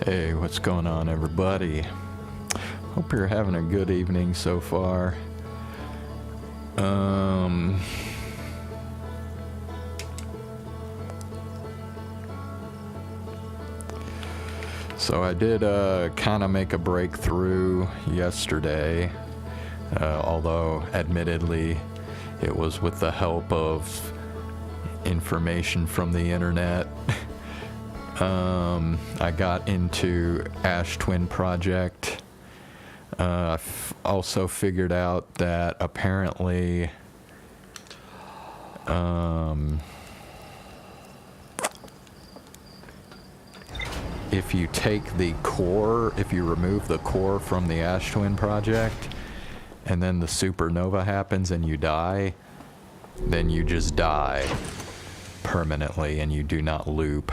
Hey, what's going on, everybody? Hope you're having a good evening so far. So I did kind of make a breakthrough yesterday, although admittedly it was with the help of information from the internet. I got into Ash Twin Project. I've also figured out that apparently if you take the core, if you remove the core from the Ash Twin Project and then the supernova happens and you die, then you just die permanently and you do not loop.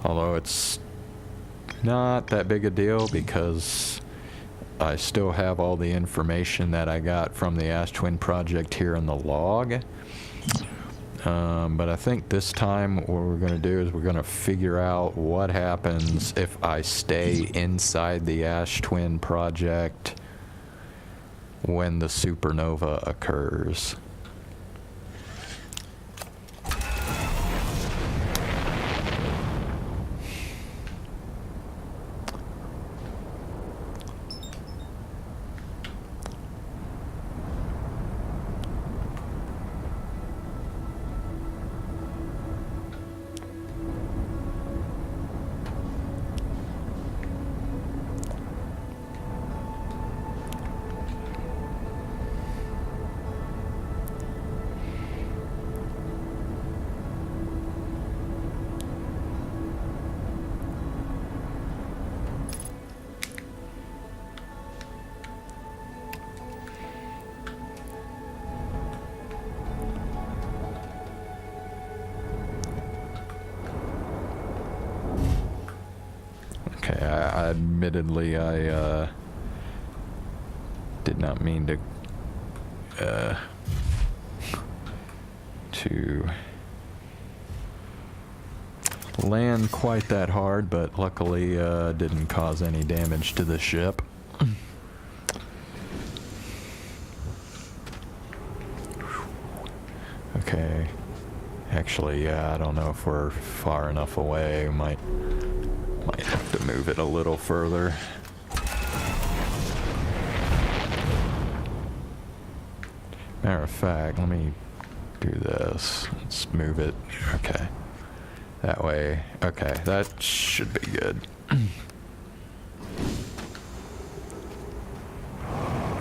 Although it's not that big a deal because I still have all the information that I got from the Ash Twin Project here in the log. But I think this time what we're going to do is we're going to figure out what happens if I stay inside the Ash Twin Project when the supernova occurs. Admittedly, I did not mean to land quite that hard, but luckily didn't cause any damage to the ship. Okay. Actually, yeah, I don't know if we're far enough away. Might have to move it a little further. Matter of fact, let me do this. Let's move it. Okay. That way. Okay, that should be good.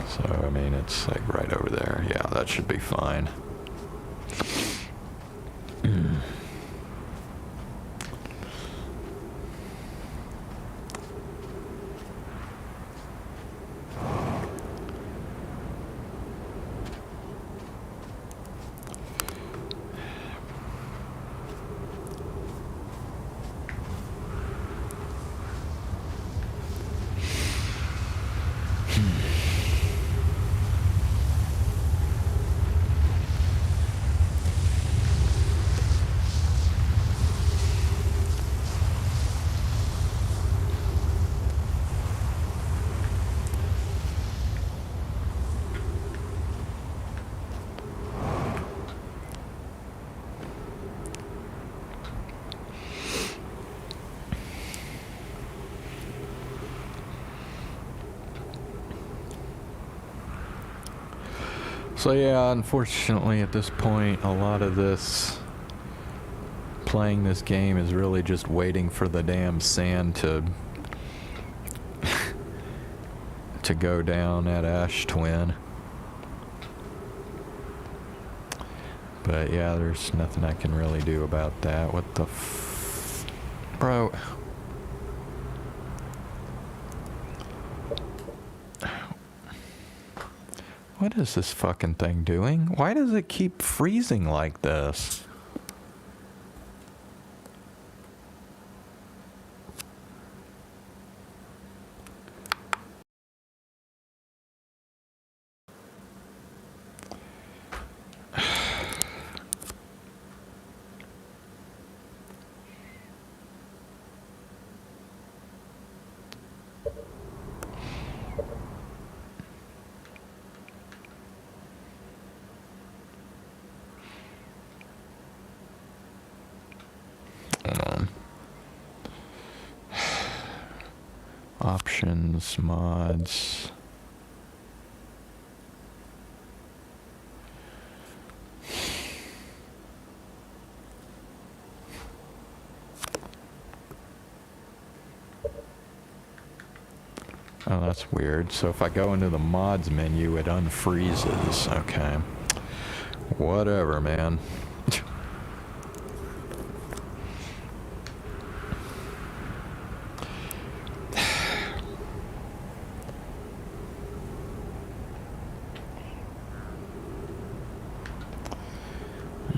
So, I mean, it's like right over there. Yeah, that should be fine. So yeah, unfortunately at this point, a lot of this playing this game is really just waiting for the damn sand to to go down at Ash Twin. But yeah, there's nothing I can really do about that. What the bro? What is this fucking thing doing? Why does it keep freezing like this? Options, mods. Oh, that's weird. So if I go into the mods menu, it unfreezes. Okay. Whatever, man.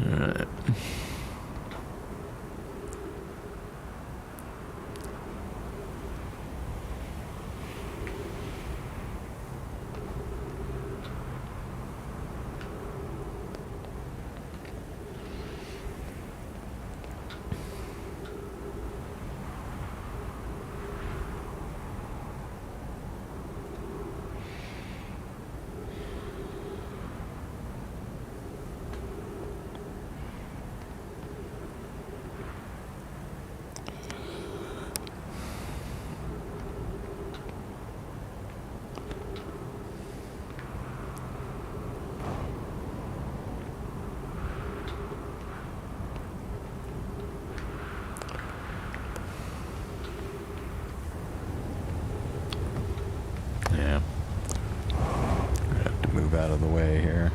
Alright. Yeah. I have to move out of the way here.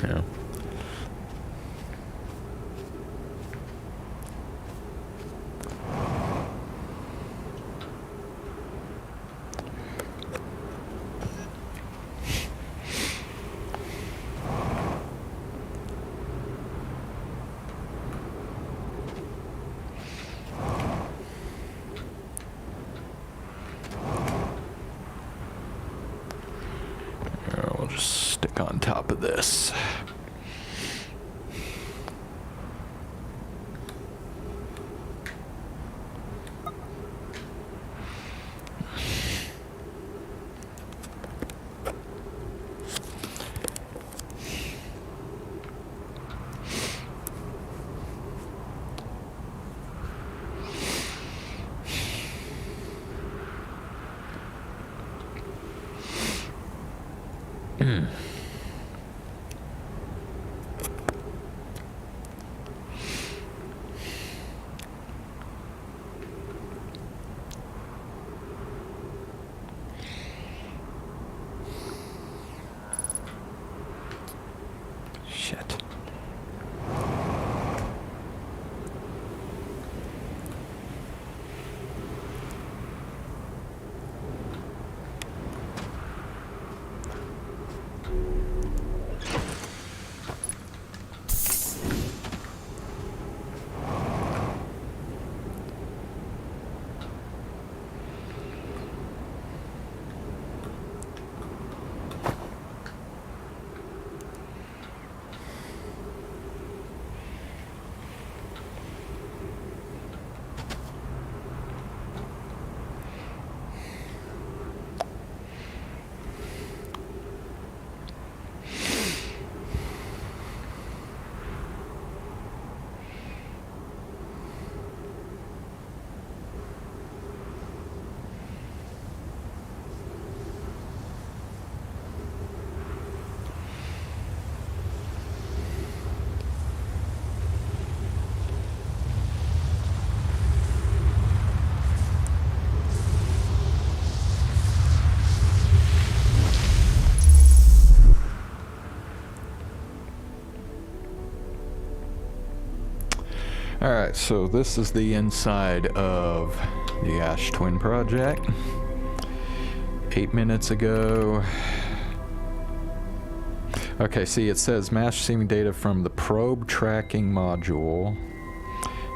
Yeah. We'll just stick on top of this. Shit. Alright, so this is the inside of the Ash Twin project. 8 minutes ago. Okay, see, it says mass receiving data from the probe tracking module,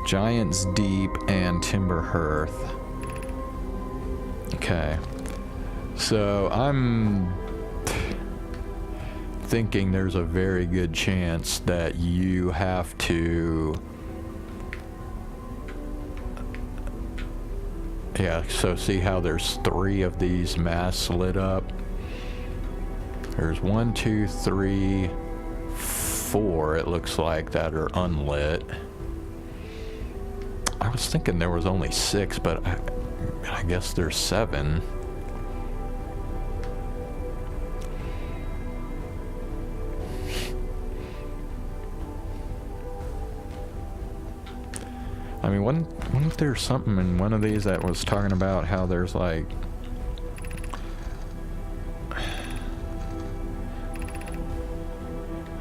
Giants Deep, and Timber Hearth. Okay, so I'm thinking there's a very good chance that you have to... Yeah, so see how there's 3 of these masts lit up? There's 1, 2, 3, 4, it looks like, that are unlit. I was thinking there was only 6, but I guess there's 7. I mean, wasn't there something in one of these that was talking about how there's like...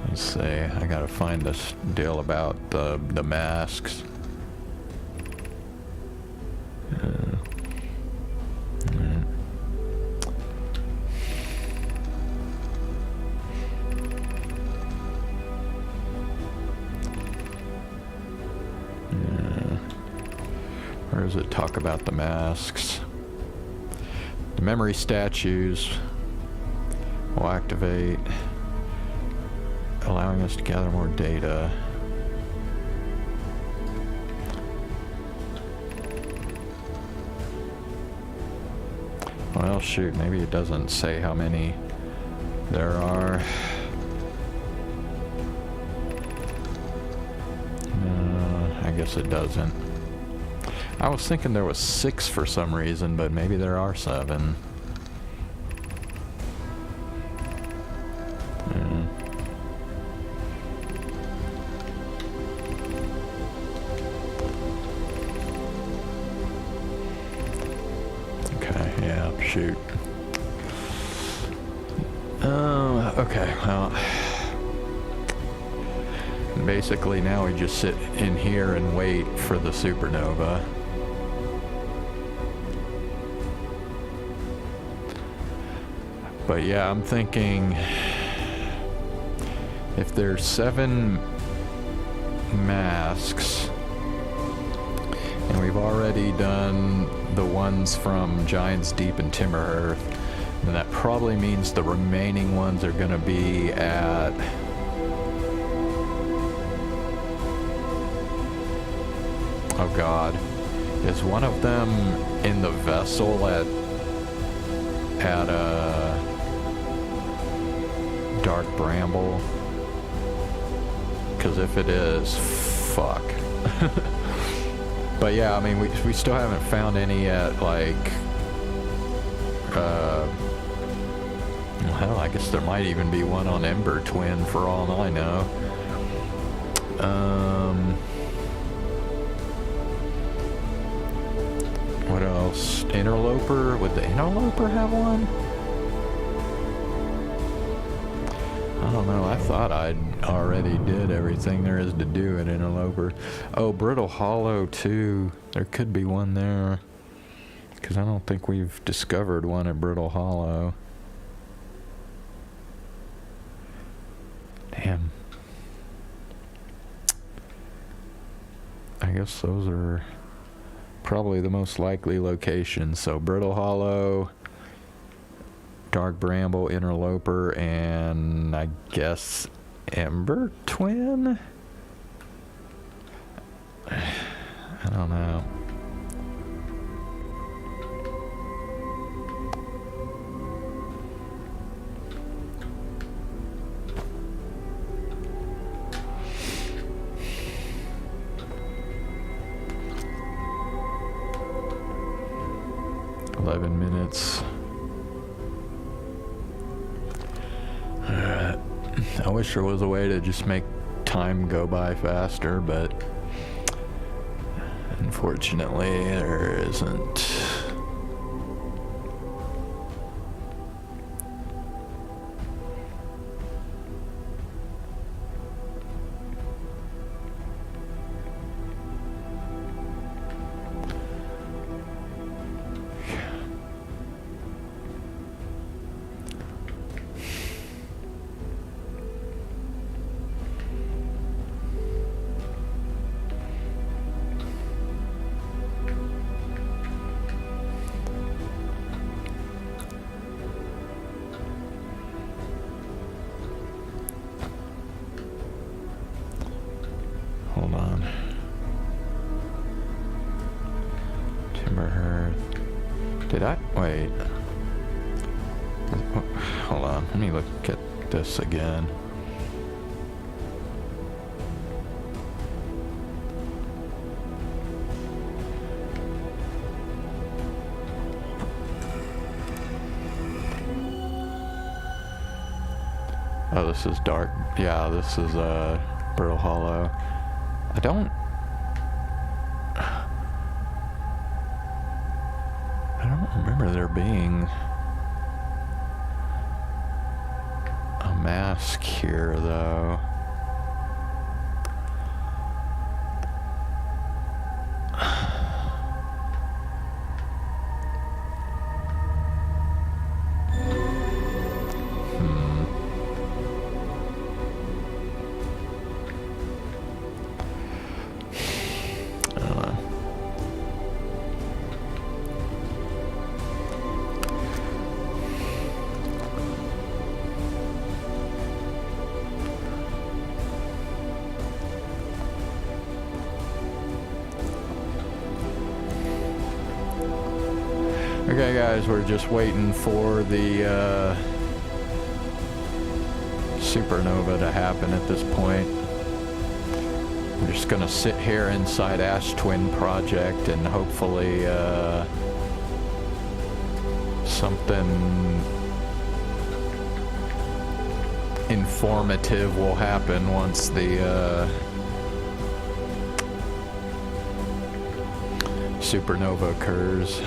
Let's see, I gotta find this deal about the masks. Where does it talk about the masks? The memory statues will activate, allowing us to gather more data. Well, shoot, maybe it doesn't say how many there are. I guess it doesn't. I was thinking there was 6 for some reason, but maybe there are 7. Okay, yeah, shoot. Okay, well... Basically now we just sit in here and wait for the supernova. But yeah, I'm thinking if there's 7 masks and we've already done the ones from Giants Deep and Timber Hearth, then that probably means the remaining ones are gonna be at... Oh God, is one of them in the vessel at Dark Bramble? Because if it is, fuck. But yeah, I mean, we still haven't found any at, like, hell, I guess there might even be one on Ember Twin for all I know. What else? Interloper? Would the Interloper have one? I don't know. I thought I already did everything there is to do at Interloper. Oh, Brittle Hollow too. There could be one there. Because I don't think we've discovered one at Brittle Hollow. Damn. I guess those are probably the most likely locations. So Brittle Hollow, Dark Bramble, Interloper, and I guess Ember Twin? I don't know. I wish there was a way to just make time go by faster, but unfortunately there isn't. Wait. Hold on. Let me look at this again. Oh, this is dark. Yeah, this is Brittle Hollow. I don't remember there being a mask here, though. Okay, guys, we're just waiting for the supernova to happen at this point. I'm just gonna sit here inside Ash Twin Project and hopefully something informative will happen once the supernova occurs.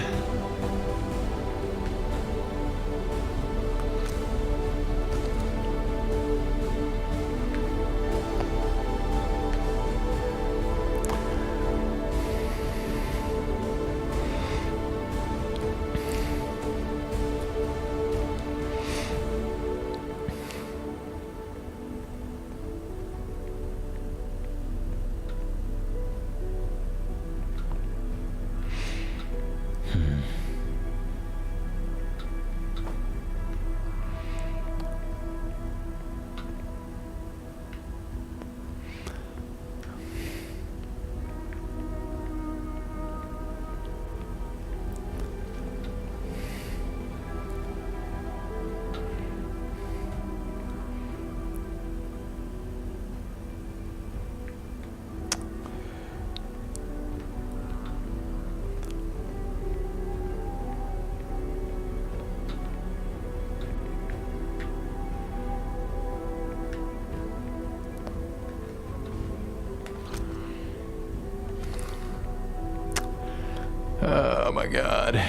Oh my God.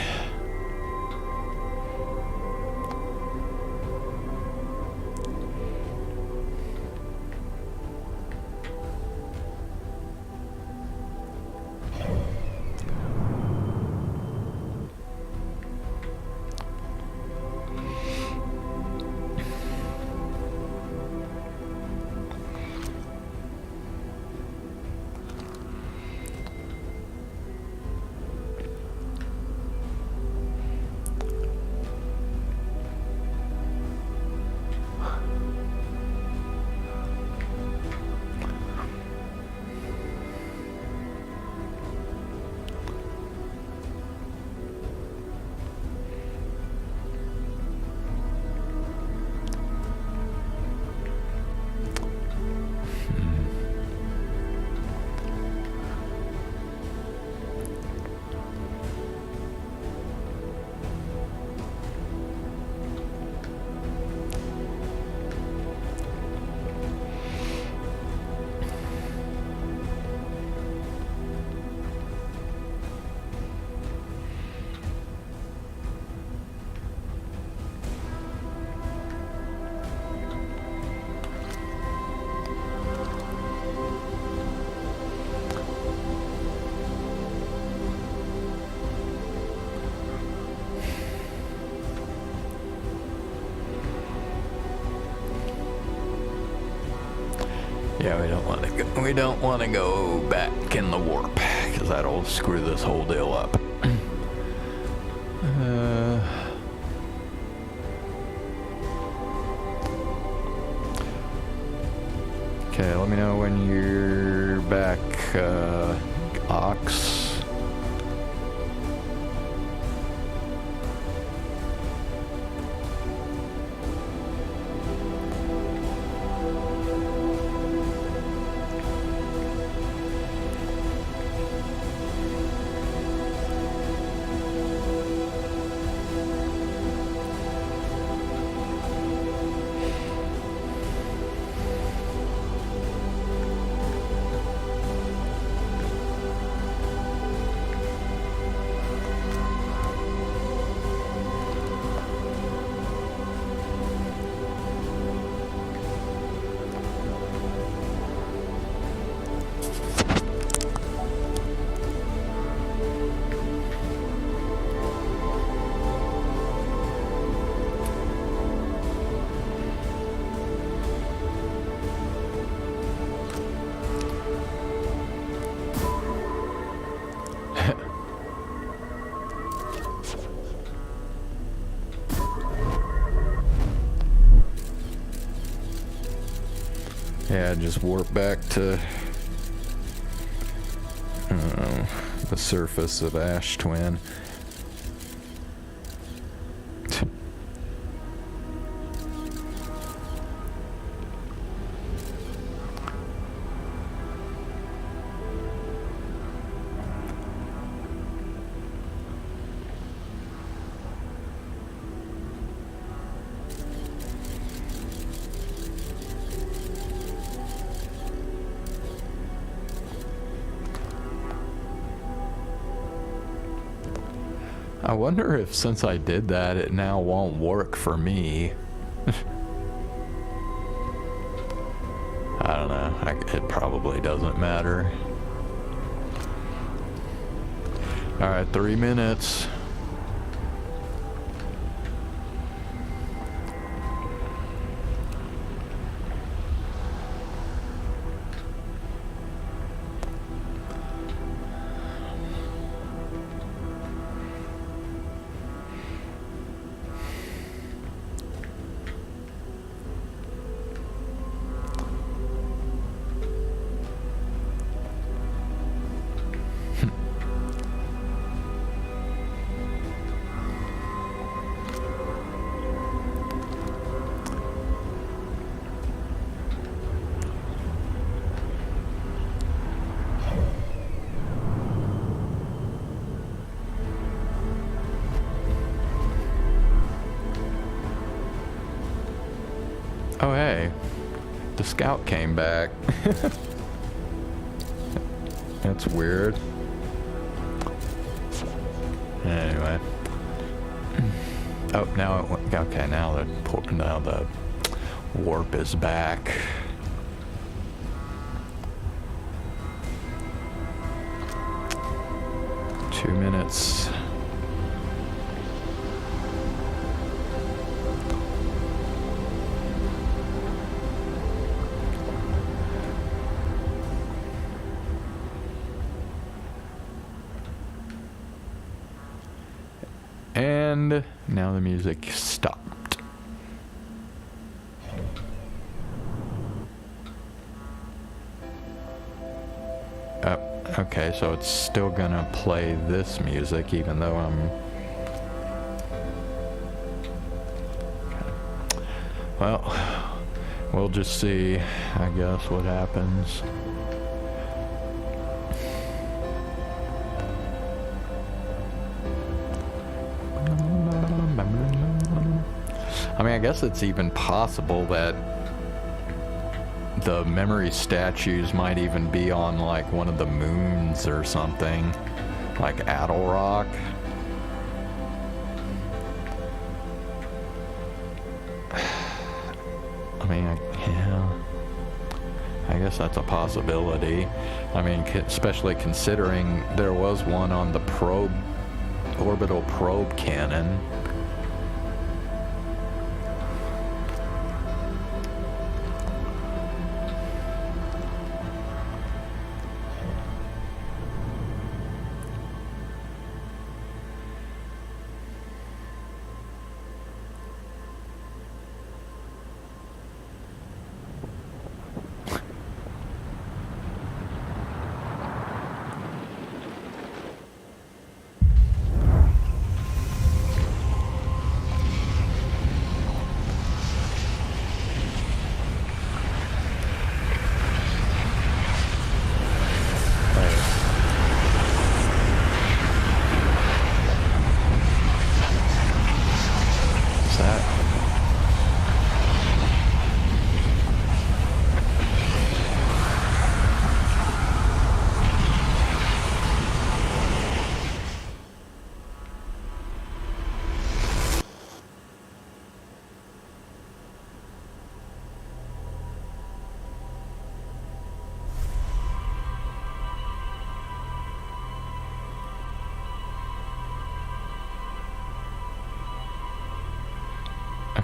Yeah, we don't want to go back in the warp, because that'll screw this whole deal up. Okay, let me know when you're back, Ox. Yeah, just warp back to the surface of Ash Twin. I wonder if since I did that, it now won't work for me. I don't know. It probably doesn't matter. Alright, 3 minutes. Oh hey, the scout came back. That's weird. Anyway. Oh, now it went, okay, now the warp is back. Two minutes. And now the music stopped. Okay, so it's still gonna play this music even though I'm... Well, we'll just see, I guess, what happens. I mean, I guess it's even possible that the memory statues might even be on like one of the moons or something, like Addle Rock. I mean, yeah, I guess that's a possibility. I mean, especially considering there was one on the orbital probe cannon.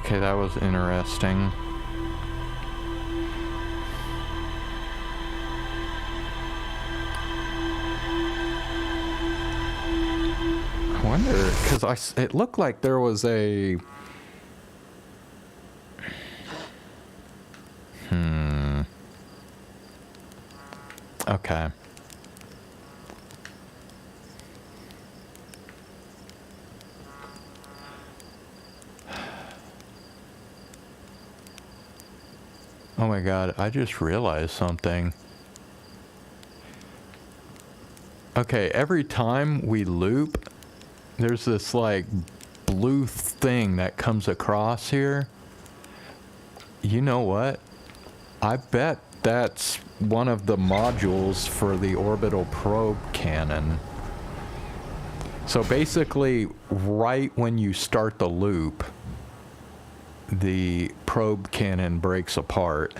Okay, that was interesting. I wonder, because it looked like there was a... Okay. Oh my god, I just realized something. Okay, every time we loop, there's this like blue thing that comes across here. You know what? I bet that's one of the modules for the orbital probe cannon. So basically, right when you start the loop, the probe cannon breaks apart.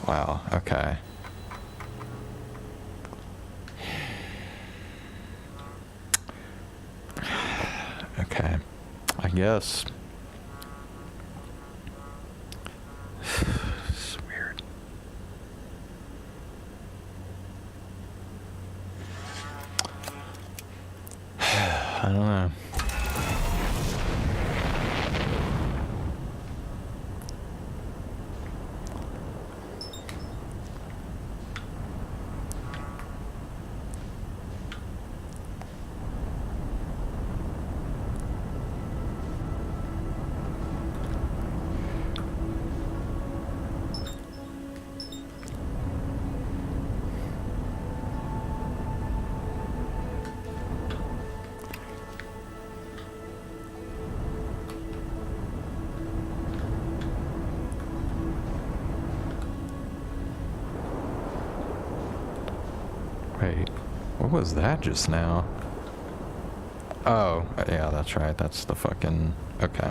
Wow, okay. Okay, I guess. It's weird. I don't know. Wait, what was that just now? Oh, yeah, that's right. That's the fucking... Okay.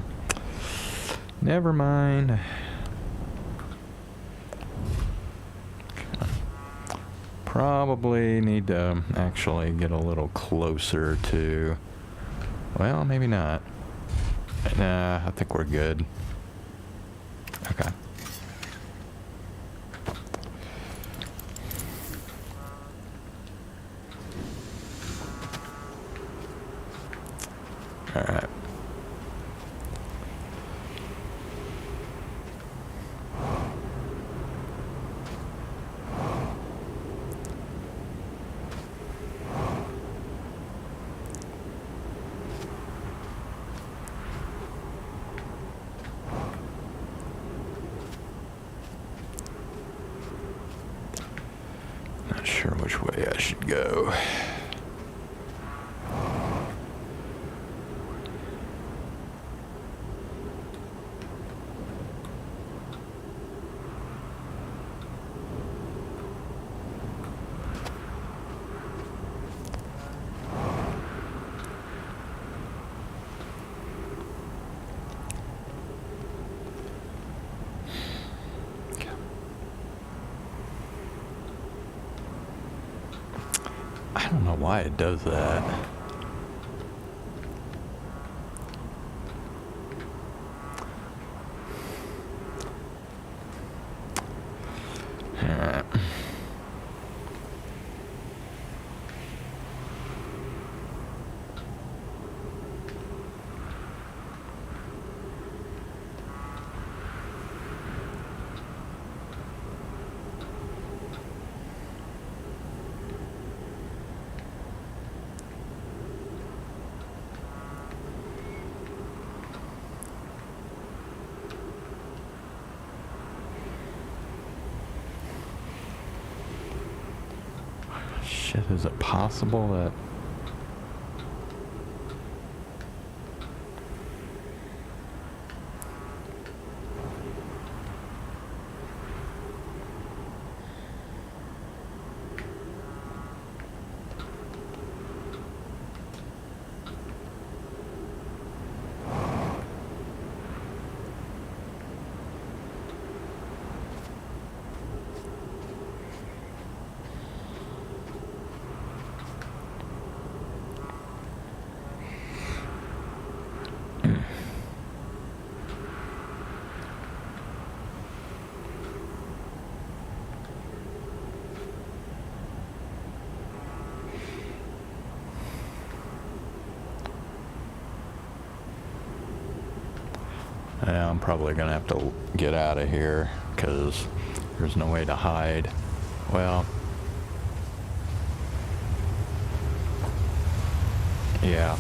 Never mind. Okay. Probably need to actually get a little closer to... Well, maybe not. Nah, I think we're good. Okay. All right. Not sure which way I should go. I don't know why it does that. Alright. Shit, is it possible that... Yeah, I'm probably gonna have to get out of here because there's no way to hide. Well, yeah.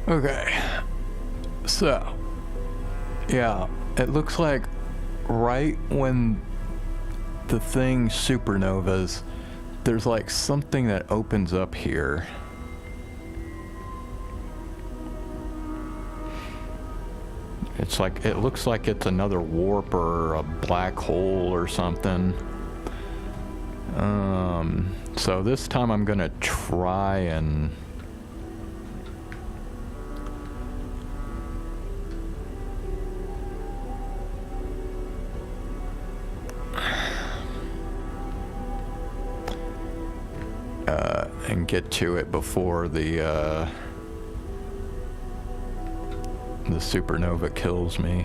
Okay, so, yeah, it looks like right when the thing supernovas, there's like something that opens up here. It's like, it looks like it's another warp or a black hole or something. So this time I'm gonna try and get to it before the supernova kills me.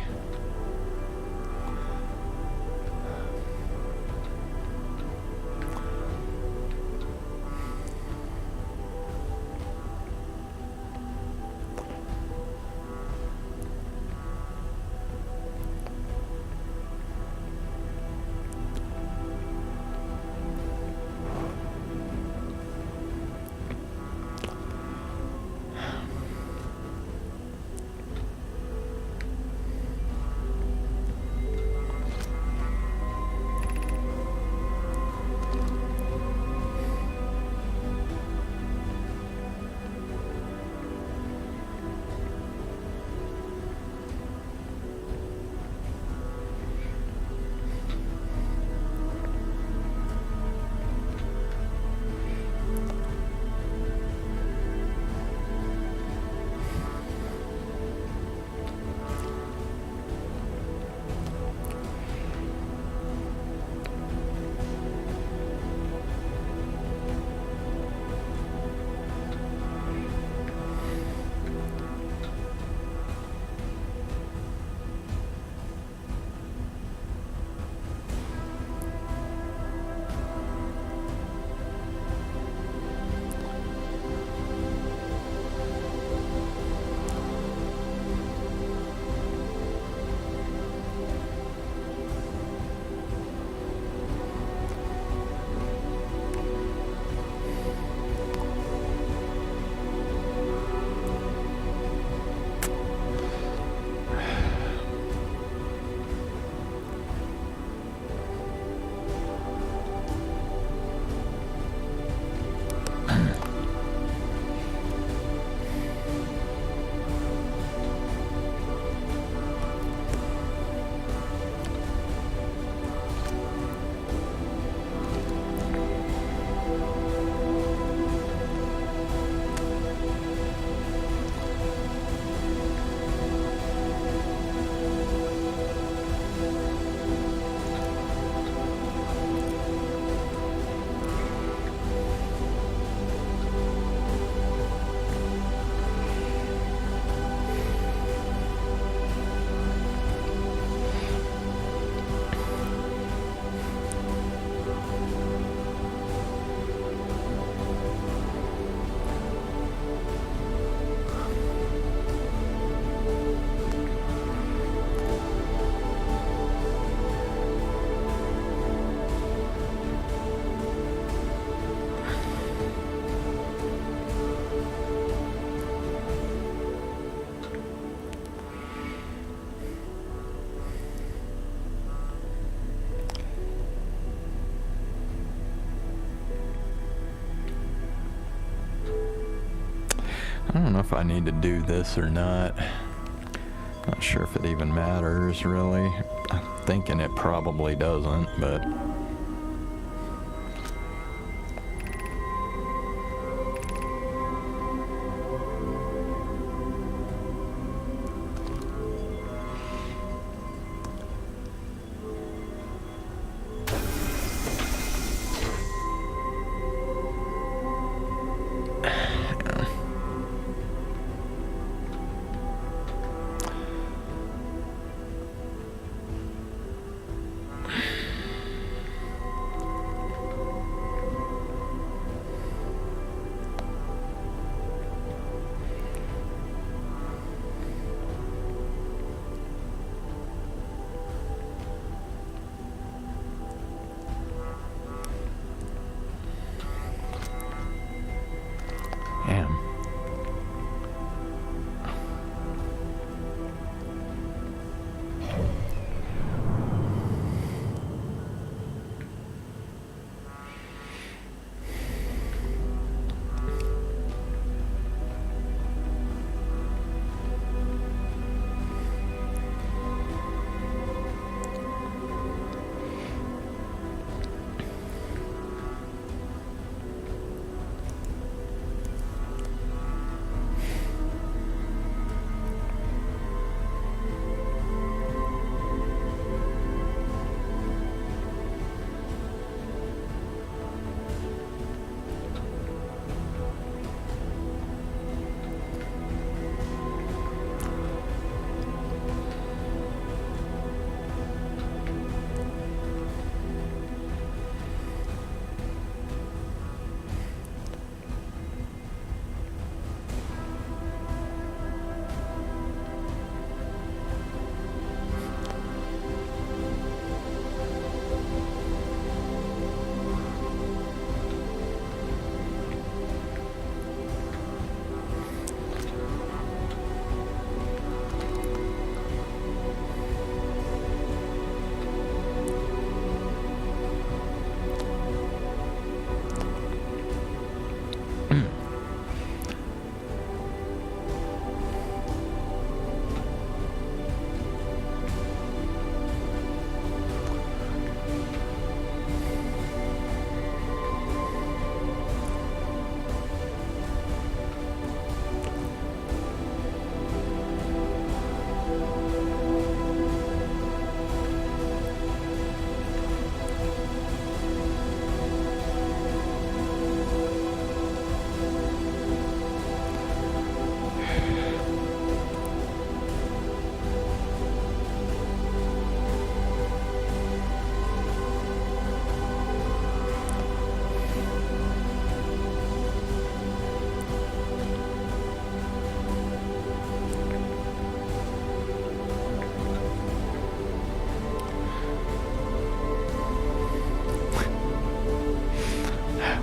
I don't know if I need to do this or not. Not sure if it even matters, really. I'm thinking it probably doesn't, but... Damn.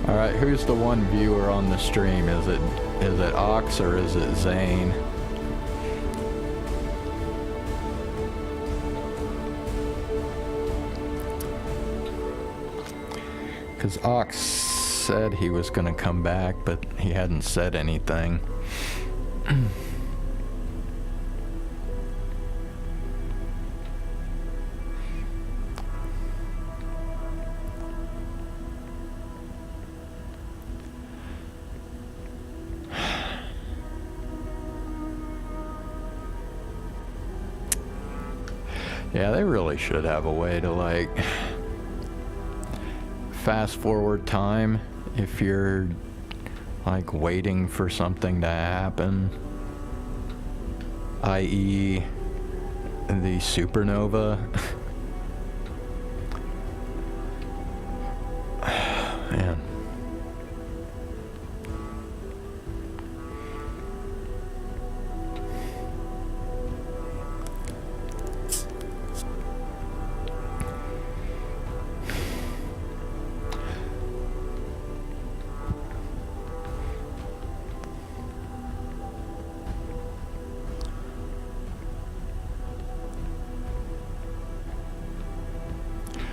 Alright, who's the one viewer on the stream? Is it Ox or is it Zane? Because Ox said he was going to come back, but he hadn't said anything. Yeah, they really should have a way to, like, fast forward time if you're, like, waiting for something to happen, i.e. the supernova. Man.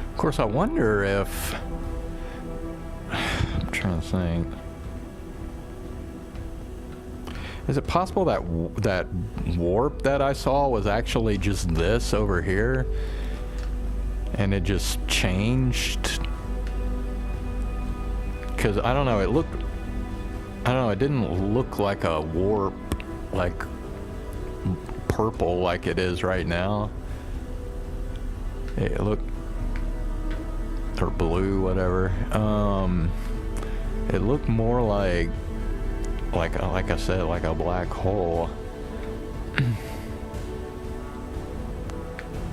Of course, I wonder if... I'm trying to think. Is it possible that that warp that I saw was actually just this over here? And it just changed? Because I don't know, it looked... I don't know, it didn't look like a warp, like purple like it is right now. It looked... or blue, whatever. It looked more like I said, like a black hole.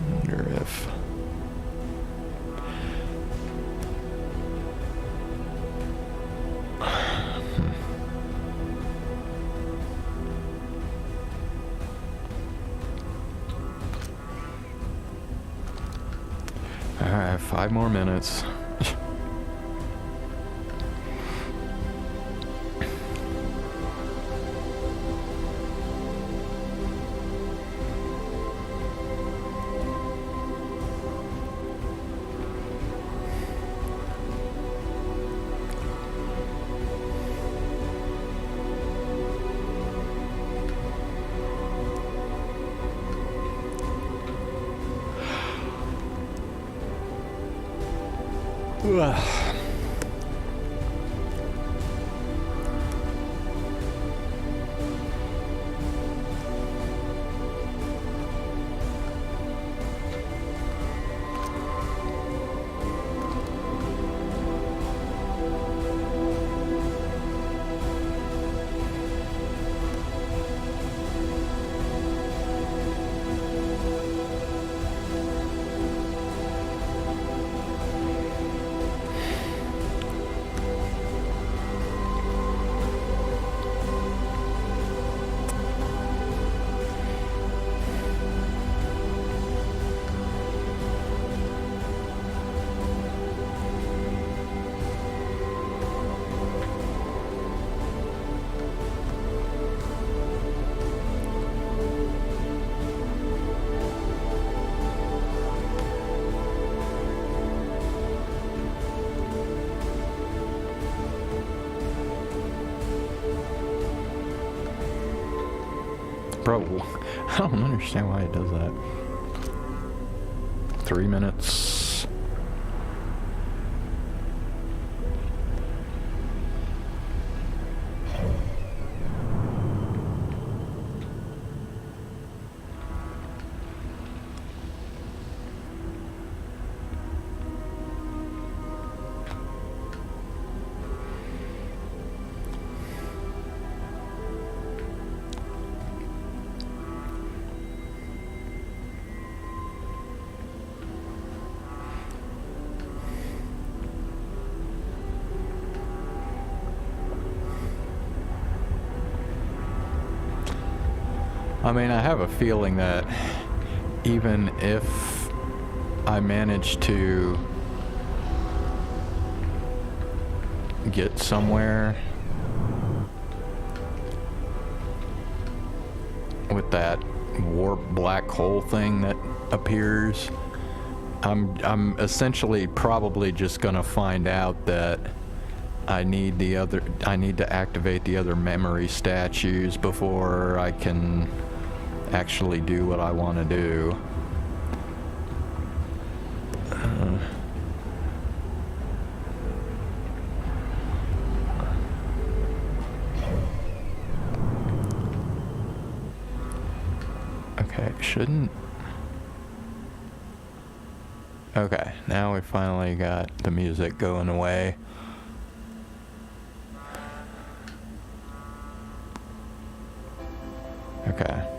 Wonder if... Alright, 5 more minutes. Bro, I don't understand why it does that. 3 minutes. I mean, I have a feeling that even if I manage to get somewhere with that warp black hole thing that appears, I'm essentially probably just gonna find out that I need to activate the other memory statues before I can actually do what I want to do. Okay, shouldn't... Okay, now we finally got the music going away. Okay.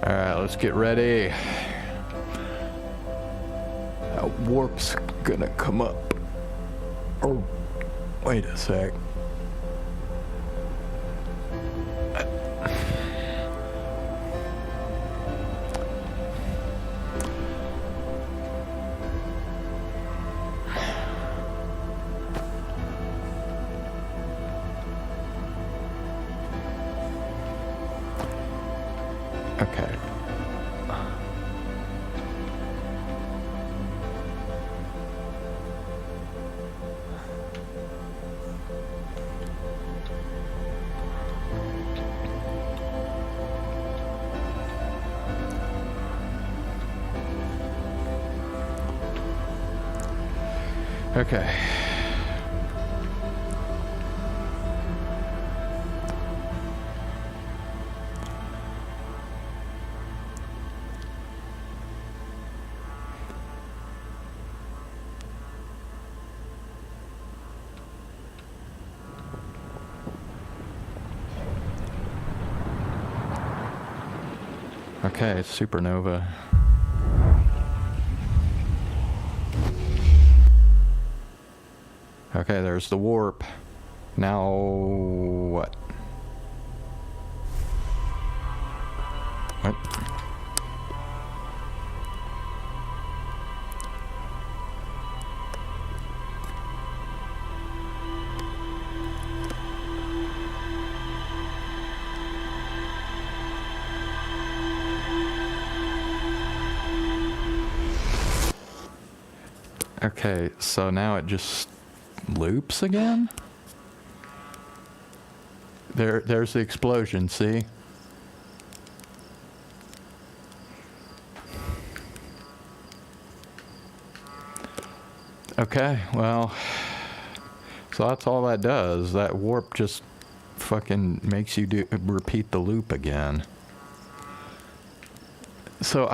Alright, let's get ready. That warp's gonna come up. Oh, wait a sec. Okay. Okay. Okay, it's supernova. Okay, there's the warp. Now what? What? Okay, so now it just loops again? There's the explosion, see? Okay, well, so that's all that does. That warp just fucking makes you repeat the loop again. So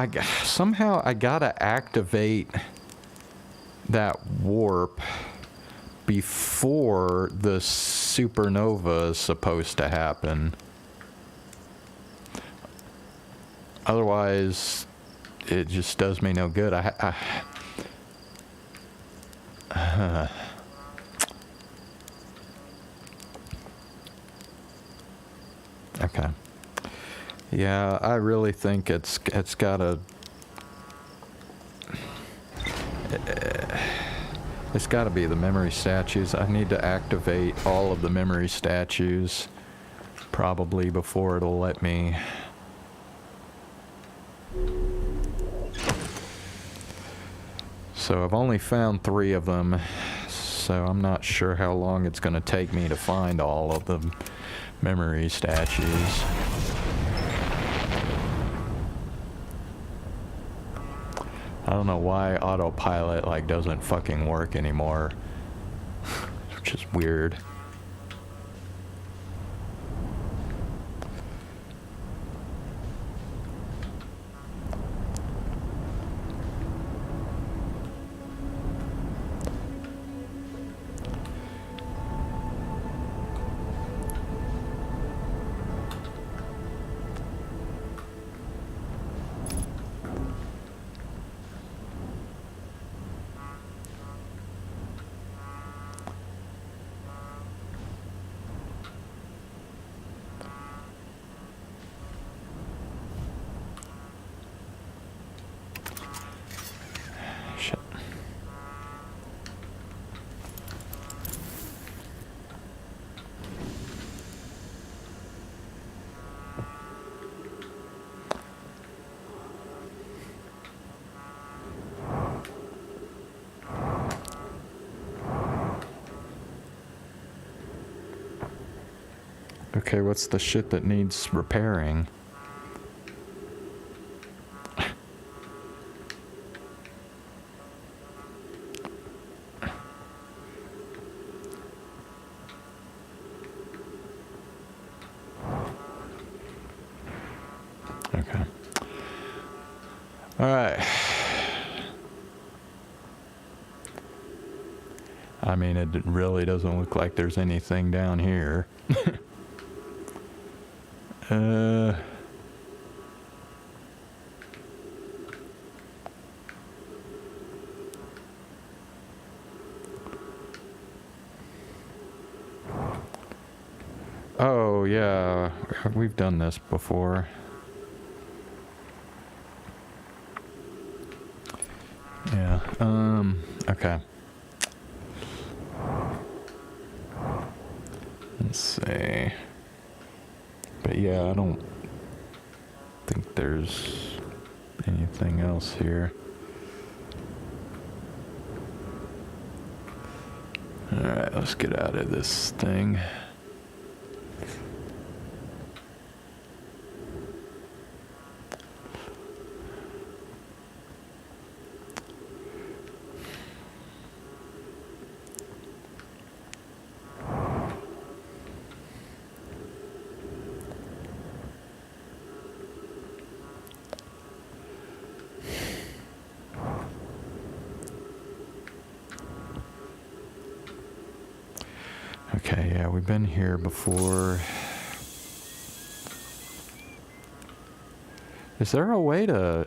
somehow I gotta activate that warp before the supernova is supposed to happen. Otherwise, it just does me no good. Okay. Yeah, I really think it's gotta... It's got to be the memory statues. I need to activate all of the memory statues probably before it'll let me. So I've only found 3 of them, so I'm not sure how long it's going to take me to find all of the memory statues. I don't know why autopilot like doesn't fucking work anymore, which is weird. Okay, what's the shit that needs repairing? Okay. All right. I mean, it really doesn't look like there's anything down here. Oh, yeah, we've done this before. Yeah, okay. Let's see. But yeah, I don't think there's anything else here. Alright, let's get out of this thing. Okay, yeah, we've been here before. Is there a way to...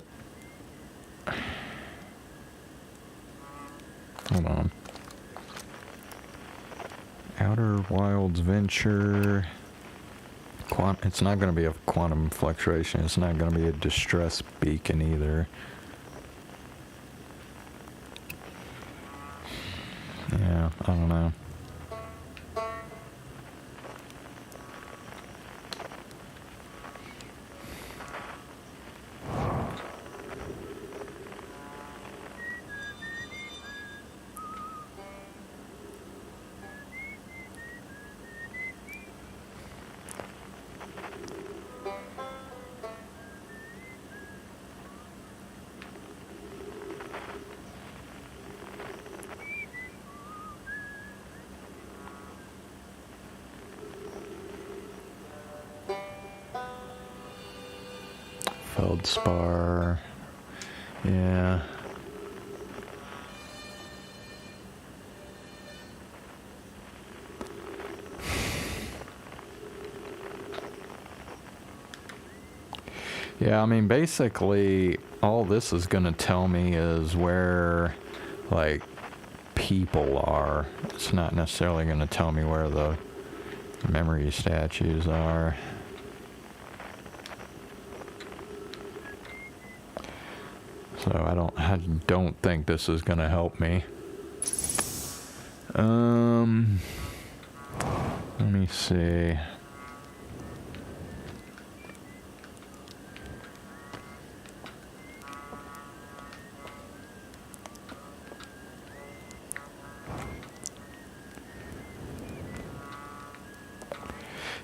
Hold on. Outer Wilds Venture. It's not going to be a quantum fluctuation. It's not going to be a distress beacon either. Yeah, I don't know. Feldspar. Yeah. Yeah, I mean, basically, all this is going to tell me is where, like, people are. It's not necessarily going to tell me where the memory statues are. So I don't think this is going to help me. Let me see.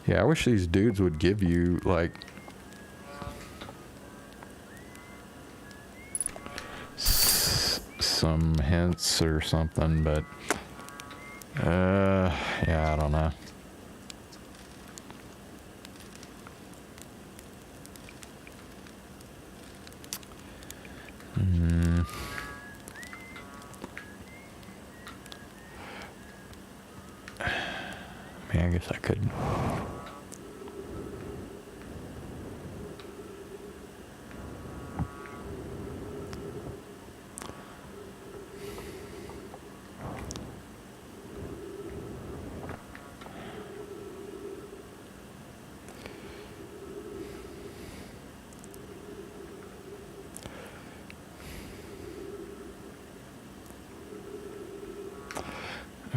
Yeah, I wish these dudes would give you, like, some hints or something, but, yeah, I don't know. I mean, I guess I could.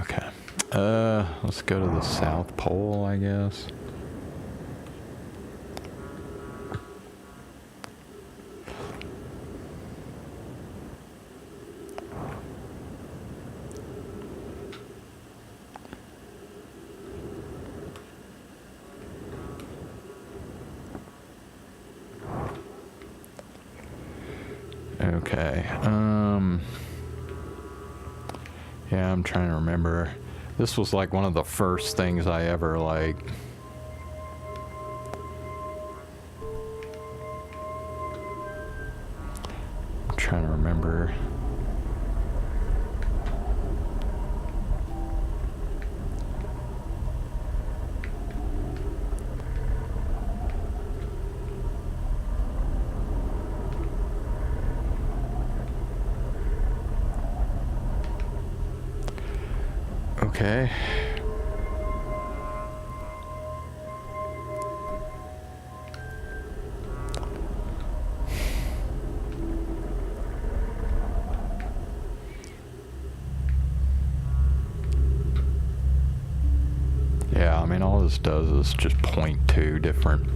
Okay. Let's go to the South Pole, I guess. Okay. Yeah, I'm trying to remember. This was like one of the first things I ever, like, I'm trying to remember. Okay. Yeah, I mean, all this does is just point to different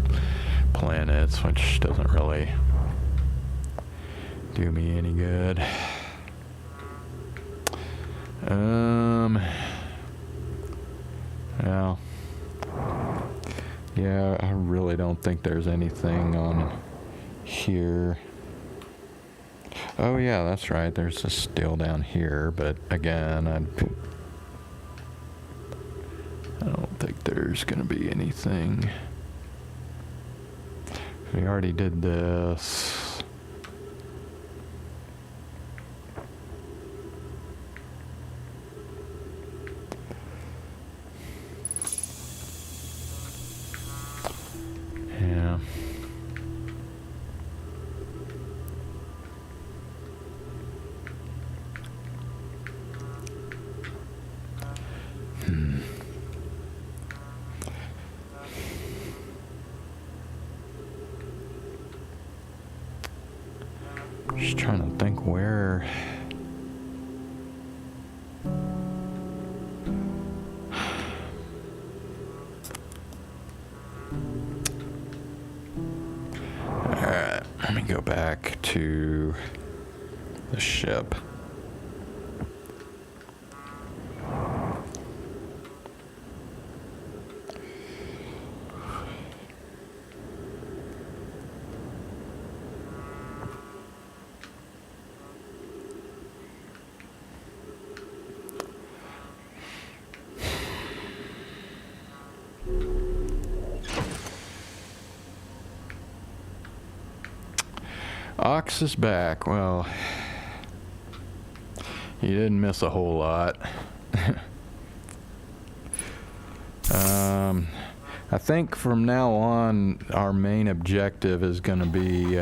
planets, which doesn't really do me any good. Well, yeah, I really don't think there's anything on here. Oh yeah, that's right, there's a steel down here, but again, I don't think there's gonna be anything. We already did this. Just trying to think where. Alright, let me go back to the ship. Ox is back. Well, you didn't miss a whole lot. I think from now on, our main objective is going to be,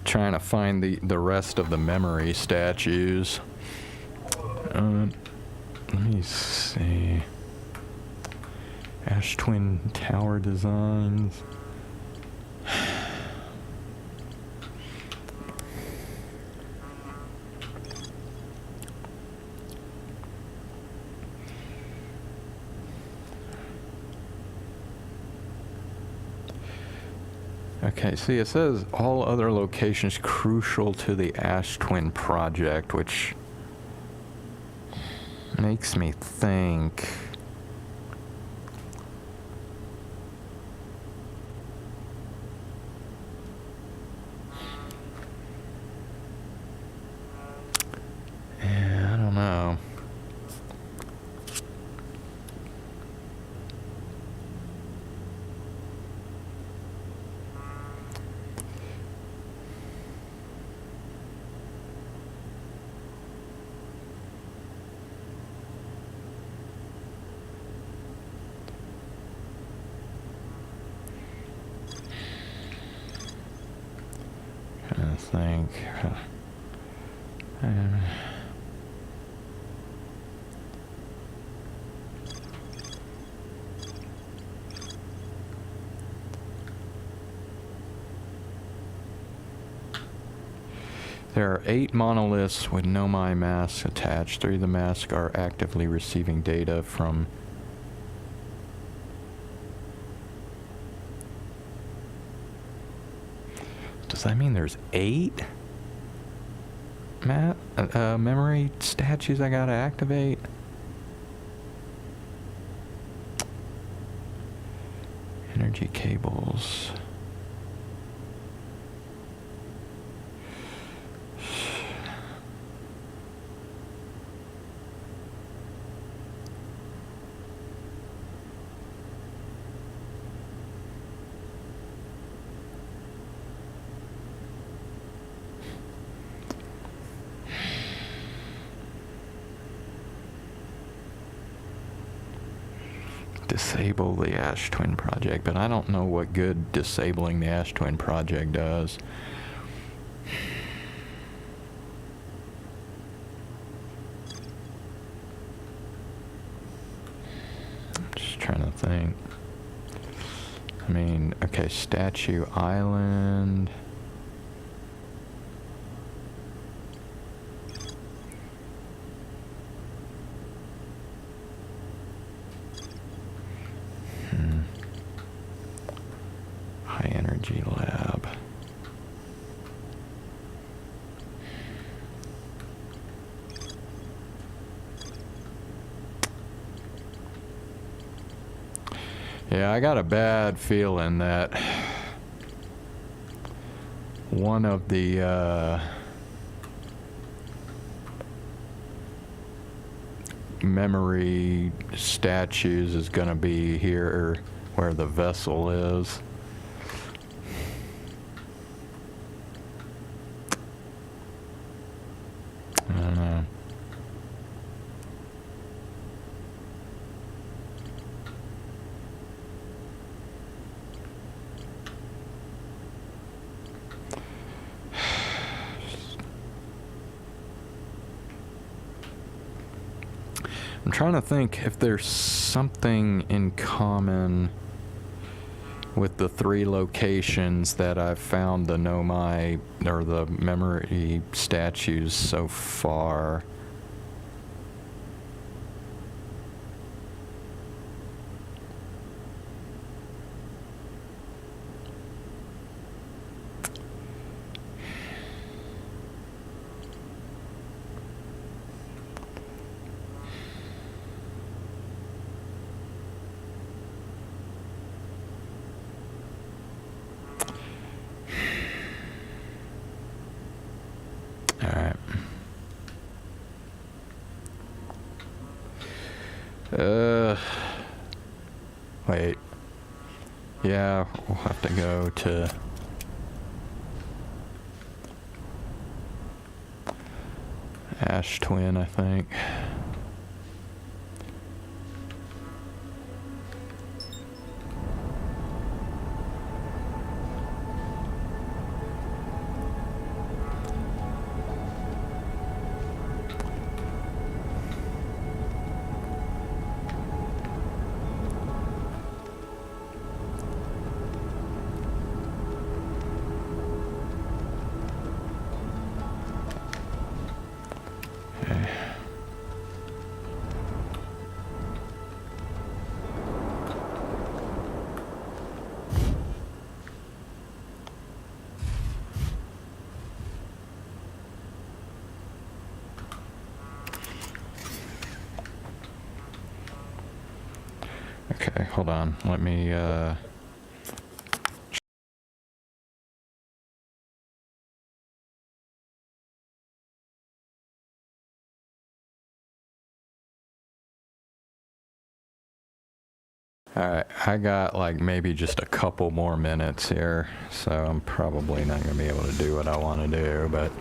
trying to find the rest of the memory statues. Let me see. Ash Twin Tower designs. Okay, see, it says all other locations crucial to the Ash Twin project, which makes me think. Yeah, I don't know. I think. There are 8 monoliths with Nomai masks attached. 3 of the masks are actively receiving data from. Does that mean there's 8 memory statues I gotta activate? Energy cables. Disable the Ash Twin project, but I don't know what good disabling the Ash Twin project does. I'm just trying to think. I mean, okay, Statue Island. High Energy Lab. Yeah, I got a bad feeling that one of the memory statues is going to be here where the vessel is. I don't know. I'm trying to think if there's something in common with the 3 locations that I've found the Nomai or the memory statues so far. Alright. Wait. Yeah, we'll have to go to... Ash Twin, I think. Okay, hold on. Let me, Alright, I got like maybe just a couple more minutes here, so I'm probably not going to be able to do what I want to do, but...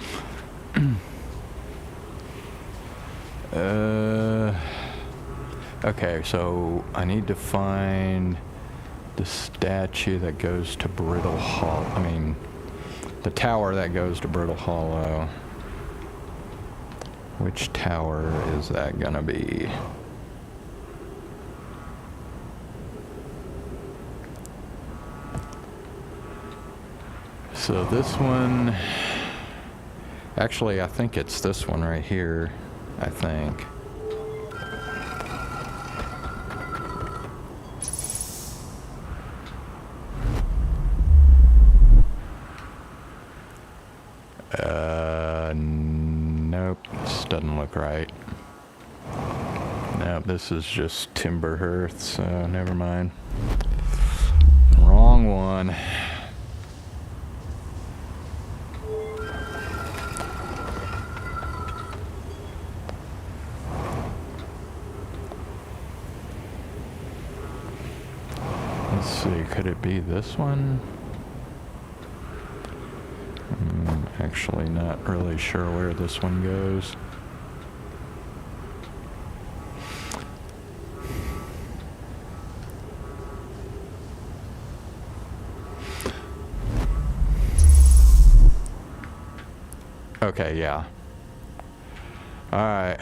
Okay, so I need to find the statue that goes to Brittle Hollow. I mean, the tower that goes to Brittle Hollow. Which tower is that gonna be? So this one... Actually, I think it's this one right here, I think. Nope, this doesn't look right. Nope, this is just Timber Hearth, so never mind. Wrong one. Let's see, could it be this one? Actually not really sure where this one goes. Okay, yeah. Alright,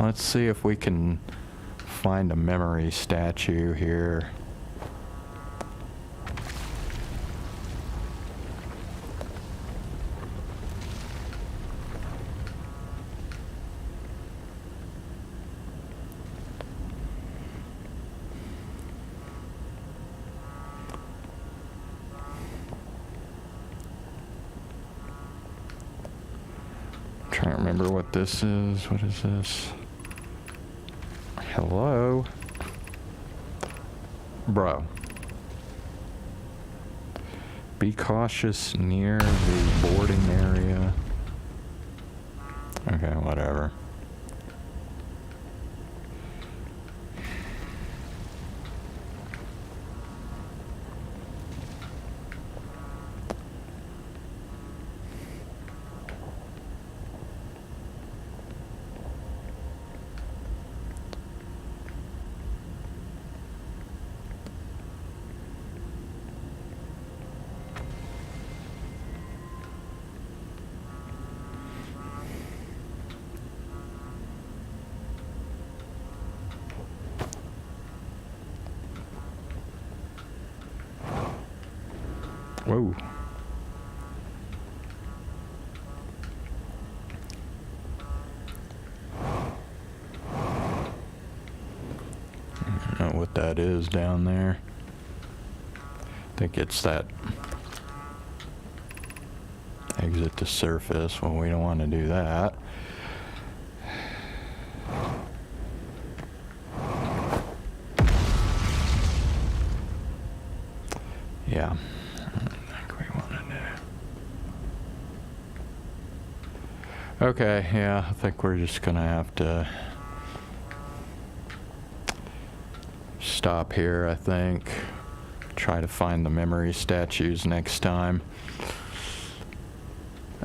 let's see if we can find a memory statue here. Trying to remember what this is. What is this? Hello? Bro. Be cautious near the boarding area. Okay, whatever. Whoa. I don't know what that is down there. I think it's that exit to surface. Well, we don't want to do that. Yeah. I don't think we want to do. Okay, yeah, I think we're just gonna have to stop here, I think. Try to find the memory statues next time.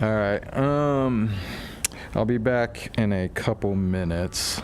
Alright, I'll be back in a couple minutes.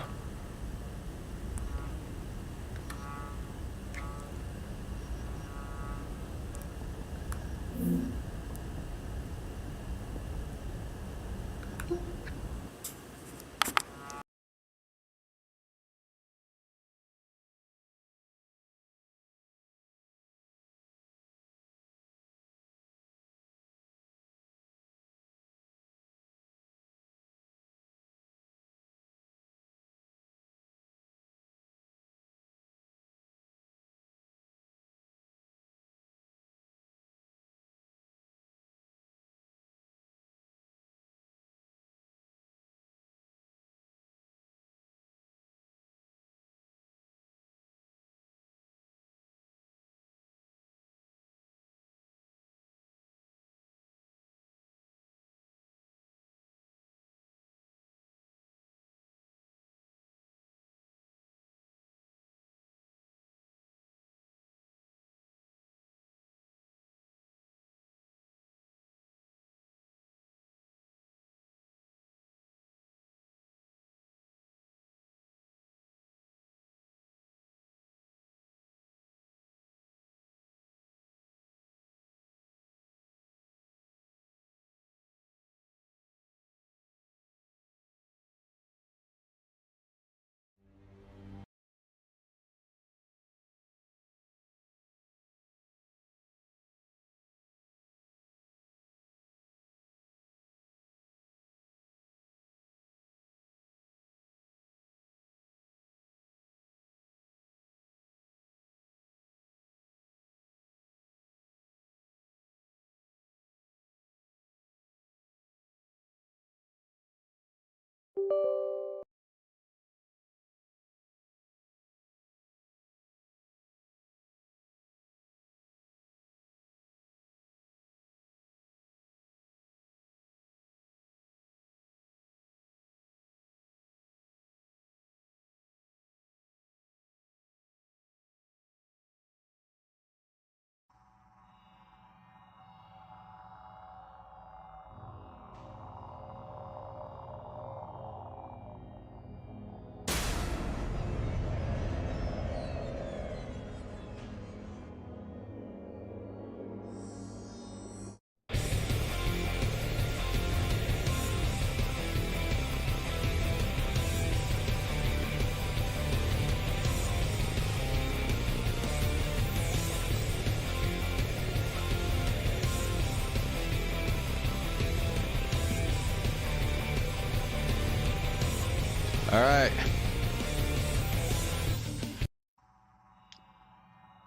All right.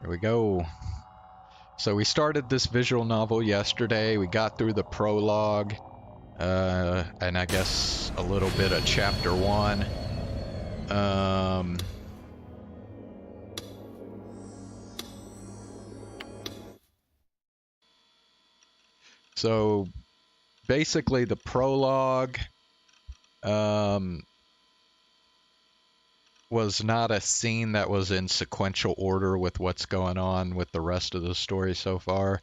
Here we go. So we started this visual novel yesterday. We got through the prologue, and I guess a little bit of chapter 1. So basically the prologue was not a scene that was in sequential order with what's going on with the rest of the story so far.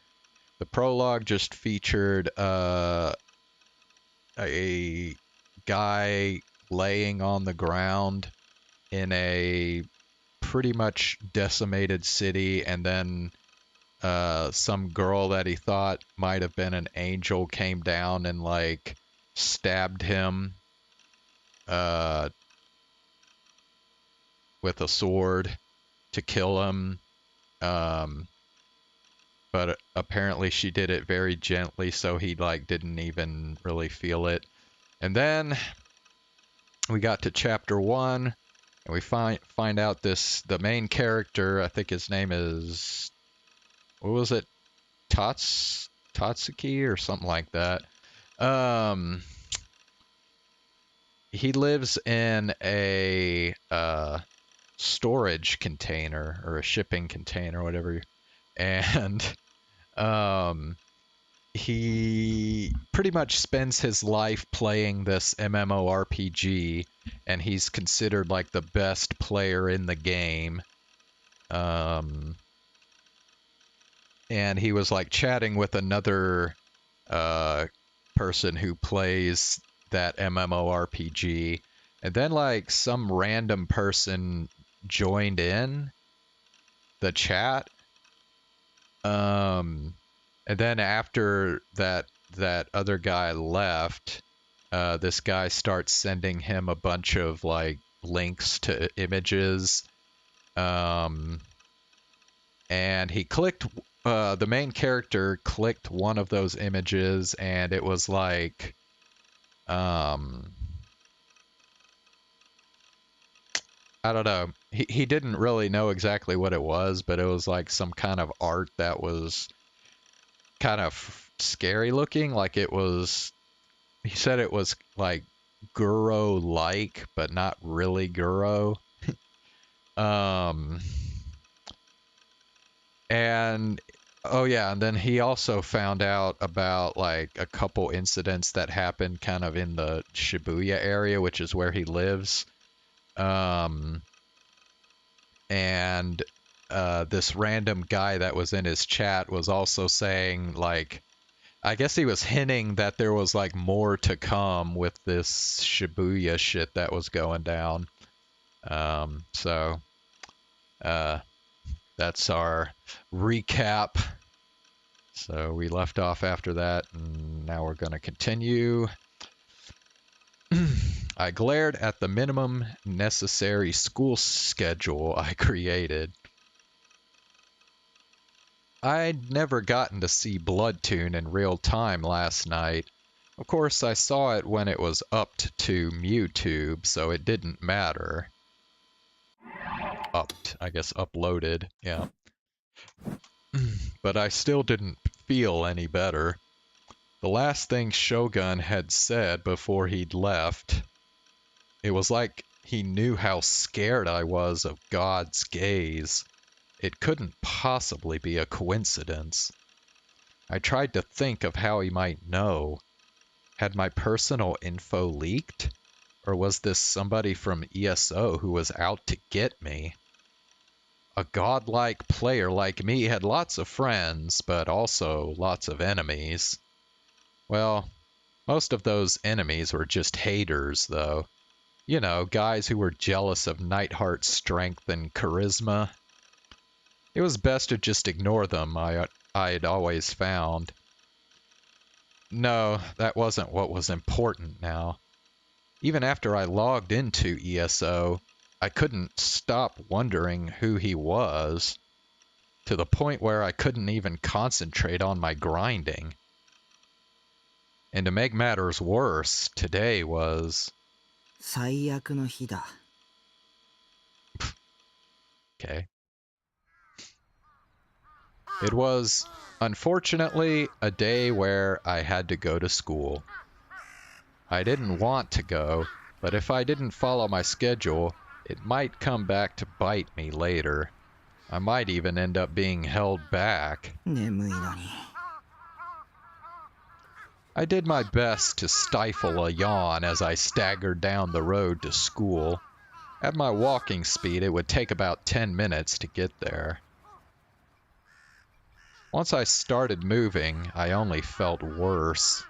The prologue just featured a guy laying on the ground in a pretty much decimated city, and then some girl that he thought might have been an angel came down and like stabbed him with a sword to kill him. but apparently she did it very gently, so he like didn't even really feel it. And then we got to chapter 1, and we find out the main character, I think his name is, what was it? Tatsuki or something like that. He lives in a storage container or a shipping container, whatever. And he pretty much spends his life playing this MMORPG, and he's considered like the best player in the game. And he was like chatting with another person who plays that MMORPG, and then like some random person joined in the chat. And then after that other guy left, this guy starts sending him a bunch of like links to images. And he clicked, the main character clicked one of those images, and it was like, I don't know. He didn't really know exactly what it was, but it was like some kind of art that was kind of scary looking. Like it was, he said it was like Guro-like, but not really Guro. And oh yeah, and then he also found out about like a couple incidents that happened kind of in the Shibuya area, which is where he lives. And this random guy that was in his chat was also saying, like, I guess he was hinting that there was like more to come with this Shibuya shit that was going down. So that's our recap. So we left off after that, and now we're going to continue. I glared at the minimum necessary school schedule I created. I'd never gotten to see Bloodtoon in real time last night. Of course, I saw it when it was upped to MewTube, so it didn't matter. Upped, I guess uploaded, yeah. But I still didn't feel any better. The last thing Shogun had said before he'd left, it was like he knew how scared I was of God's gaze. It couldn't possibly be a coincidence. I tried to think of how he might know. Had my personal info leaked? Or was this somebody from ESO who was out to get me? A godlike player like me had lots of friends, but also lots of enemies. Well, most of those enemies were just haters, though. You know, guys who were jealous of Nightheart's strength and charisma. It was best to just ignore them, I'd always found. No, that wasn't what was important now. Even after I logged into ESO, I couldn't stop wondering who he was, to the point where I couldn't even concentrate on my grinding. And to make matters worse, today was... 最悪の日だ. Okay. It was, unfortunately, a day where I had to go to school. I didn't want to go, but if I didn't follow my schedule, it might come back to bite me later. I might even end up being held back. 眠いのに. I did my best to stifle a yawn as I staggered down the road to school. At my walking speed, it would take about 10 minutes to get there. Once I started moving, I only felt worse.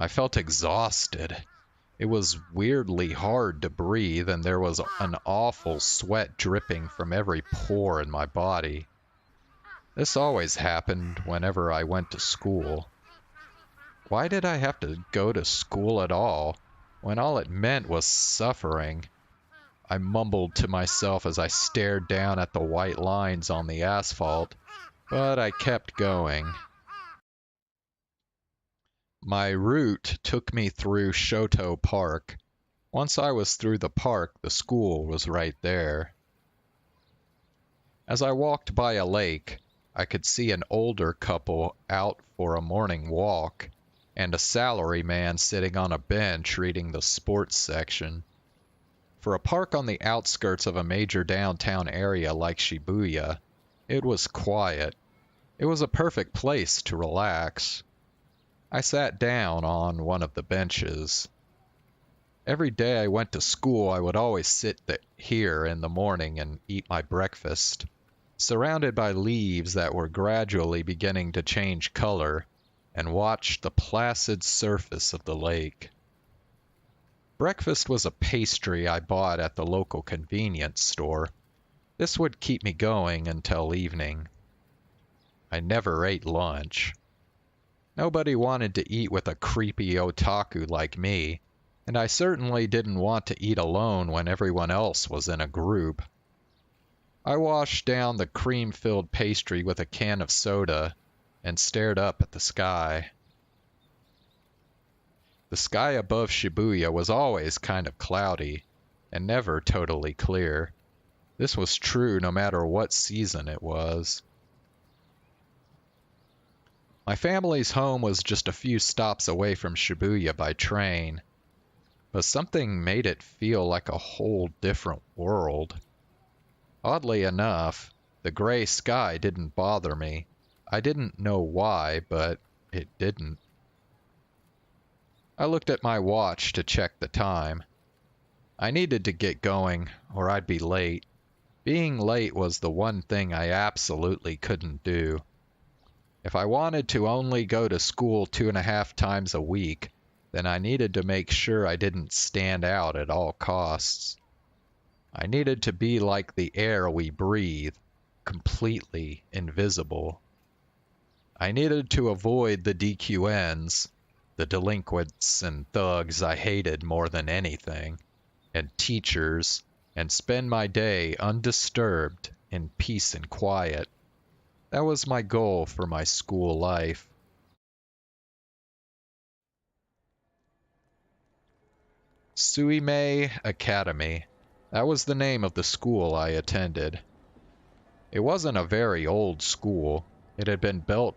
I felt exhausted. It was weirdly hard to breathe, and there was an awful sweat dripping from every pore in my body. This always happened whenever I went to school. Why did I have to go to school at all, when all it meant was suffering? I mumbled to myself as I stared down at the white lines on the asphalt. But I kept going. My route took me through Shoto Park. Once I was through the park, the school was right there. As I walked by a lake, I could see an older couple out for a morning walk, and a salaryman sitting on a bench reading the sports section. For a park on the outskirts of a major downtown area like Shibuya, it was quiet. It was a perfect place to relax. I sat down on one of the benches. Every day I went to school, I would always sit here in the morning and eat my breakfast, surrounded by leaves that were gradually beginning to change color, and watch the placid surface of the lake. Breakfast was a pastry I bought at the local convenience store. This would keep me going until evening. I never ate lunch. Nobody wanted to eat with a creepy otaku like me, and I certainly didn't want to eat alone when everyone else was in a group. I washed down the cream-filled pastry with a can of soda and stared up at the sky. The sky above Shibuya was always kind of cloudy and never totally clear. This was true no matter what season it was. My family's home was just a few stops away from Shibuya by train, but something made it feel like a whole different world. Oddly enough, the gray sky didn't bother me. I didn't know why, but it didn't. I looked at my watch to check the time. I needed to get going, or I'd be late. Being late was the one thing I absolutely couldn't do. If I wanted to only go to school 2.5 times a week, then I needed to make sure I didn't stand out at all costs. I needed to be like the air we breathe, completely invisible. I needed to avoid the DQNs, the delinquents and thugs I hated more than anything, and teachers, and spend my day undisturbed in peace and quiet. That was my goal for my school life. Suimei Academy. That was the name of the school I attended. It wasn't a very old school. It had been built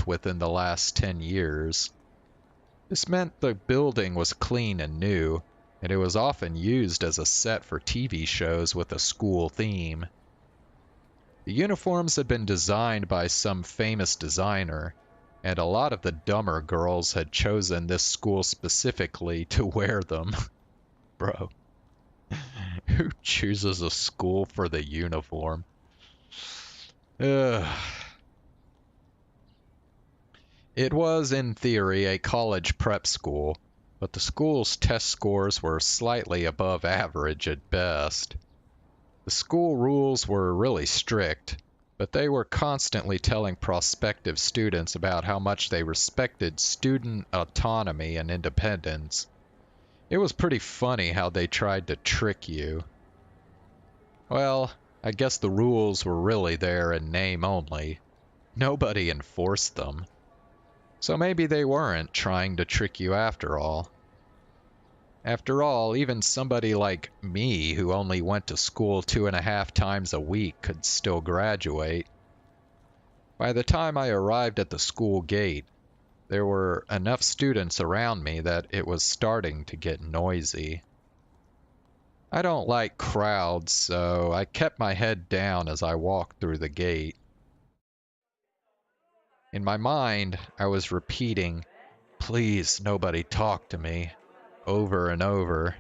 within the last 10 years. This meant the building was clean and new, and it was often used as a set for TV shows with a school theme. The uniforms had been designed by some famous designer, and a lot of the dumber girls had chosen this school specifically to wear them. Bro. Who chooses a school for the uniform? Ugh. It was, in theory, a college prep school, but the school's test scores were slightly above average at best. The school rules were really strict, but they were constantly telling prospective students about how much they respected student autonomy and independence. It was pretty funny how they tried to trick you. Well, I guess the rules were really there in name only. Nobody enforced them. So maybe they weren't trying to trick you after all. After all, even somebody like me who only went to school 2.5 times a week could still graduate. By the time I arrived at the school gate, there were enough students around me that it was starting to get noisy. I don't like crowds, so I kept my head down as I walked through the gate. In my mind, I was repeating, "Please, nobody talk to me," over and over.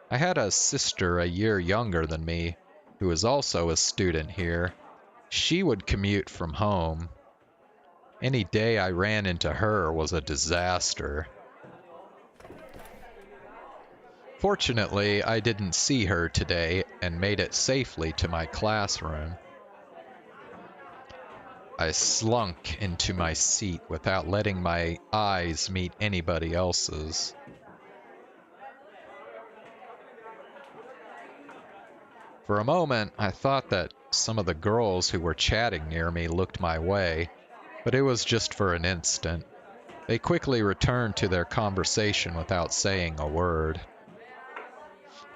I had a sister a year younger than me, who was also a student here. She would commute from home. Any day I ran into her was a disaster. Fortunately, I didn't see her today and made it safely to my classroom. I slunk into my seat without letting my eyes meet anybody else's. For a moment, I thought that some of the girls who were chatting near me looked my way, but it was just for an instant. They quickly returned to their conversation without saying a word.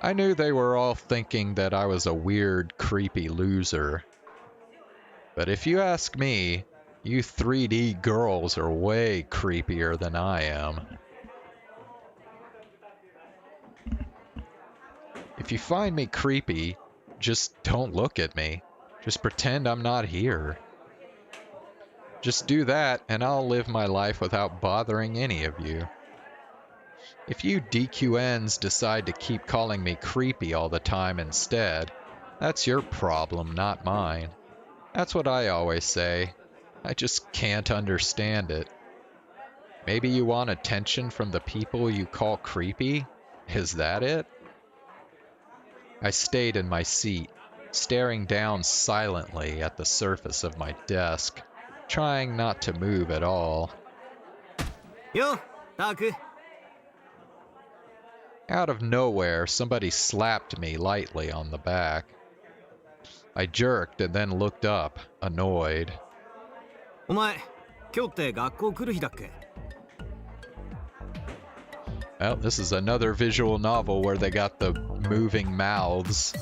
I knew they were all thinking that I was a weird, creepy loser. But if you ask me, you 3D girls are way creepier than I am. If you find me creepy, just don't look at me. Just pretend I'm not here. Just do that and I'll live my life without bothering any of you. If you DQNs decide to keep calling me creepy all the time instead, that's your problem, not mine. That's what I always say. I just can't understand it. Maybe you want attention from the people you call creepy? Is that it? I stayed in my seat, staring down silently at the surface of my desk, trying not to move at all. Yo, Taku. Out of nowhere, somebody slapped me lightly on the back. I jerked and then looked up, annoyed. お前、今日って学校来る日だっけ? Well, this is another visual novel where they got the moving mouths.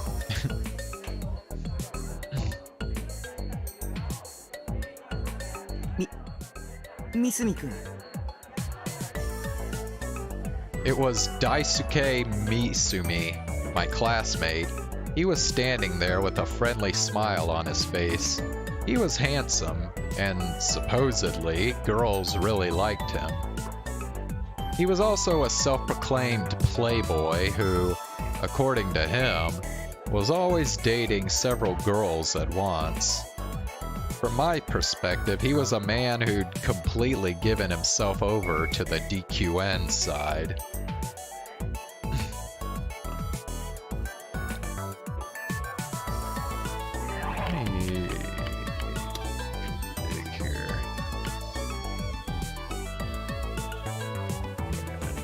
Misumi-kun. It was Daisuke Misumi, my classmate. He was standing there with a friendly smile on his face. He was handsome, and supposedly, girls really liked him. He was also a self-proclaimed playboy who, according to him, was always dating several girls at once. From my perspective, he was a man who'd completely given himself over to the DQN side.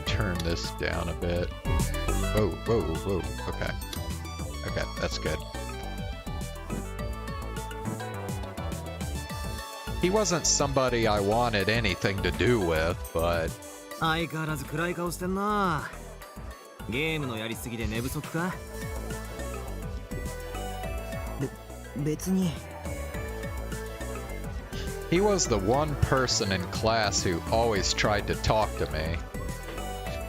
Turn this down a bit. Whoa, whoa, whoa. Okay. Okay, that's good. He wasn't somebody I wanted anything to do with, but... 相変わらず暗い顔してんな。ゲームのやりすぎで寝不足か? 別に。 He was the one person in class who always tried to talk to me.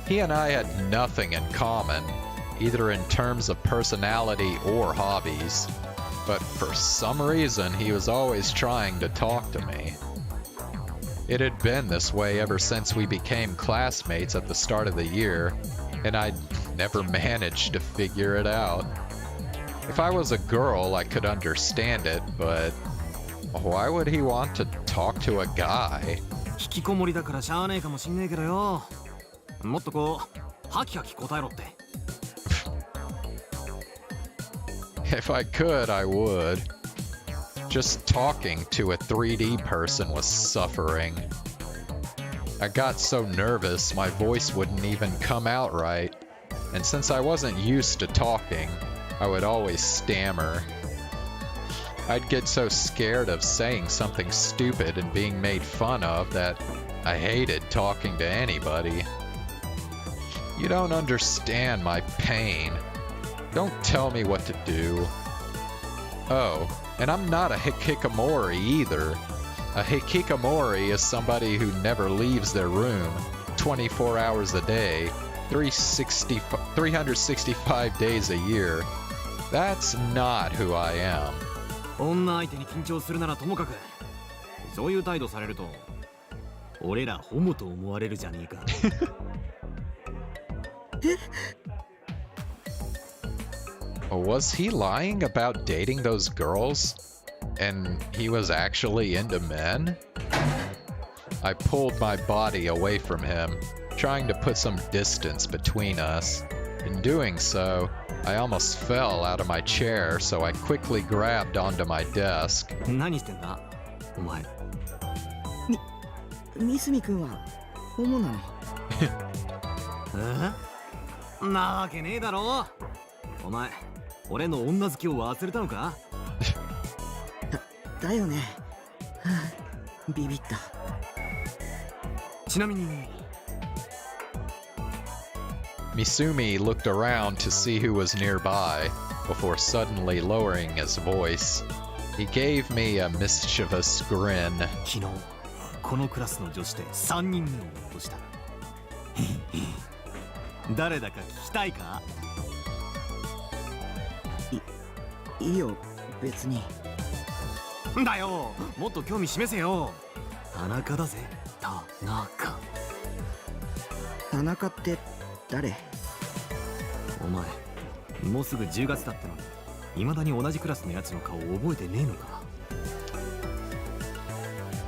He and I had nothing in common, either in terms of personality or hobbies. But for some reason, he was always trying to talk to me. It had been this way ever since we became classmates at the start of the year, and I'd never managed to figure it out. If I was a girl, I could understand it, but why would he want to talk to a guy? 引きこもりだからしゃあねえかもしんねえけどよ。もっとこう、ハキハキ答えろって。If I could, I would. Just talking to a 3D person was suffering. I got so nervous my voice wouldn't even come out right, and since I wasn't used to talking, I would always stammer. I'd get so scared of saying something stupid and being made fun of that I hated talking to anybody. You don't understand my pain. Don't tell me what to do. Oh, and I'm not a hikikomori either. A hikikomori is somebody who never leaves their room 24 hours a day, 365 days a year. That's not who I am. 女相手に緊張するならともかく、そういう態度されると、俺らホモと思われるじゃねえか。Was he lying about dating those girls? And he was actually into men? I pulled my body away from him, trying to put some distance between us. In doing so, I almost fell out of my chair, so I quickly grabbed onto my desk. 何してんだお前。ミスミ君はホモなの？え？なわけねえだろ。お前、俺の女好きを忘れたのか？だよね。はあ、ビビった。ちなみに Misumi looked around to see who was nearby before suddenly lowering his voice. He gave me a mischievous grin. 昨日このクラスの女子で3人目を落とした。誰だか聞きたいか？いいよ、別に。だよ、もっと興味示せよ。田中だぜ、田中。田中って誰？お前、もうすぐ10月だってのに、未だに同じクラスのやつの顔を覚えてねえのか。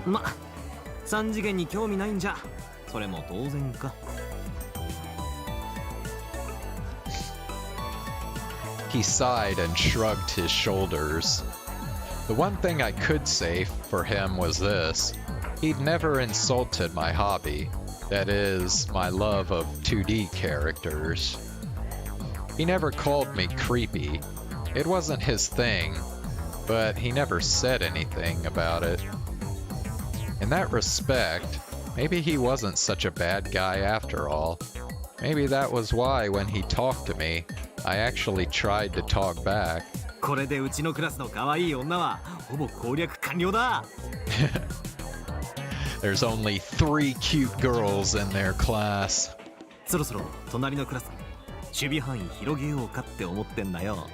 ま、3次元に興味ないんじゃ、それも当然か。He sighed and shrugged his shoulders. The one thing I could say for him was this. He'd never insulted my hobby. That is, my love of 2D characters. He never called me creepy. It wasn't his thing, but he never said anything about it. In that respect, maybe he wasn't such a bad guy after all. Maybe that was why when he talked to me, I actually tried to talk back. これでうちのクラスの可愛い女はほぼ攻略完了だ。There's only 3 cute girls in their class. そろそろ隣のクラス守備範囲広げようかって思ってんだよ。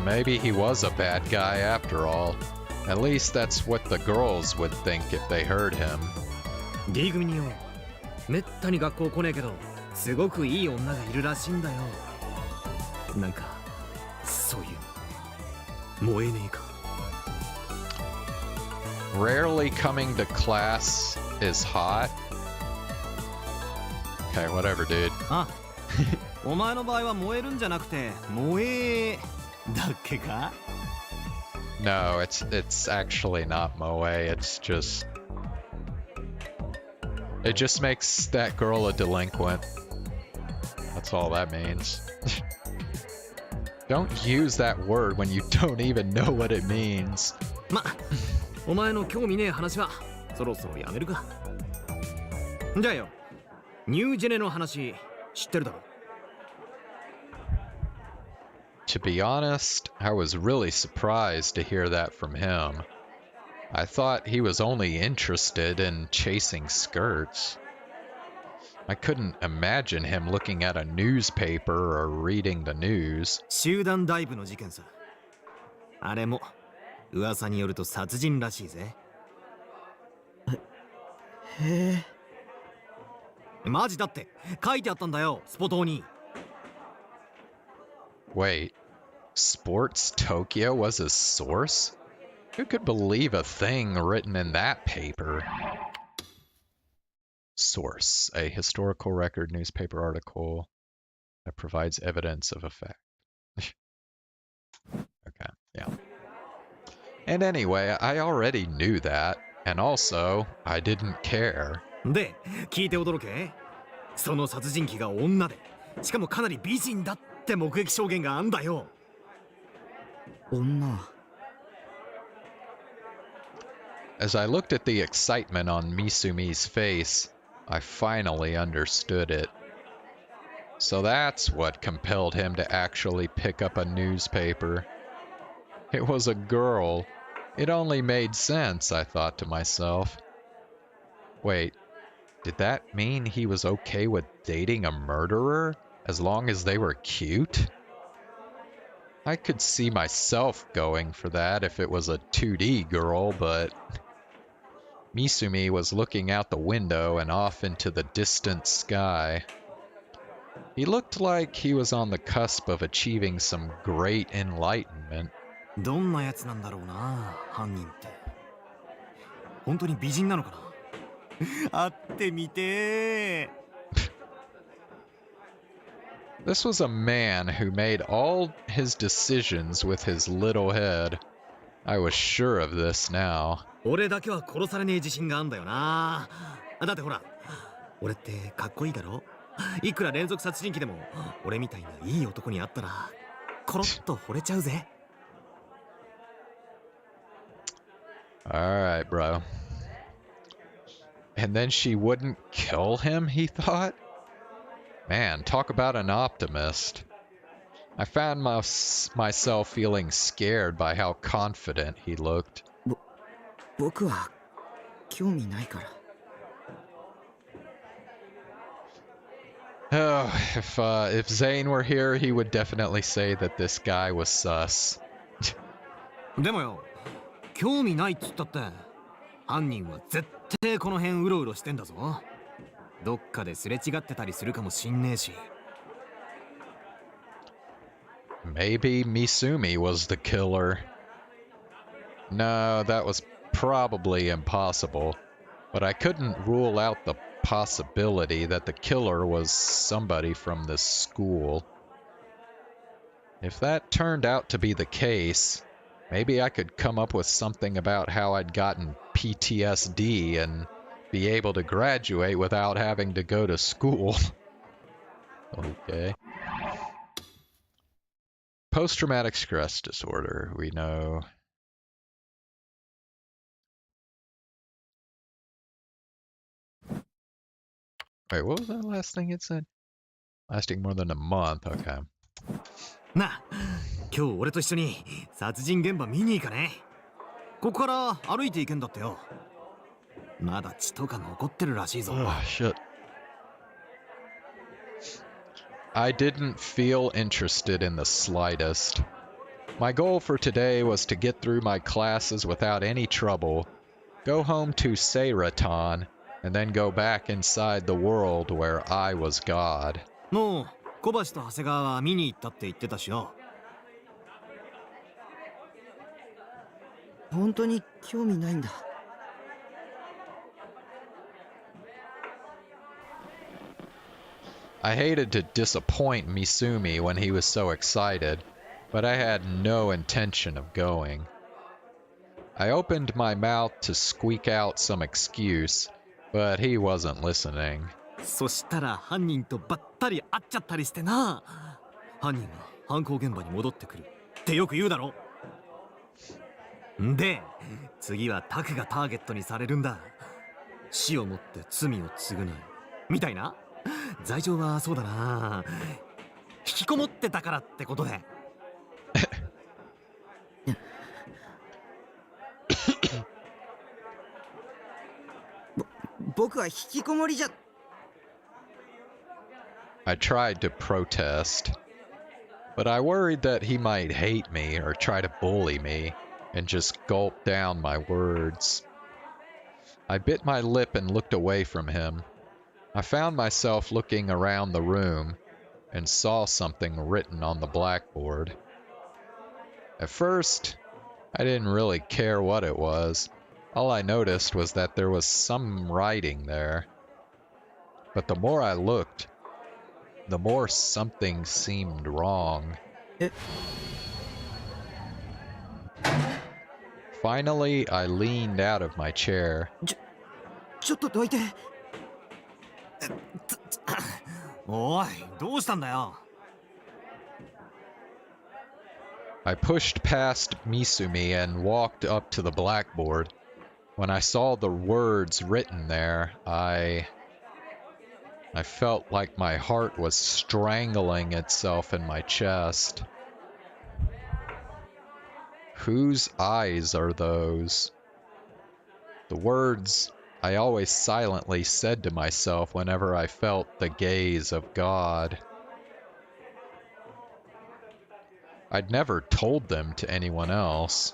Maybe he was a bad guy after all. At least that's what the girls would think if they heard him. D 組によ、めったに学校来ねえけど、すごくいい女がいるらしいんだよ。なんか、そういう燃えねえか。Rarely coming to class is hot. Okay, whatever, dude. あ、お前の場合は燃えるんじゃなくて燃えだっけか？ No, it's actually not moe. It's just it just makes that girl a delinquent. That's all that means. Don't use that word when you don't even know what it means. ま、お前の興味ねえ話はそろそろやめるか。じゃあよ、ニュージェネの話知ってるだろ？ To be honest, I was really surprised to hear that from him. I thought he was only interested in chasing skirts. I couldn't imagine him looking at a newspaper or reading the news. 集団ダイブの事件さ。あれも噂によると殺人らしいぜ。へえ。マジだって書いてあったんだよ、スポ島に。Wait, Sports Tokyo was his source? Who could believe a thing written in that paper? Source, a historical record newspaper article that provides evidence of a fact. Okay, yeah. And anyway, I already knew that, and also, I didn't care. で、聞いて驚け。その殺人鬼が女で、しかもかなり美人だって目撃証言があんだよ。女。As I looked at the excitement on Misumi's face, I finally understood it. So that's what compelled him to actually pick up a newspaper. It was a girl. It only made sense, I thought to myself. Wait, did that mean he was okay with dating a murderer as long as they were cute? I could see myself going for that if it was a 2D girl, but Misumi was looking out the window and off into the distant sky. He looked like he was on the cusp of achieving some great enlightenment. どんなやつなんだろうな、犯人って。本当に美人なのかな？会ってみて。This was a man who made all his decisions with his little head. I was sure of this now. 俺だけは殺されねえ自信があんだよな。だってほら、俺ってかっこいいだろ？いくら連続殺人鬼でも俺みたいないい男に会ったらコロッと惚れちゃうぜ。Alright, bro. And then she wouldn't kill him, he thought? Man, talk about an optimist. I found myself feeling scared by how confident he looked. 僕は興味ないから。 Oh, if Zane were here, he would definitely say that this guy was sus. でもよ、興味ないっつったって犯人は絶対この辺うろうろしてんだぞ。どっかですれ違ってたりするかもしんねえし。 Maybe Misumi was the killer. No, that was probably impossible. But I couldn't rule out the possibility that the killer was somebody from this school. If that turned out to be the case, maybe I could come up with something about how I'd gotten PTSD and be able to graduate without having to go to school. Okay. Post-traumatic stress disorder, we know. Wait, what was that last thing it said? Lasting more than a month, okay. なあ、今日俺と一緒に殺人現場見に行かね。ここから歩いて行けんだってよ。まだ血とか残ってるらしいぞ。 Oh, shit. I didn't feel interested in the slightest. My goal for today was to get through my classes without any trouble, go home to Seiraton, and then go back inside the world where I was God. もう小橋と長谷川は見に行ったって言ってたしよ。本当に興味ないんだ。 I hated to disappoint Misumi when he was so excited, but I had no intention of going. I opened my mouth to squeak out some excuse, but he wasn't listening. そしたら犯人とばったり会っちゃったりしてな。犯人は犯行現場に戻ってくるってよく言うだろ。で、次はタクがターゲットにされるんだ。死をもって罪を償うみたいな。罪状はそうだな。引きこもってたからってことで。僕は引きこもりじゃ。 I tried to protest, but I worried that he might hate me or try to bully me and just gulp down my words. I bit my lip and looked away from him. I found myself looking around the room and saw something written on the blackboard. At first, I didn't really care what it was. All I noticed was that there was some writing there. But the more I looked, the more something seemed wrong. Finally, I leaned out of my chair. ちょっとどいて。おい、どうしたんだよ。 I pushed past Misumi and walked up to the blackboard. When I saw the words written there, I felt like my heart was strangling itself in my chest. Whose eyes are those? The words I always silently said to myself whenever I felt the gaze of God. I'd never told them to anyone else.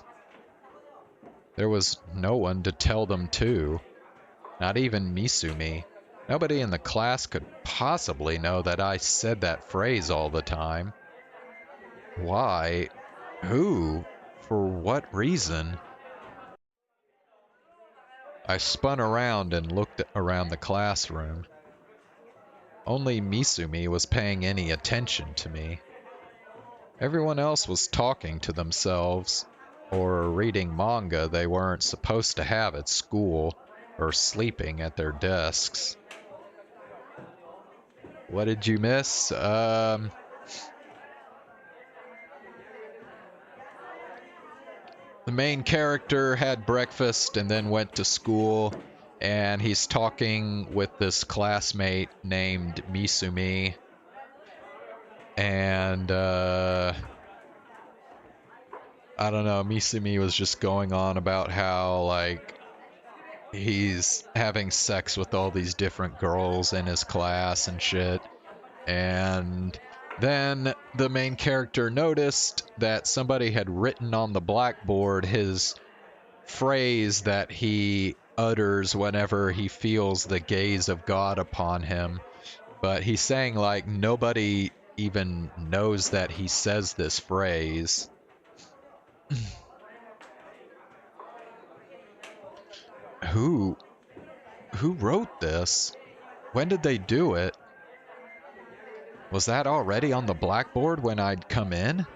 There was no one to tell them to, not even Misumi. Nobody in the class could possibly know that I said that phrase all the time. Why? Who? For what reason? I spun around and looked around the classroom. Only Misumi was paying any attention to me. Everyone else was talking to themselves, or reading manga they weren't supposed to have at school, or sleeping at their desks. What did you miss? The main character had breakfast and then went to school, and he's talking with this classmate named Misumi. And, I don't know, Misumi was just going on about how, like, he's having sex with all these different girls in his class and shit. And then the main character noticed that somebody had written on the blackboard his phrase that he utters whenever he feels the gaze of God upon him. But he's saying, like, nobody even knows that he says this phrase. Who wrote this? When did they do it? Was that already on the blackboard when I'd come in?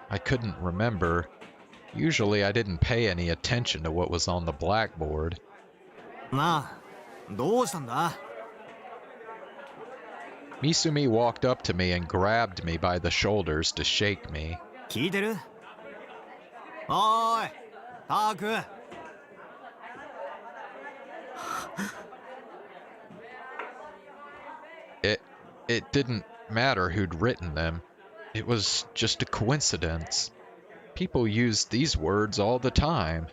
I couldn't remember. Usually I didn't pay any attention to what was on the blackboard. なあ、どうしたんだ？ Misumi walked up to me and grabbed me by the shoulders to shake me. 聞いてる？おーい、タク。It didn't matter who'd written them. It was just a coincidence. People used these words all the time.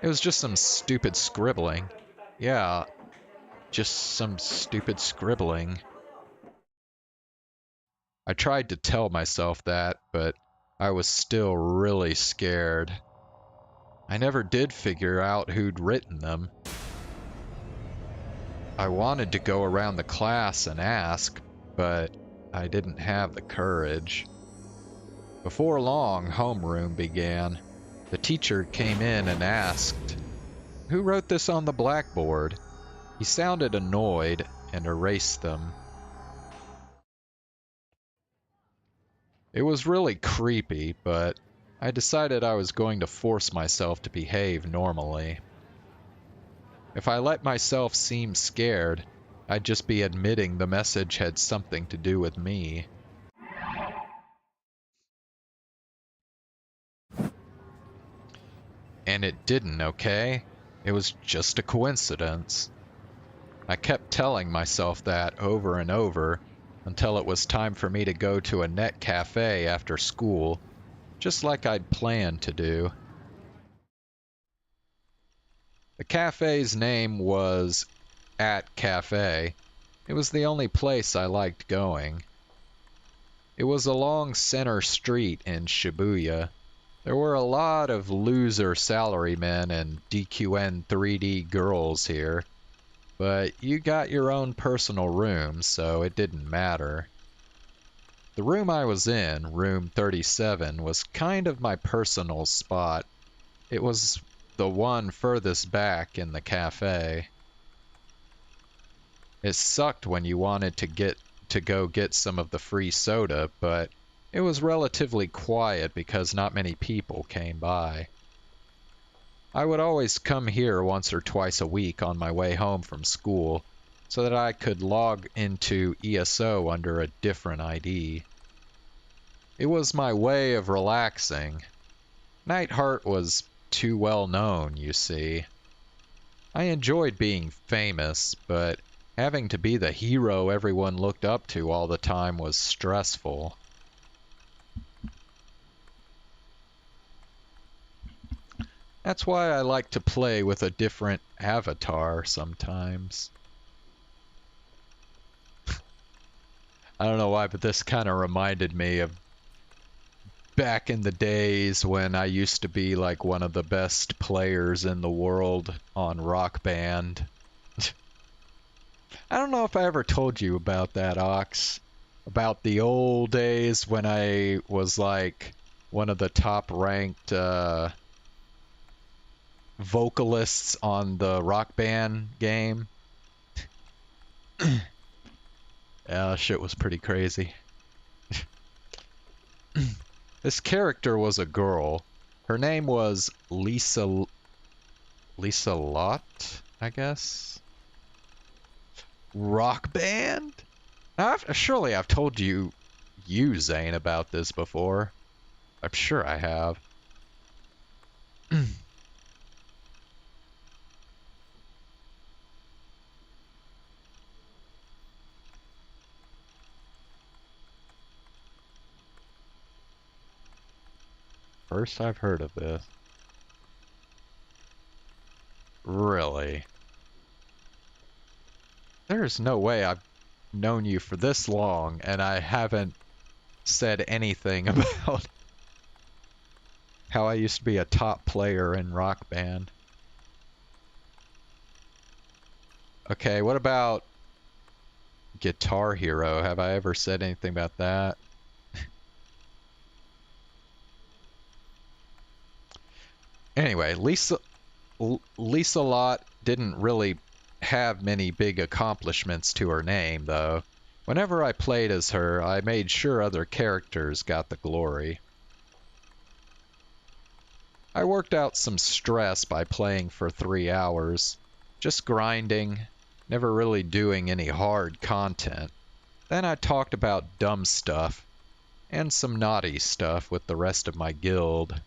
It was just some stupid scribbling. Yeah, just some stupid scribbling. I tried to tell myself that, but I was still really scared. I never did figure out who'd written them. I wanted to go around the class and ask, but I didn't have the courage. Before long, homeroom began. The teacher came in and asked, "Who wrote this on the blackboard?" He sounded annoyed and erased them. It was really creepy, but I decided I was going to force myself to behave normally. If I let myself seem scared, I'd just be admitting the message had something to do with me. And it didn't, okay? It was just a coincidence. I kept telling myself that over and over until it was time for me to go to a net cafe after school, just like I'd planned to do. The cafe's name was At Cafe. It was the only place I liked going. It was along Center Street in Shibuya. There were a lot of loser salarymen and DQN 3D girls here, but you got your own personal room, so it didn't matter. The room I was in, room 37, was kind of my personal spot. It was the one furthest back in the cafe. It sucked when you wanted to go get some of the free soda, but it was relatively quiet because not many people came by. I would always come here once or twice a week on my way home from school, so that I could log into ESO under a different ID. It was my way of relaxing. Nightheart was too well known, you see. I enjoyed being famous, but having to be the hero everyone looked up to all the time was stressful. That's why I like to play with a different avatar sometimes. I don't know why, but this kind of reminded me of back in the days when I used to be like one of the best players in the world on Rock Band. I don't know if I ever told you about that, Ox. About the old days when I was like one of the top ranked vocalists on the Rock Band game. Yeah, shit was pretty crazy. This character was a girl. Her name was Lisa Lott, I guess? Rock Band? Now, surely I've told you, Zane, about this before. I'm sure I have. First I've heard of this. Really? There's no way I've known you for this long and I haven't said anything about how I used to be a top player in Rock Band. Okay, what about Guitar Hero? Have I ever said anything about that? Anyway, Lisa Lott didn't really have many big accomplishments to her name, though. Whenever I played as her, I made sure other characters got the glory. I worked out some stress by playing for 3 hours, just grinding, never really doing any hard content. Then I talked about dumb stuff, and some naughty stuff with the rest of my guild.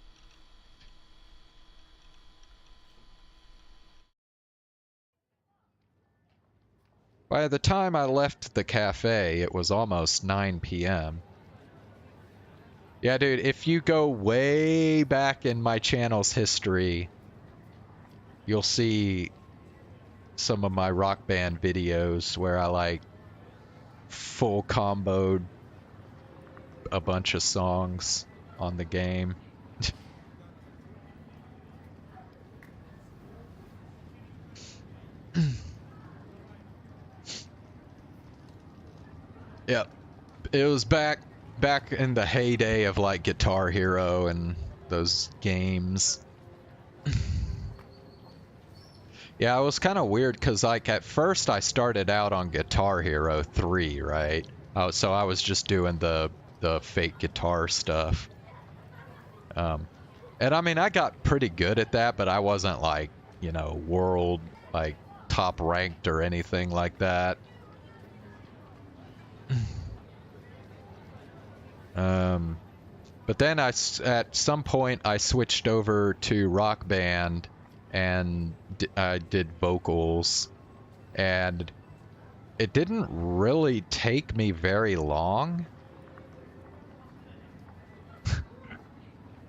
By the time I left the cafe, it was almost 9 p.m. Yeah, dude, if you go way back in my channel's history, you'll see some of my Rock Band videos where I, like, full comboed a bunch of songs on the game. Yep. It was back in the heyday of like Guitar Hero and those games. Yeah, it was kind of weird because like at first I started out on Guitar Hero 3, right? So I was just doing the fake guitar stuff. And I mean, I got pretty good at that, but I wasn't like, you know, world like top ranked or anything like that. But then at some point I switched over to Rock Band and I did vocals, and it didn't really take me very long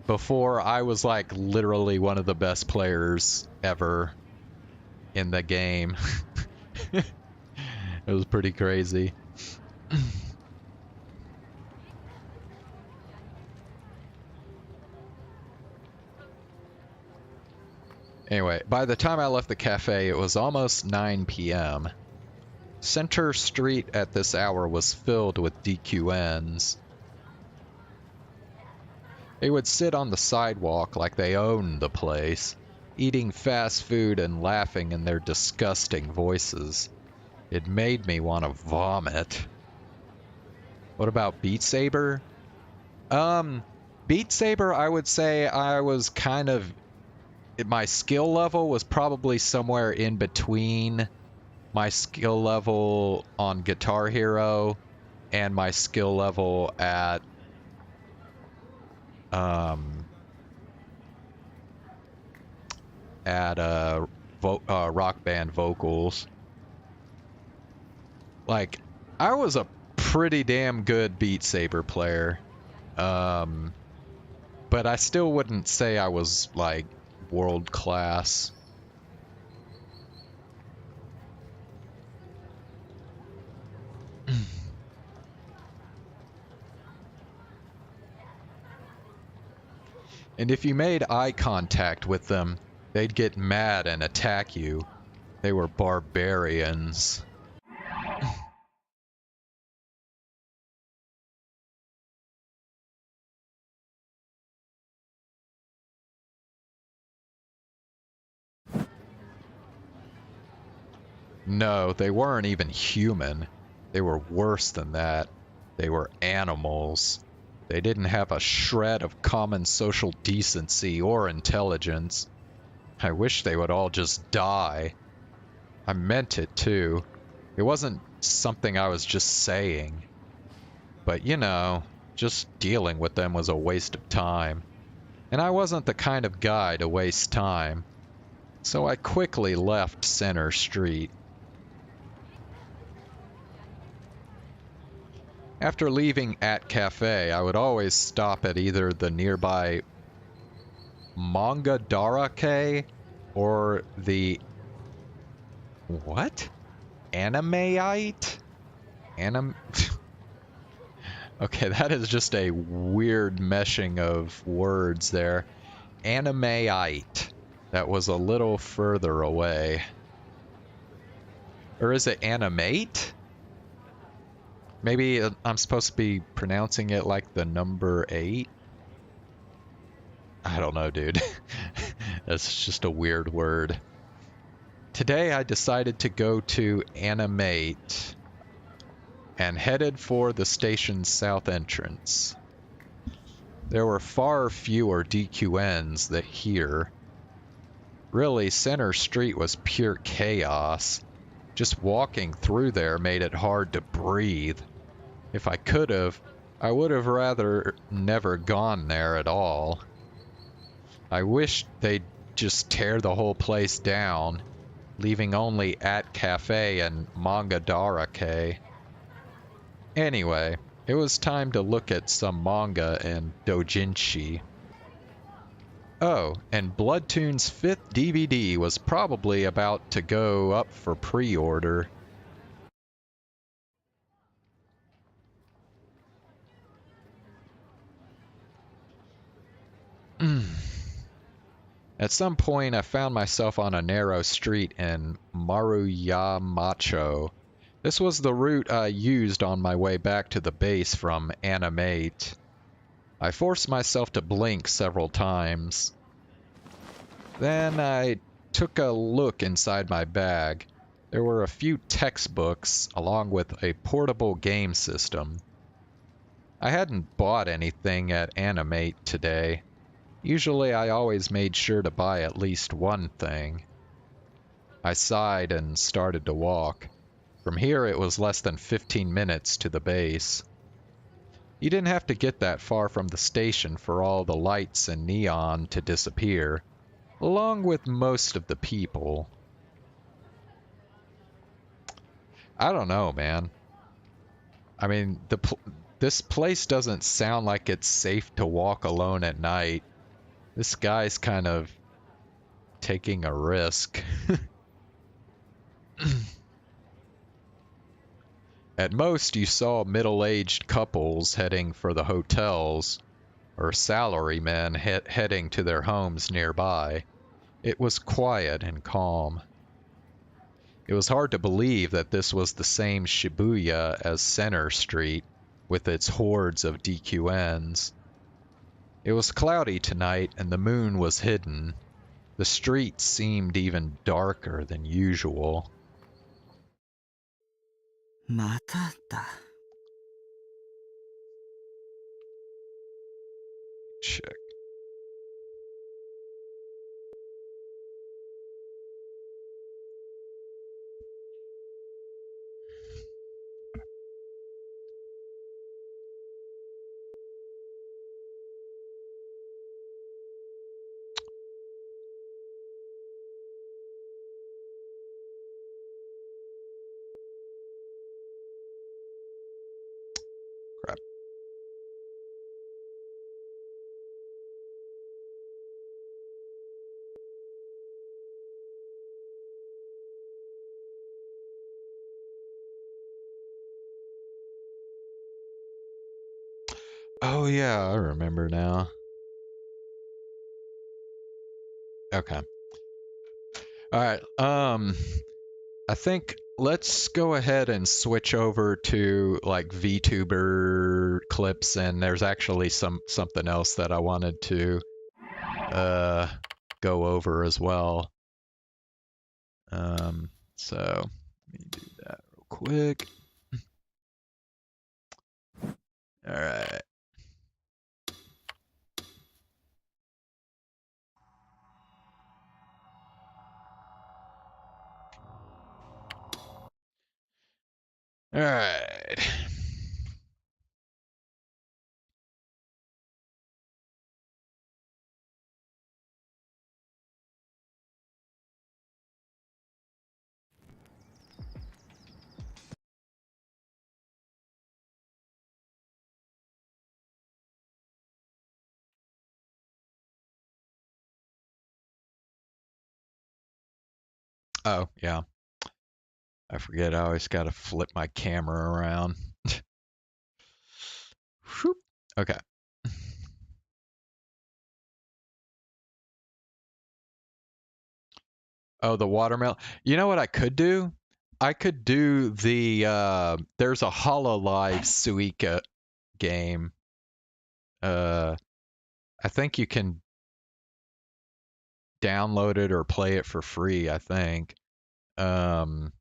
before I was like literally one of the best players ever in the game. It was pretty crazy. Anyway, by the time I left the cafe, it was almost 9 p.m. Center Street at this hour was filled with DQNs. They would sit on the sidewalk like they owned the place, eating fast food and laughing in their disgusting voices. It made me want to vomit. What about Beat Saber? Beat Saber, I would say I was kind of... My skill level was probably somewhere in between my skill level on Guitar Hero and my skill level at Rock Band vocals. Like, I was a pretty damn good Beat Saber player, but I still wouldn't say I was like world class. And if you made eye contact with them, they'd get mad and attack you. They were barbarians. No, they weren't even human. They were worse than that. They were animals. They didn't have a shred of common social decency or intelligence. I wish they would all just die. I meant it too. It wasn't something I was just saying. But you know, just dealing with them was a waste of time. and I wasn't the kind of guy to waste time, so I quickly left Center Street. After leaving At Cafe, I would always stop at either the nearby Manga Darake or the... what? Animeite? Okay, that is just a weird meshing of words there. Animeite. That was a little further away. Or is it animate? Maybe I'm supposed to be pronouncing it like the number 8? I don't know, dude. That's just a weird word. Today I decided to go to Animate and headed for the station's south entrance. There were far fewer DQNs than here. Really, Center Street was pure chaos. Just walking through there made it hard to breathe. If I could have, I would have rather never gone there at all. I wish they'd just tear the whole place down, leaving only At Cafe and Manga Darake. Anyway, it was time to look at some manga and doujinshi. Oh, and Bloodtoon's 5th DVD was probably about to go up for pre-order. At some point, I found myself on a narrow street in Maruyamacho. This was the route I used on my way back to the base from Animate. I forced myself to blink several times. Then I took a look inside my bag. There were a few textbooks, along with a portable game system. I hadn't bought anything at Animate today. Usually I always made sure to buy at least one thing. I sighed and started to walk. From here it was less than 15 minutes to the base. You didn't have to get that far from the station for all the lights and neon to disappear, along with most of the people. I don't know, man. I mean, this place doesn't sound like it's safe to walk alone at night. This guy's kind of taking a risk. At most, you saw middle-aged couples heading for the hotels, or salarymen heading to their homes nearby. It was quiet and calm. It was hard to believe that this was the same Shibuya as Center Street, with its hordes of DQNs. It was cloudy tonight, and the moon was hidden. The street seemed even darker than usual. まただ。 Check. Crap. Oh yeah, I remember now. Okay. Alright, I think let's go ahead and switch over to like VTuber clips, and there's actually something else that I wanted to go over as well. So let me do that real quick. Alright. Alright. Oh, yeah. I forget. I always got to flip my camera around. Whoop. Okay. Oh, the watermelon. You know what I could do? I could do the there's a Hololive Suika game. Uh I think you can download it or play it for free, I think. Um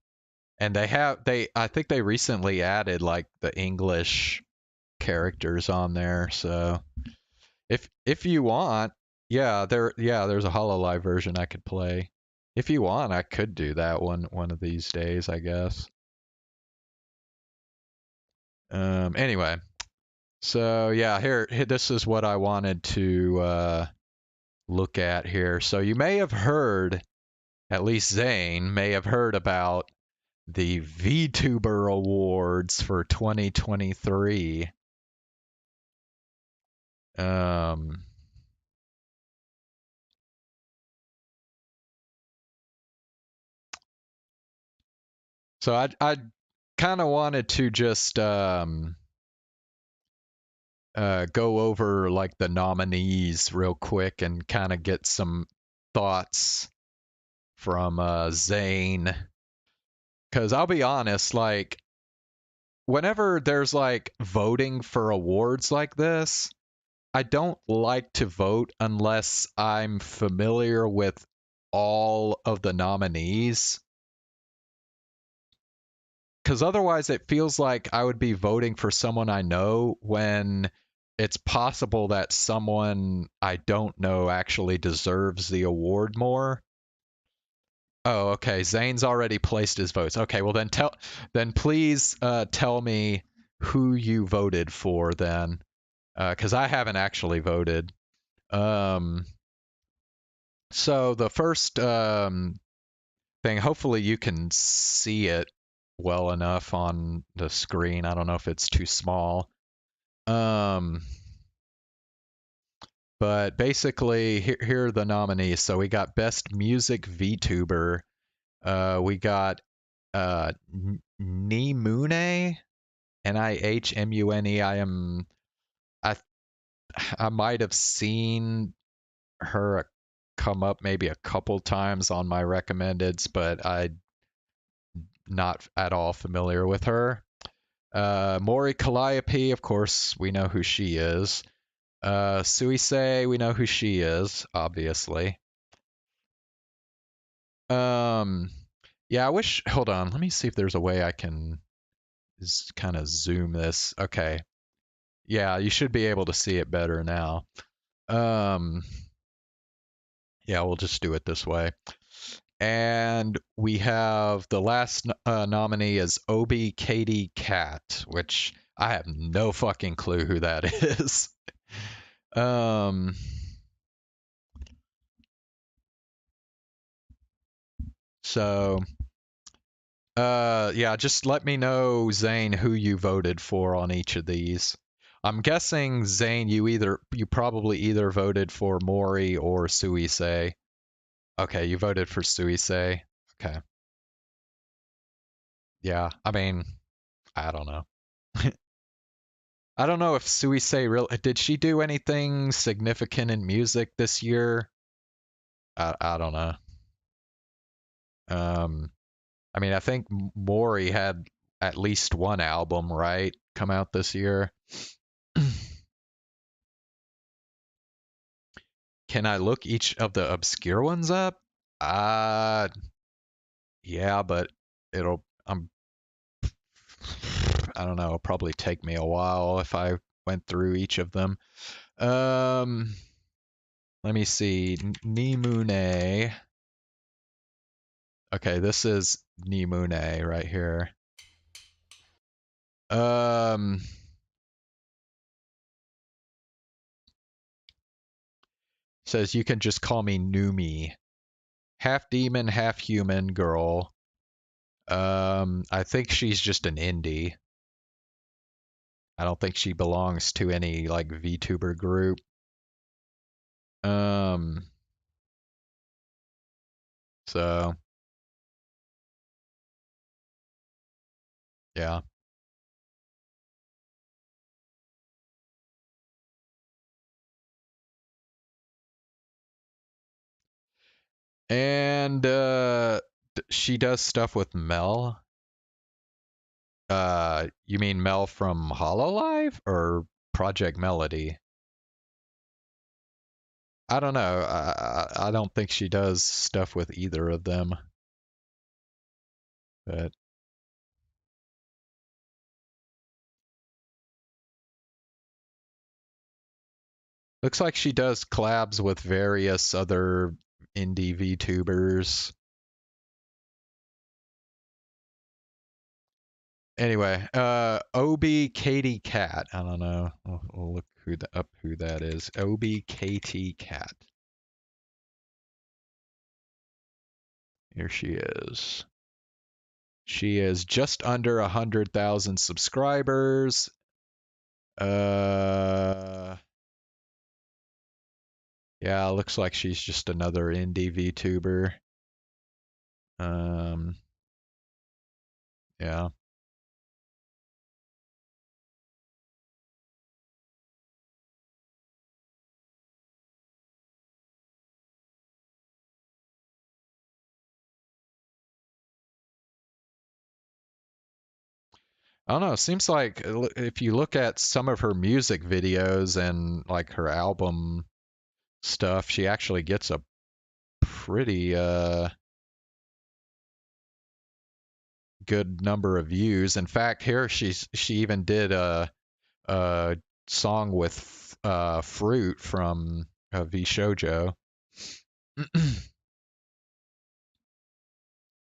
and they I think they recently added like the English characters on there. So if you want, there's a Hololive version I could play. If you want, I could do that one of these days, I guess. Anyway, so yeah, this is what I wanted to look at here. So you may have heard, at least Zane may have heard about the VTuber Awards for 2023. Um, so I kind of wanted to just go over like the nominees real quick and kind of get some thoughts from Zane. Because I'll be honest, like whenever there's like voting for awards like this, I don't like to vote unless I'm familiar with all of the nominees. Because otherwise, it feels like I would be voting for someone I know when it's possible that someone I don't know actually deserves the award more. Oh, okay. Zane's already placed his votes. Okay, well then please tell me who you voted for then, because I haven't actually voted. Um, so the first thing, hopefully you can see it well enough on the screen. I don't know if it's too small. Um, but basically, here are the nominees. So we got Best Music VTuber. We got Nimune, Nihmune. I I might have seen her come up maybe a couple times on my recommendeds, but I'm not at all familiar with her. Mori Calliope, of course, we know who she is. Suisei, we know who she is, obviously. Um, yeah, I wish. Hold on, let me see if there's a way I can kind of zoom this. Okay, yeah, you should be able to see it better now. Um, yeah, we'll just do it this way. And we have the last nominee is Obi Katie Cat, which I have no fucking clue who that is. um, so yeah, just let me know, Zane, who you voted for on each of these. I'm guessing, Zane, you probably either voted for Mori or Suisei. Okay, you voted for Suisei. Okay. Yeah, I mean, I don't know. I don't know if Suisei really did she do anything significant in music this year? I don't know. Um, I mean, I think Mori had at least one album, right, come out this year. Can I look each of the obscure ones up? Uh, yeah, but it'll I don't know, it'll probably take me a while if I went through each of them. Um, Let me see. Nimune. Okay, this is Nimune right here. Um, Says you can just call me Numi. Half demon, half human girl. I think she's just an indie. I don't think she belongs to any like VTuber group. Um, so Yeah. And she does stuff with Mel. You mean Mel from Hololive or Project Melody? I don't know. I don't think she does stuff with either of them. But looks like she does collabs with various other indie VTubers. Anyway, Obi Katie Cat. I don't know. We'll look up who that is. Obi Katie Cat. Here she is. She is just under 100,000 subscribers. Uh, yeah, looks like she's just another indie VTuber. Um, yeah. I don't know. It seems like if you look at some of her music videos and like her album stuff, she actually gets a pretty good number of views. In fact, here she even did a song with Fruit from V Shoujo.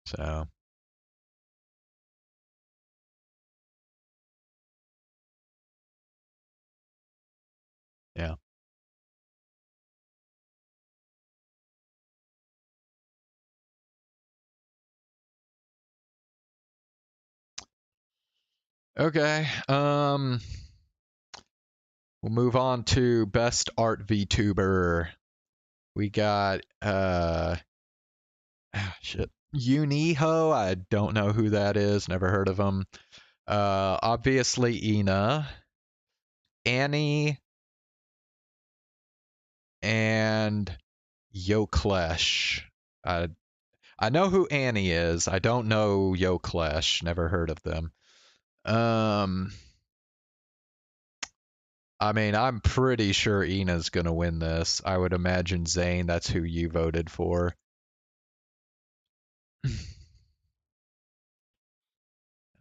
So yeah. Okay. We'll move on to best art VTuber. We got shit. Uniho, I don't know who that is, never heard of him. Obviously Ina, Annie, and Yoklesh. I I know who Annie is. I don't know Yoklesh. Never heard of them. Um, I mean, I'm pretty sure Ina's gonna win this. I would imagine Zane. That's who you voted for.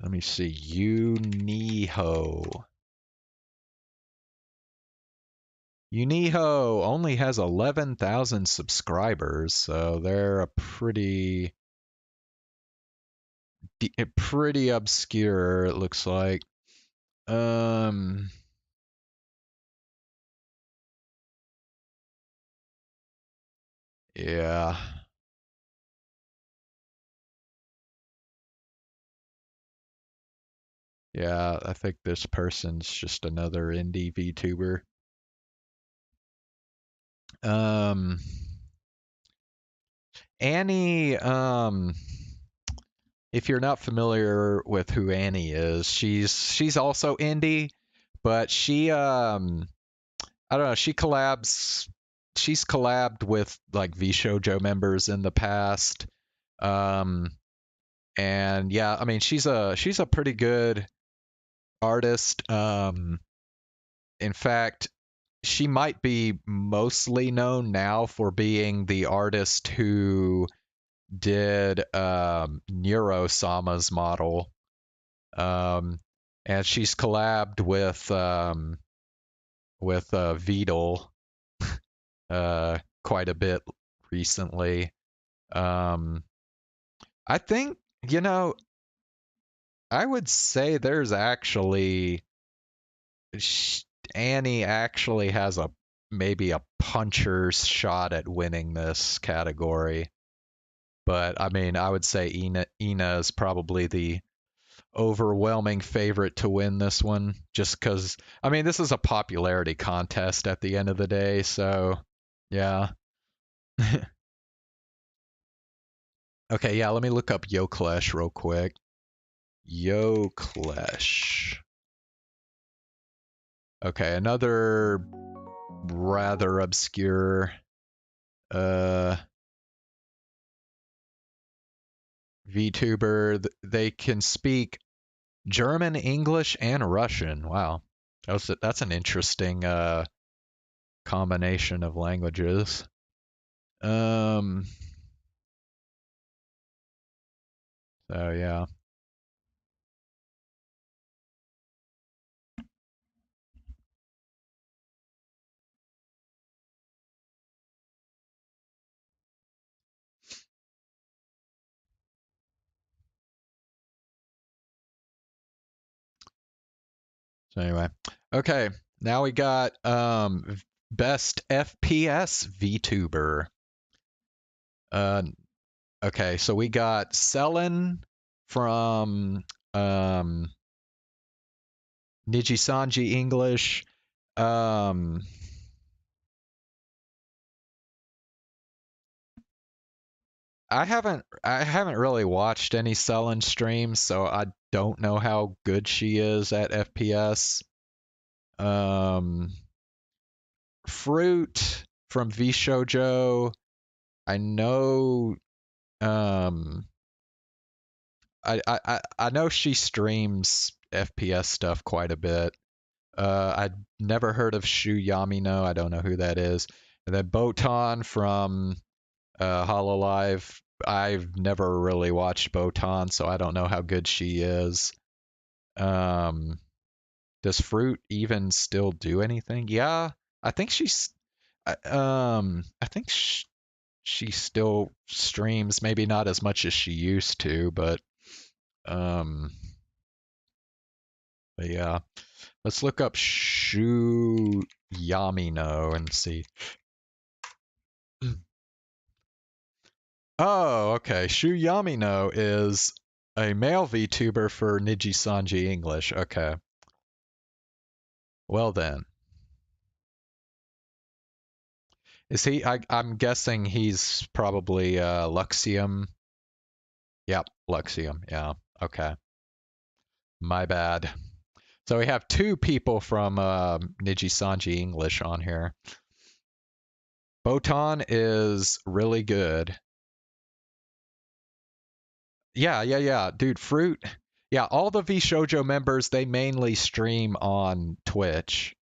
Let me see. Uniho. Uniho only has 11,000 subscribers, so they're a pretty obscure. It looks like. Um, yeah, yeah. I think this person's just another indie VTuber. Um, Annie. If you're not familiar with who Annie is, she's also indie, but I don't know, she's collabed with like V Shoujo members in the past. Um and yeah, I mean she's a pretty good artist. In fact, she might be mostly known now for being the artist who did Neuro Sama's model. Um and she's collabed with Vidal quite a bit recently. Um, I think, you know, I would say there's actually Annie actually has a maybe a puncher's shot at winning this category. But I mean, I would say Ina is probably the overwhelming favorite to win this one, just because I mean this is a popularity contest at the end of the day. So yeah. Okay, yeah, let me look up Yoklesh real quick. Yoklesh. Okay, another rather obscure VTuber. They can speak German, English, and Russian. Wow. That's an interesting combination of languages. So yeah. So anyway. Okay. Now we got best FPS VTuber. Okay, so we got Selen from Nijisanji English. I haven't really watched any Selen streams, so I don't know how good she is at FPS. Fruit from VShojo. I know I know she streams FPS stuff quite a bit. I'd never heard of Shu Yamino. I don't know who that is. And then Botan from Hololive. I've never really watched Botan, so I don't know how good she is. Does Fruit even still do anything? Yeah, I think she's. I think she still streams. Maybe not as much as she used to, um, but yeah. Let's look up Shu Yamino and see. Oh, okay. Shu Yamino is a male VTuber for Nijisanji English. Okay. Well then. Is he? I'm guessing he's probably Luxium. Yep, Luxium. Yeah. Okay. My bad. So we have two people from Nijisanji English on here. Botan is really good. Yeah. Dude, Fruit. Yeah, all the VShojo members, they mainly stream on Twitch,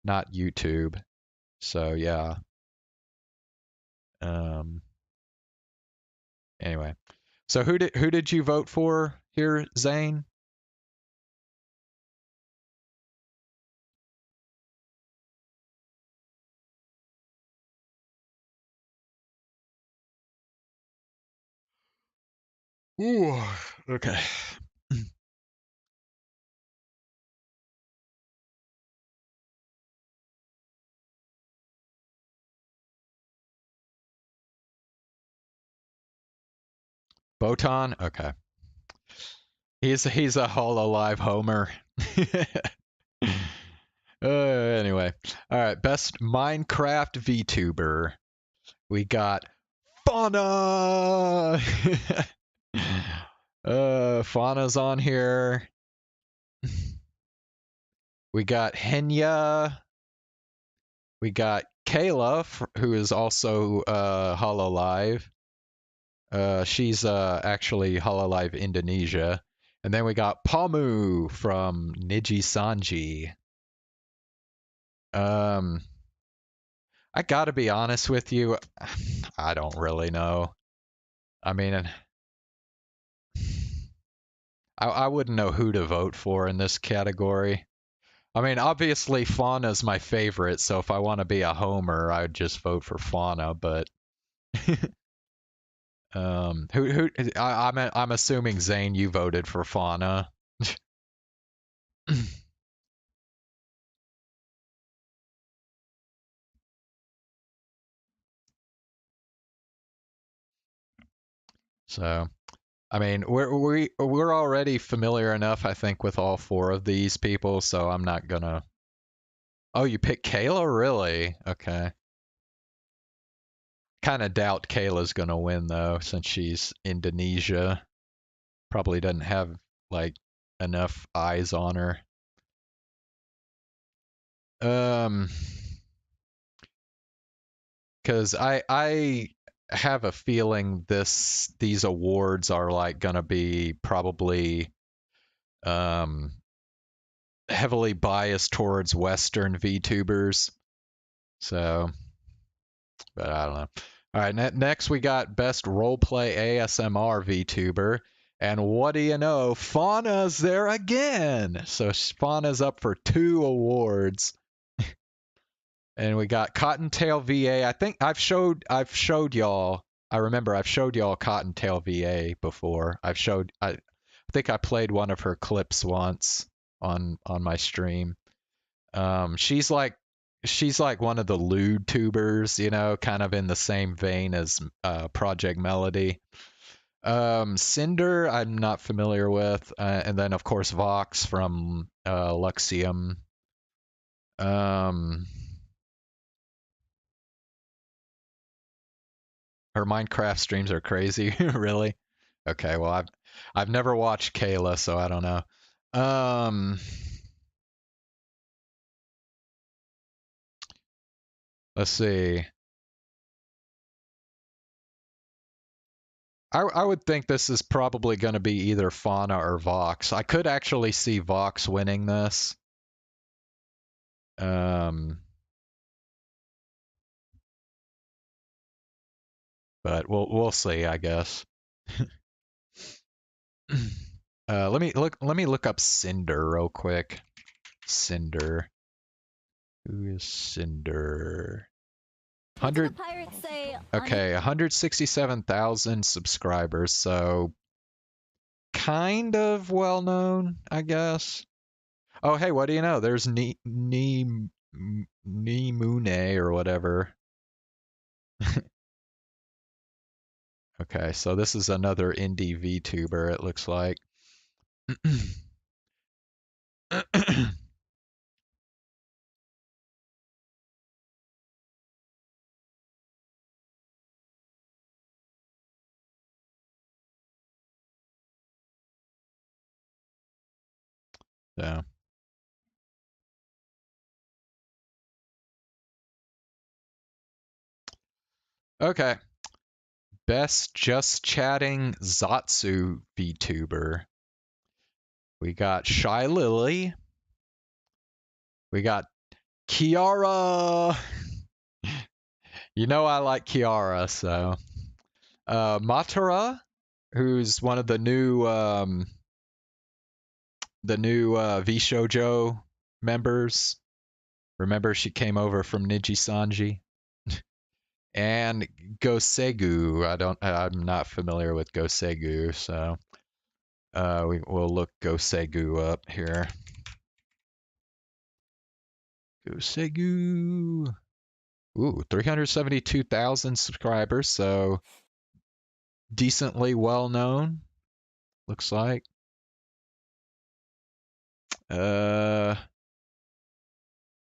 not YouTube. So yeah. Um anyway. So who did you vote for here, Zane? Ooh, okay. Botan? Okay. He's a Hololive homer. Anyway. All right, best Minecraft VTuber. We got Fauna. Fauna's on here. We got Henya. We got Kayla, who is also Hololive. She's actually Hololive Indonesia. And then we got Pamu from Nijisanji. I gotta be honest with you, I don't really know. I mean, I wouldn't know who to vote for in this category. I mean, obviously Fauna's my favorite, so if I want to be a homer, I'd just vote for Fauna. But I'm assuming Zane, you voted for Fauna. So, I mean, we're already familiar enough, I think, with all four of these people. So I'm not gonna. Oh, you picked Kayla, really? Okay. Kind of doubt Kayla's gonna win though, since she's Indonesia. Probably doesn't have like enough eyes on her. Because I have a feeling these awards are like gonna be probably heavily biased towards Western VTubers. So, but I don't know. All right, next we got best roleplay ASMR VTuber. And what do you know? Fauna's there again. So Fauna's up for 2 awards. And we got Cottontail VA. I think I've showed y'all. I remember I've showed y'all Cottontail VA before. I think I played one of her clips once on my stream. She's like one of the lewd tubers, you know, kind of in the same vein as Project Melody. Cinder, I'm not familiar with, and then of course Vox from Luxium. Her Minecraft streams are crazy, really. Okay, well I've never watched Kayla, so I don't know. Let's see. I would think this is probably going to be either Fauna or Vox. I could actually see Vox winning this. But we'll see, I guess. Let me look up Cinder real quick. Cinder. Who is Cinder? 100. Okay, 167,000 subscribers, so kind of well known, I guess. Oh, hey, what do you know? There's Nimune or whatever. Okay, so this is another indie VTuber, it looks like. So. Okay. Best Just Chatting Zatsu VTuber. We got Shy Lily. We got Kiara. You know I like Kiara, so. Matara, who's one of the new VShojo members. Remember she came over from Niji Sanji? And Gosegu. I'm not familiar with Gosegu, so we'll look Gosegu up here. Gosegu. Ooh, 372,000 subscribers, so decently well known, looks like.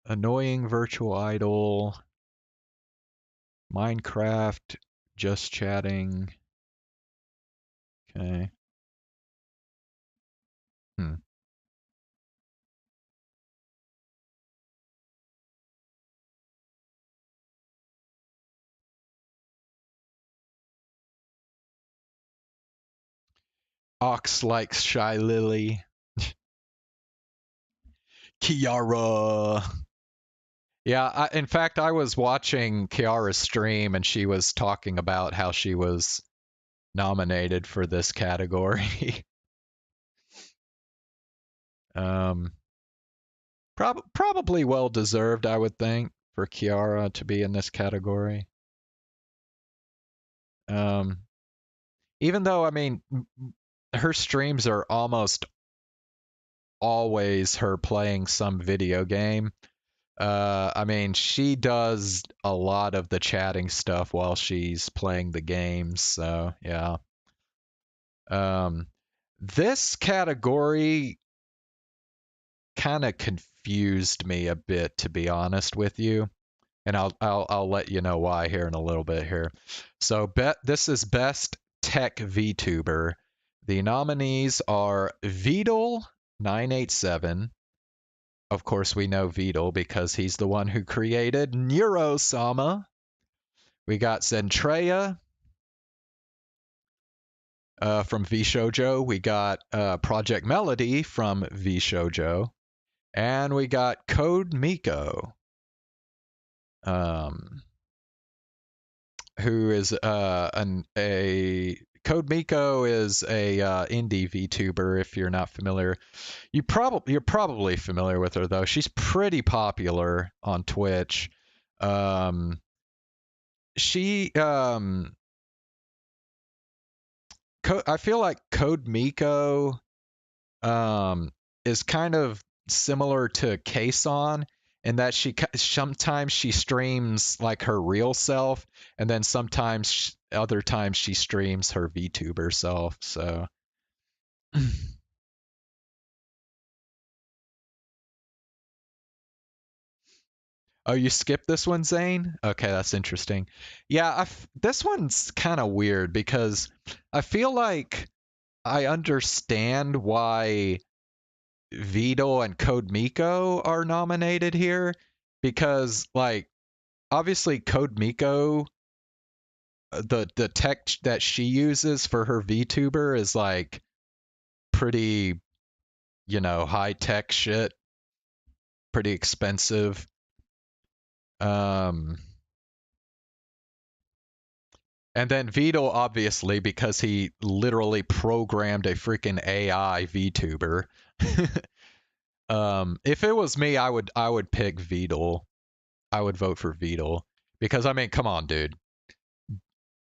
Annoying virtual idol. Minecraft, just chatting. Okay. Ox likes Shy Lily. Kiara. Yeah, in fact, I was watching Kiara's stream and she was talking about how she was nominated for this category. Probably well deserved, I would think, for Kiara to be in this category. Even though, I mean, her streams are almost always her playing some video game. I mean, she does a lot of the chatting stuff while she's playing the games, so yeah. This category kind of confused me a bit, to be honest with you, and I'll let you know why here in a little bit here. So this is best tech VTuber. The nominees are Vidal 987. Of course, we know Vidal because he's the one who created Neurosama. We got Zentreya from VShojo. We got Project Melody from VShojo. And we got Code Miko, who is a Code Miko is a indie VTuber. If you're not familiar, you're probably familiar with her though. She's pretty popular on Twitch. She I feel like Code Miko is kind of similar to Kason in that sometimes she streams like her real self, and then sometimes other times she streams her VTuber self. So oh, you skipped this one, Zane? Okay, that's interesting. Yeah, this one's kind of weird because I feel like I understand why Vito and Code Miko are nominated here because, like, obviously Code Miko, the tech that she uses for her VTuber is like pretty, high tech shit, pretty expensive. Um, and then Vito, obviously, because he literally programmed a freaking AI VTuber. If it was me, I would pick Vito. I would vote for Vito because I mean, come on, dude.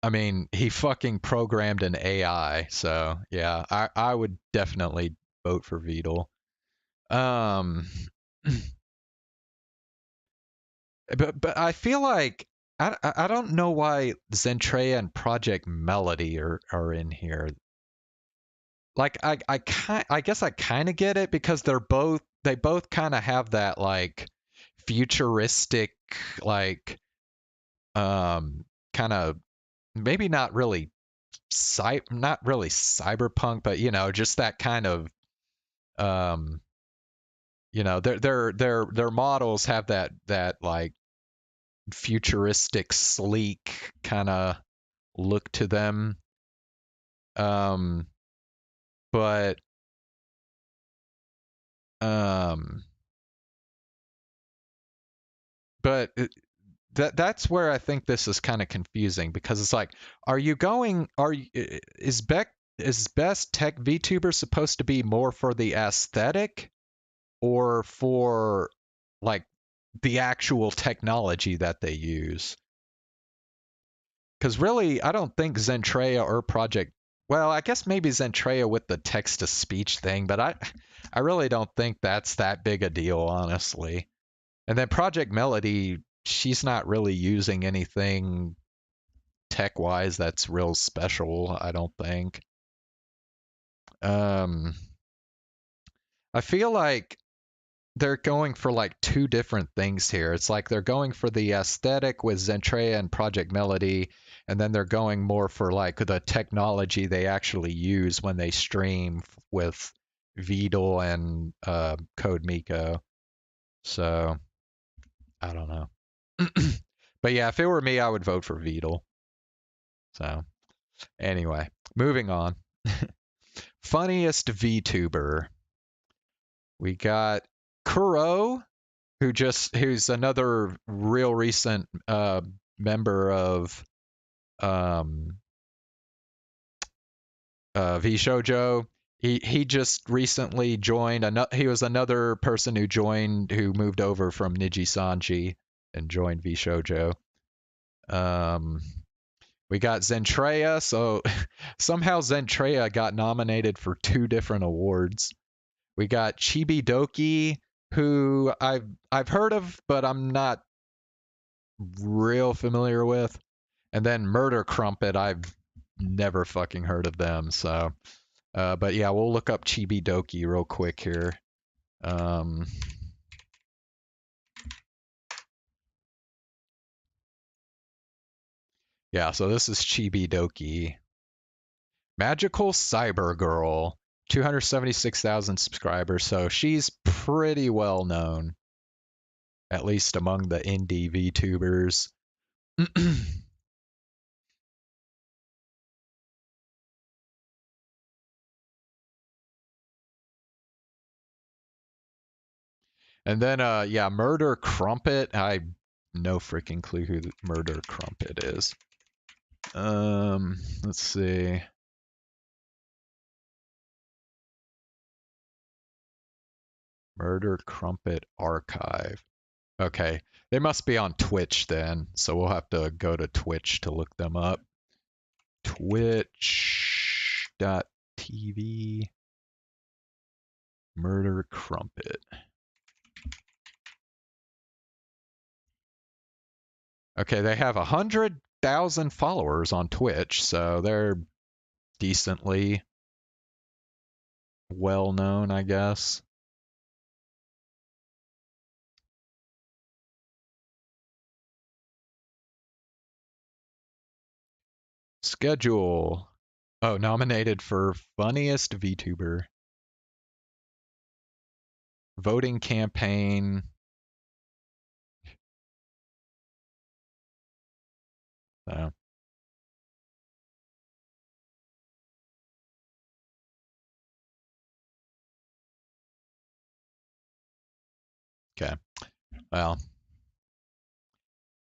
I mean, he fucking programmed an AI, so yeah, I would definitely vote for Vito. Um, but I feel like I don't know why Zentreya and Project Melody are in here. Like I guess I kind of get it because they both kind of have that like futuristic like kind of maybe not really cyberpunk, but just that kind of um their models have that like futuristic sleek kind of look to them. Um but um but that's where I think this is kind of confusing because it's like, is best tech VTuber supposed to be more for the aesthetic or for like the actual technology that they use? Because really, I don't think Zentreya or Project. Well, I guess maybe Zentreya with the text to speech thing, but I really don't think that's that big a deal, honestly. And then Project Melody, she's not really using anything tech wise that's real special, I don't think. Um, I feel like they're going for like two different things here. It's like they're going for the aesthetic with Zentreya and Project Melody, and then they're going more for like the technology they actually use when they stream with Vidal and Code Miko. So I don't know. But yeah, if it were me, I would vote for Vidal. So anyway, moving on. Funniest VTuber. We got Kuro, who's another real recent member of um, VShojo. He just recently joined. He was another person who moved over from Niji Sanji and joined VShojo. Um, we got Zentreya. So somehow Zentreya got nominated for two different awards. We got Chibi Doki, who I've heard of, but I'm not real familiar with. And then Murder Crumpet, I've never fucking heard of them. So, but yeah, we'll look up Chibi Doki real quick here. Um, yeah, so this is Chibi Doki. Magical Cyber Girl, 276,000 subscribers, so she's pretty well known, at least among the indie VTubers. And then, yeah, Murder Crumpet. I no freaking clue who Murder Crumpet is. Let's see. Murder Crumpet Archive. Okay, they must be on Twitch then, so we'll have to go to Twitch to look them up. Twitch.tv. Murder Crumpet. Okay, they have 100,000 followers on Twitch, so they're decently well known, I guess. Schedule. Oh, nominated for funniest VTuber. Voting campaign. Oh. Okay. Well.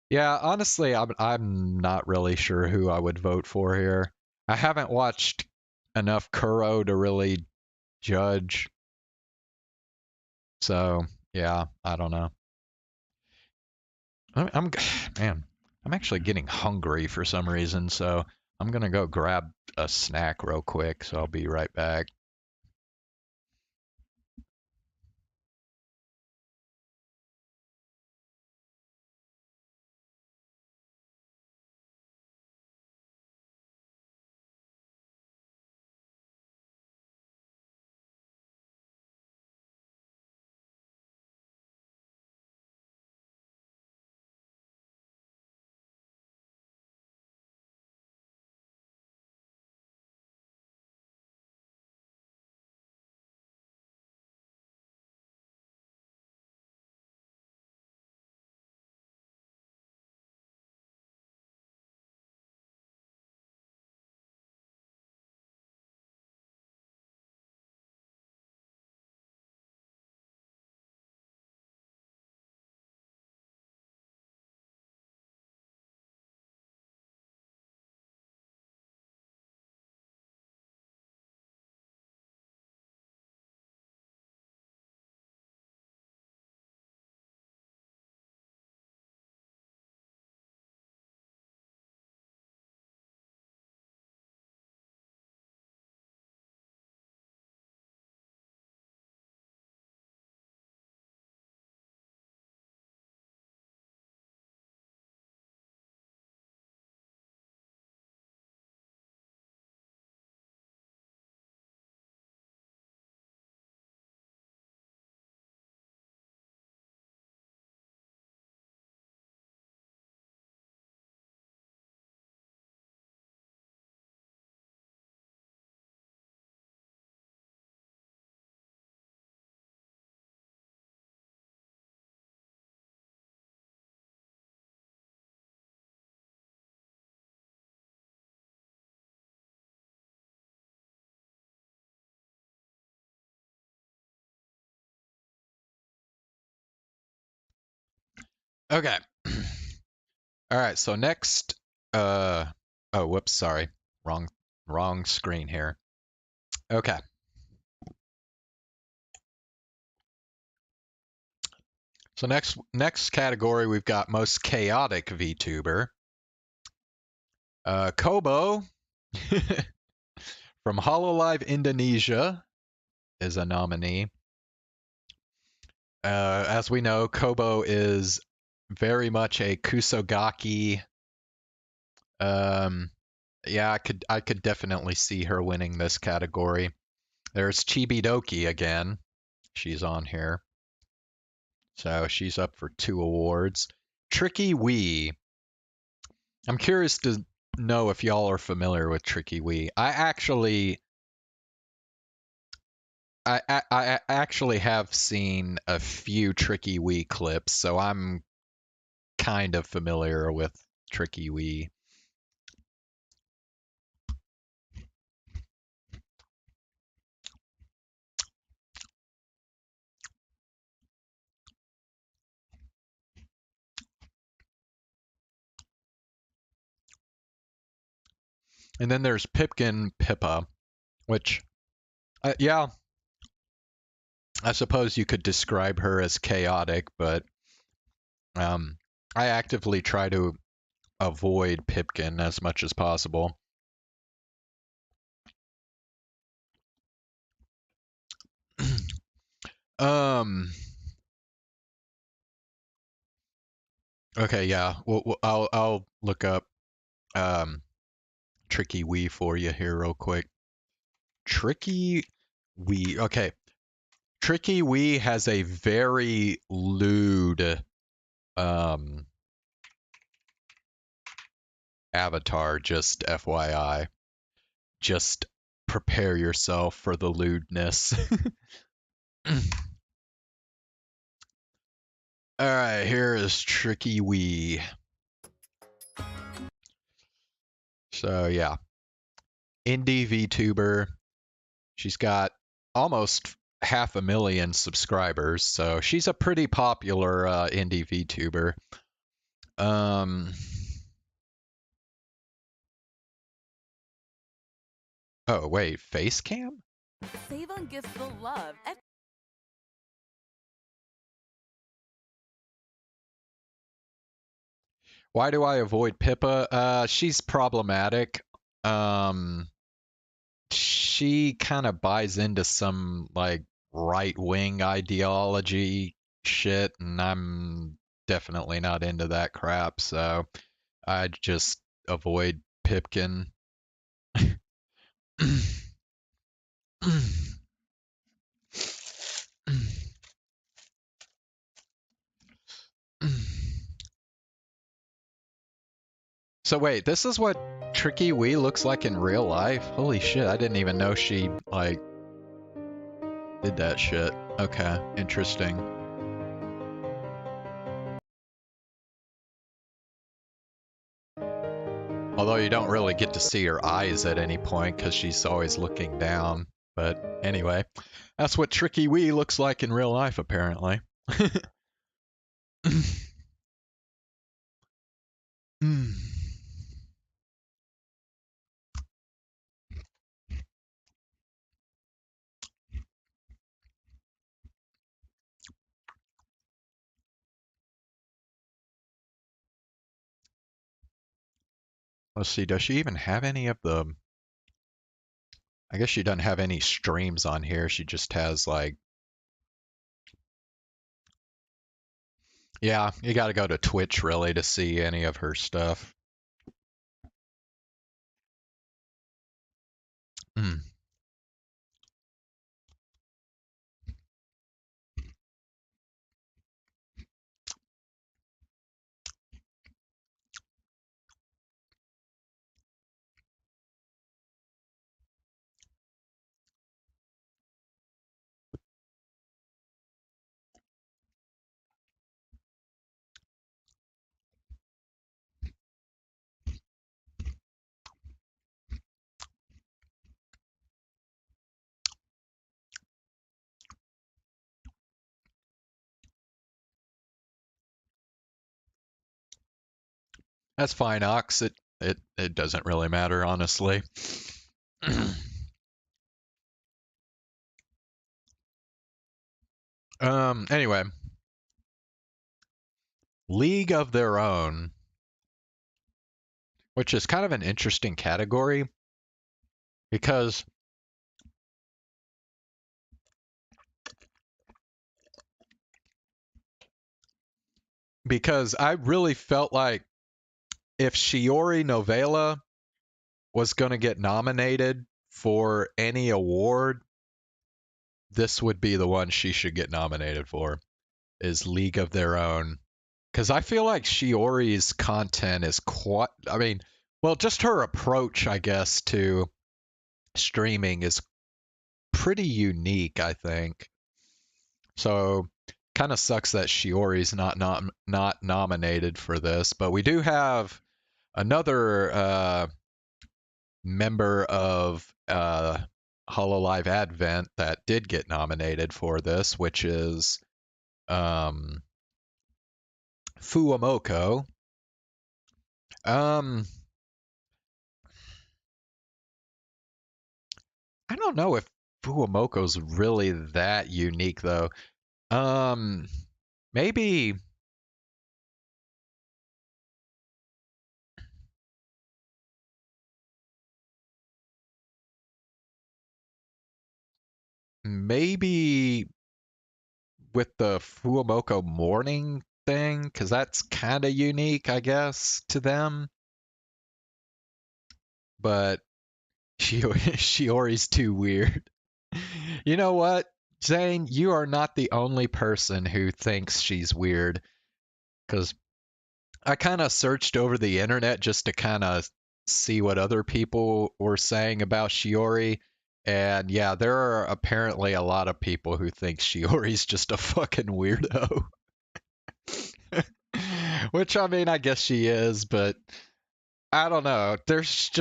Yeah, honestly, I'm not really sure who I would vote for here. I haven't watched enough Kuro to really judge. So, yeah, I don't know. I'm man, I'm actually getting hungry for some reason, so I'm gonna go grab a snack real quick, so I'll be right back. Okay. All right, so next oh, whoops, sorry. Wrong screen here. Okay. So next category we've got most chaotic VTuber. Kobo from Hololive Indonesia is a nominee. As we know, Kobo is very much a Kusogaki. Yeah, I could definitely see her winning this category. There's Chibidoki again. She's on here. So she's up for 2 awards. Tricky Wee. I'm curious to know if y'all are familiar with Tricky Wee. I actually have seen a few Tricky Wee clips, so I'm kind of familiar with Tricky Wee. And then there's Pipkin Pippa, which, yeah, I suppose you could describe her as chaotic, but I actively try to avoid Pipkin as much as possible. um. Okay, yeah. Well, I'll look up Tricky Wee for you here real quick. Tricky Wee. Okay. Tricky Wee has a very lewd avatar, just FYI. Just prepare yourself for the lewdness. Alright, here is Tricky Wee. So yeah. Indie VTuber. She's got almost 500,000 subscribers, so she's a pretty popular indie VTuber. Oh wait, face cam? Save on gifts they'll love. Why do I avoid Pippa? She's problematic. She kind of buys into some like right-wing ideology shit, and I'm definitely not into that crap, so I just avoid Pipkin. So wait, this is what Tricky Wee looks like in real life? Holy shit, I didn't even know she, like, did that shit. Okay, interesting. Although you don't really get to see her eyes at any point because she's always looking down. But anyway, that's what Tricky Wee looks like in real life, apparently. Let's see, does she even have any of the... I guess she doesn't have any streams on here. She just has, like... Yeah, you gotta go to Twitch, really, to see any of her stuff. That's fine, Ox. It doesn't really matter, honestly. Anyway. League of Their Own, which is kind of an interesting category because I really felt like if Shiori Novella was going to get nominated for any award, this would be the one she should get nominated for, is League of Their Own. Because I feel like Shiori's content is quite... I mean, Well, just her approach, I guess, to streaming is pretty unique, I think. So kind of sucks that Shiori's not nominated for this, but we do have another member of Hololive Advent that did get nominated for this, which is um, Fuamoko. Um, I don't know if Fuamoko's really that unique though. Um, maybe maybe with the Fuamoko morning thing, because that's kind of unique, I guess, to them. But Shiori's too weird. You know what, Zane? You are not the only person who thinks she's weird. Because I kind of searched over the internet just to kind of see what other people were saying about Shiori. And yeah, there are apparently a lot of people who think Shiori's just a fucking weirdo. Which, I mean, I guess she is, but I don't know. There's just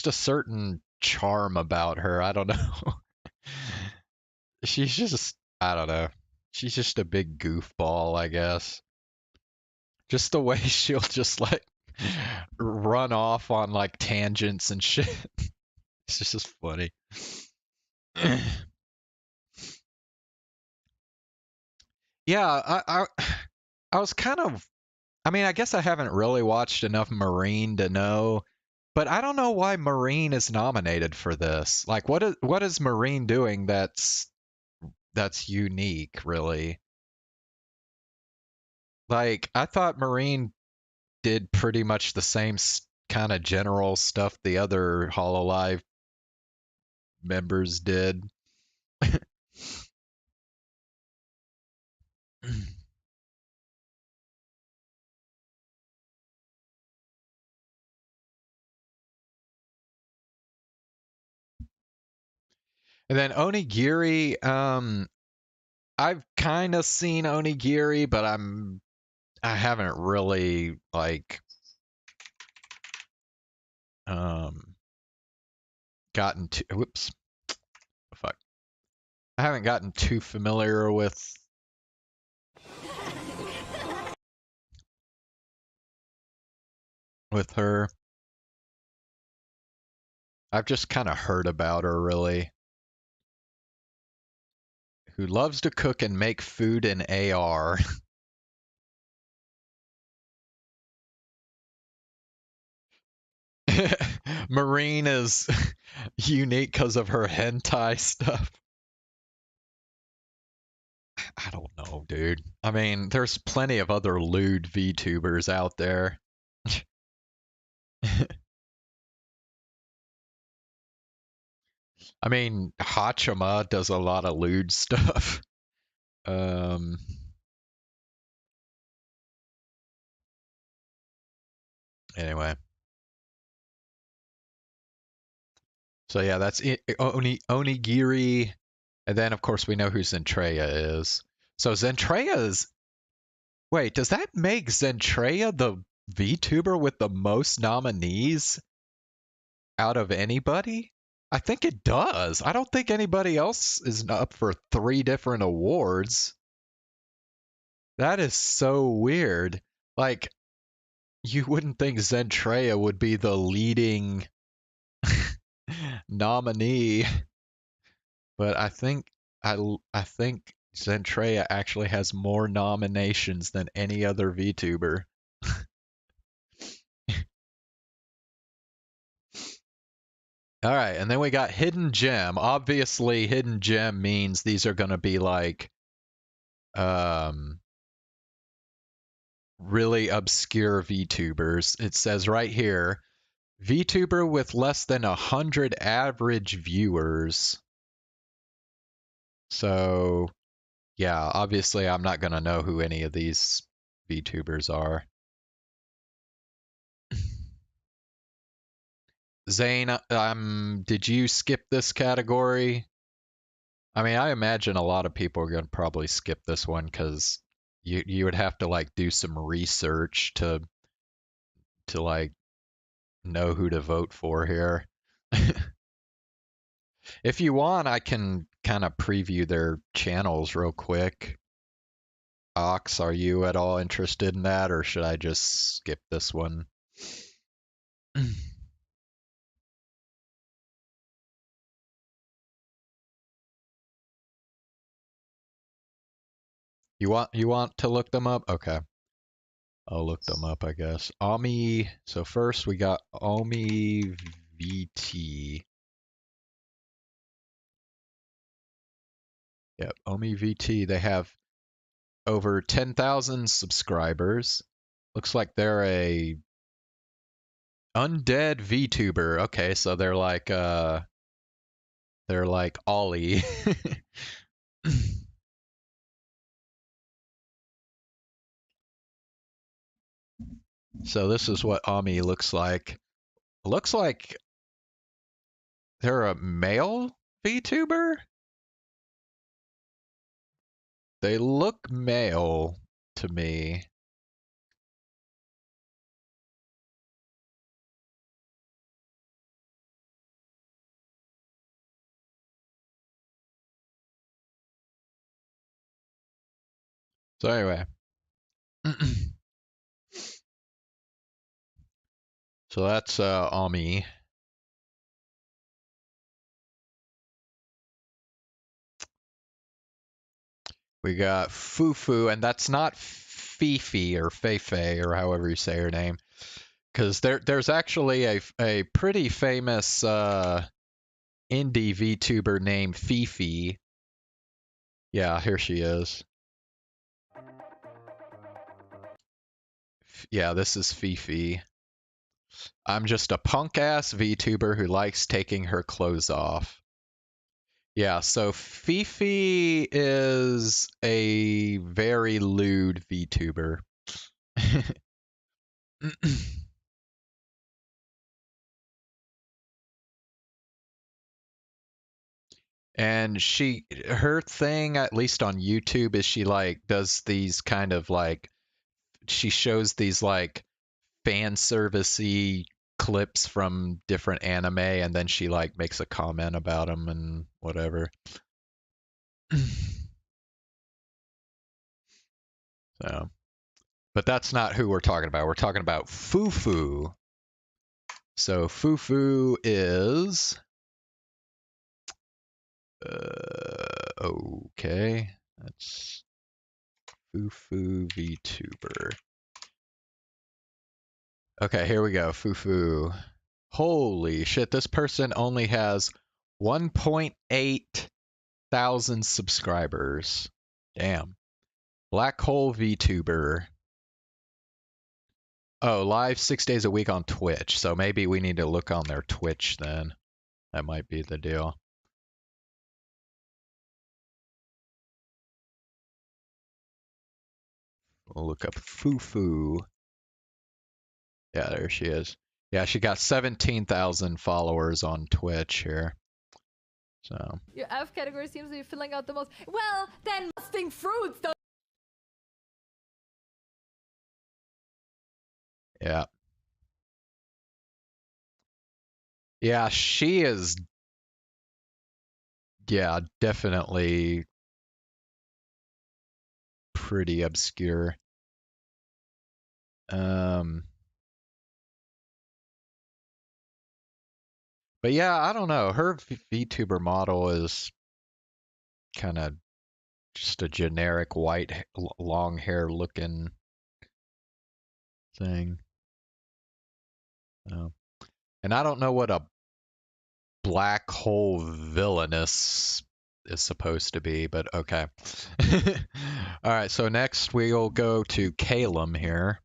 a certain charm about her. I don't know. She's just, I don't know. She's just a big goofball, I guess. Just the way she'll just like run off on like tangents and shit. It's just funny. Yeah, I was kind of, I mean, I guess I haven't really watched enough Marine to know, but I don't know why Marine is nominated for this. Like what is Marine doing that's unique, really? Like I thought Marine did pretty much the same kind of general stuff the other Hololive members did. And then Onigiri, I've kind of seen Onigiri, but I haven't really like um gotten to whoops, fuck. I haven't gotten too familiar with her. I've just kind of heard about her really. Who loves to cook and make food in AR. Marine is unique because of her hentai stuff. I don't know, dude. I mean, there's plenty of other lewd VTubers out there. I mean, Hachima does a lot of lewd stuff. Um, anyway. So yeah, that's Onigiri. And then, of course, we know who Zentreya is. So Zentreya is... Wait, does that make Zentreya the VTuber with the most nominees out of anybody? I think it does. I don't think anybody else is up for 3 different awards. That is so weird. Like, you wouldn't think Zentreya would be the leading nominee, but I think Zentreya actually has more nominations than any other VTuber. All right, and then we got Hidden Gem. Obviously, Hidden Gem means these are going to be like um really obscure VTubers. It says right here, VTuber with less than 100 average viewers. So, yeah, obviously I'm not going to know who any of these VTubers are. Zane, did you skip this category? I mean, I imagine a lot of people are going to probably skip this one because you would have to like do some research to like know who to vote for here. If you want, I can kind of preview their channels real quick. Ox, are you at all interested in that, or should I just skip this one? You want to look them up? Okay. I'll look them up, I guess. Ami. So first we got Ami VT. Yep, Ami VT. They have over 10,000 subscribers. Looks like they're a undead VTuber. Okay, so they're like Ollie. So this is what Ami looks like. Looks like they're a male VTuber? They look male to me. So anyway. So that's Ami. We got Fufu, and that's not Fifi or Feifei or however you say her name, because there's actually a pretty famous indie VTuber named Fifi. Yeah, here she is. Yeah, this is Fifi. I'm just a punk ass VTuber who likes taking her clothes off. Yeah, so Fifi is a very lewd VTuber. And her thing, at least on YouTube, is she like does these kind of like, she shows these like fan servicey clips from different anime, and then she like makes a comment about them and whatever. So, but that's not who we're talking about. We're talking about Fufu. So Fufu is okay. That's Fufu VTuber. Okay, here we go. Fufu. Holy shit, this person only has 1.8 thousand subscribers. Damn. Black Hole VTuber. Oh, live 6 days a week on Twitch. So maybe we need to look on their Twitch then. That might be the deal. We'll look up Fufu. Yeah, there she is. Yeah, she got 17,000 followers on Twitch here. So. Your F category seems to be filling out the most. Well, then musting fruits don't. Yeah. Yeah, she is. Yeah, definitely pretty obscure. But yeah, I don't know. Her VTuber model is kind of just a generic white, long hair looking thing. And I don't know what a black hole villainous is supposed to be, but okay. All right, so next we'll go to Calum here.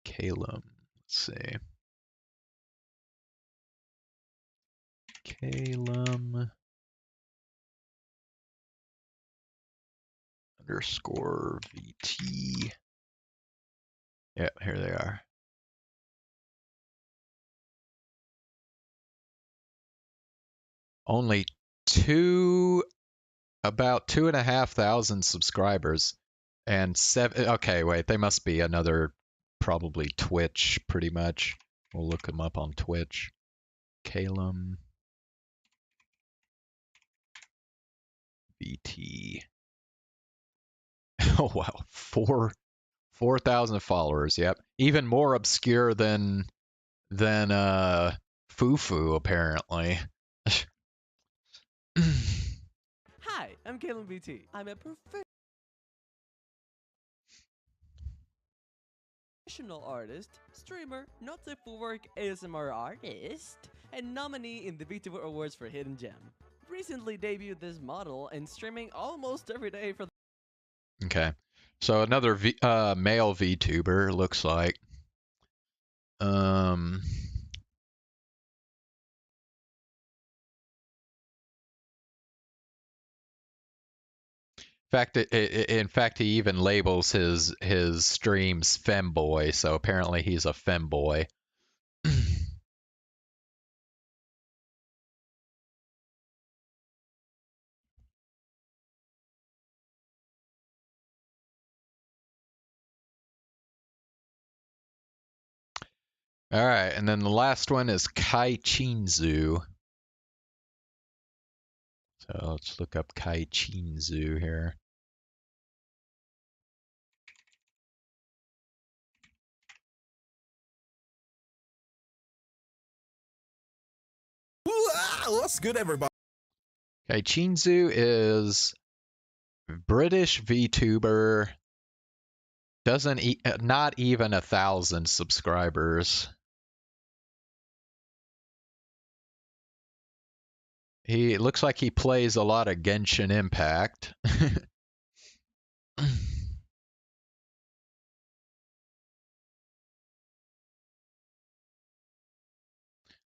Calum, let's see. Calum underscore VT. Yeah, here they are. Only about 2,500 subscribers. And okay, wait, they must be another, probably Twitch, pretty much. We'll look them up on Twitch. Calum VT. Oh wow, 4,000 followers. Yep, even more obscure than Fufu apparently. Hi, I'm Caleb BT. I'm a professional artist, streamer, not safe for work ASMR artist, and nominee in the VTuber Awards for Hidden Gem. Recently debuted this model and streaming almost every day for Okay, so another male VTuber looks like. In fact, in fact, he even labels his streams femboy, so apparently he's a femboy. All right, and then the last one is Kai Chinzu. So let's look up Kai Chinzu here. What's good, everybody? Okay, Chinzu is British VTuber. Doesn't not even 1,000 subscribers. He looks like he plays a lot of Genshin Impact.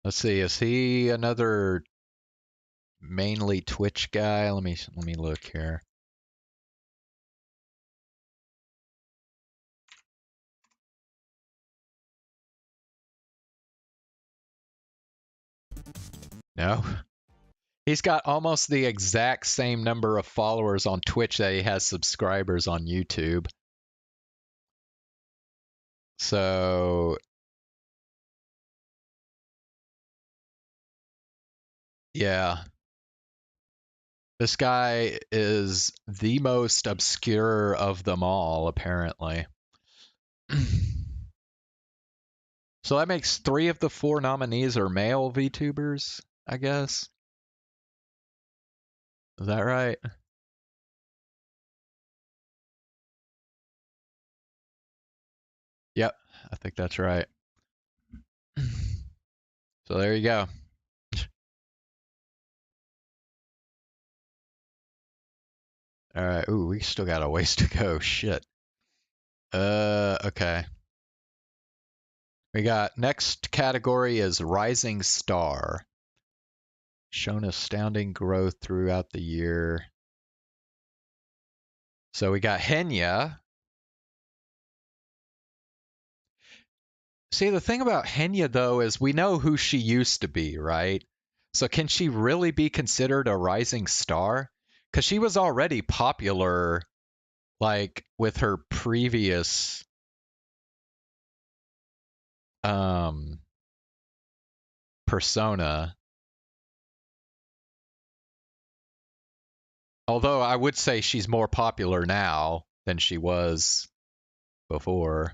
Let's see, is he another mainly Twitch guy? Let me look here. No. He's got almost the exact same number of followers on Twitch that he has subscribers on YouTube. So yeah. This guy is the most obscure of them all, apparently. So that makes 3 of the 4 nominees are male VTubers, I guess. Is that right? Yep, I think that's right. So there you go. All right. Ooh, we still got a ways to go. Shit. Okay. We got next category is Rising Star. Shown astounding growth throughout the year. So we got Henya. See, the thing about Henya, though, is we know who she used to be, right? So can she really be considered a rising star? Because she was already popular, like, with her previous persona. Although I would say she's more popular now than she was before.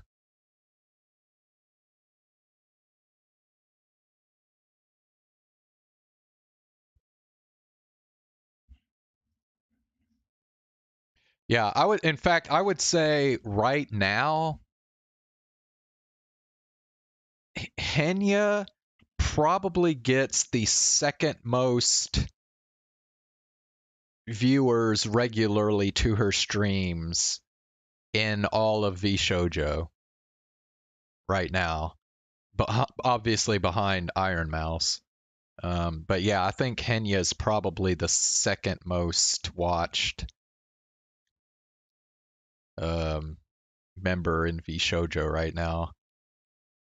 Yeah, in fact, I would say right now, Henya probably gets the second most viewers regularly to her streams in all of VShojo right now, but obviously behind Iron Mouse. But yeah, I think Henya is probably the second most watched member in VShojo right now.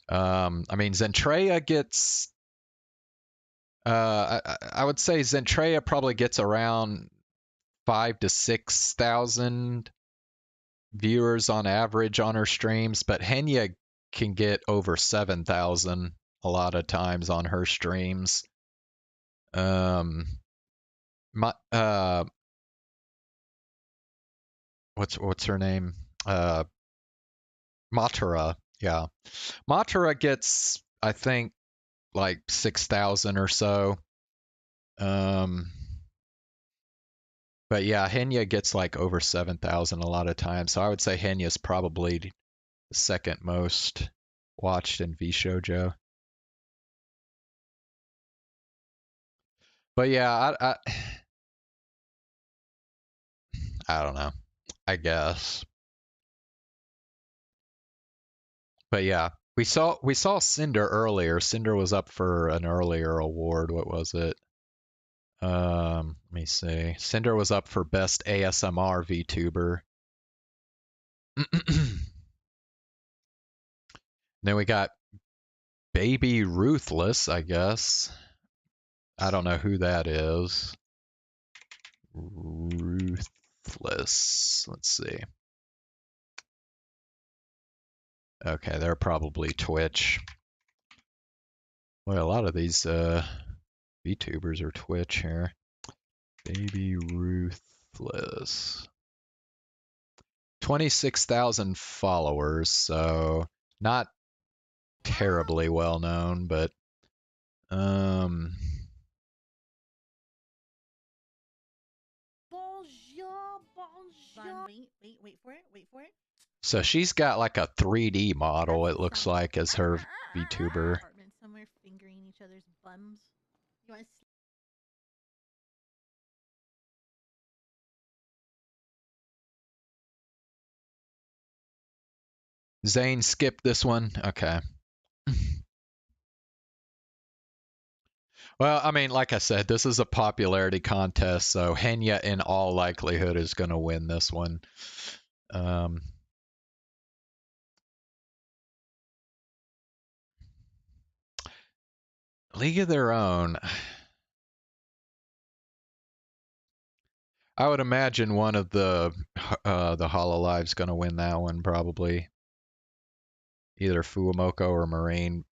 I mean, Zentreya gets I would say Zentreya probably gets around 5 to 6,000 viewers on average on her streams, but Henya can get over 7,000 a lot of times on her streams. My, what's her name? Matara, yeah. Matara gets, I think, like 6,000 or so. But yeah, Henya gets like over 7,000 a lot of times. So I would say Henya's probably the second most watched in VShojo. But yeah, I don't know. I guess. But yeah, we saw Cinder earlier. Cinder was up for an earlier award. What was it? Let me see. Cinder was up for best ASMR VTuber. Then we got Baby Ruthless, I guess. I don't know who that is. Ruthless. Let's see. Okay, they're probably Twitch. Well, a lot of these VTubers are Twitch here. Baby Ruthless. 26,000 followers, so not terribly well known, but Bonjour, bonjour. Wait for it. so she's got like a 3D model, it looks like, as her VTuber. Apartment somewhere fingering each other's bums. You want Zane skipped this one. Okay. Well, I mean, like I said, this is a popularity contest, so Henya in all likelihood is going to win this one. League of Their Own. I would imagine one of the Hololive's going to win that one, probably. Either Fuamoko or Marine.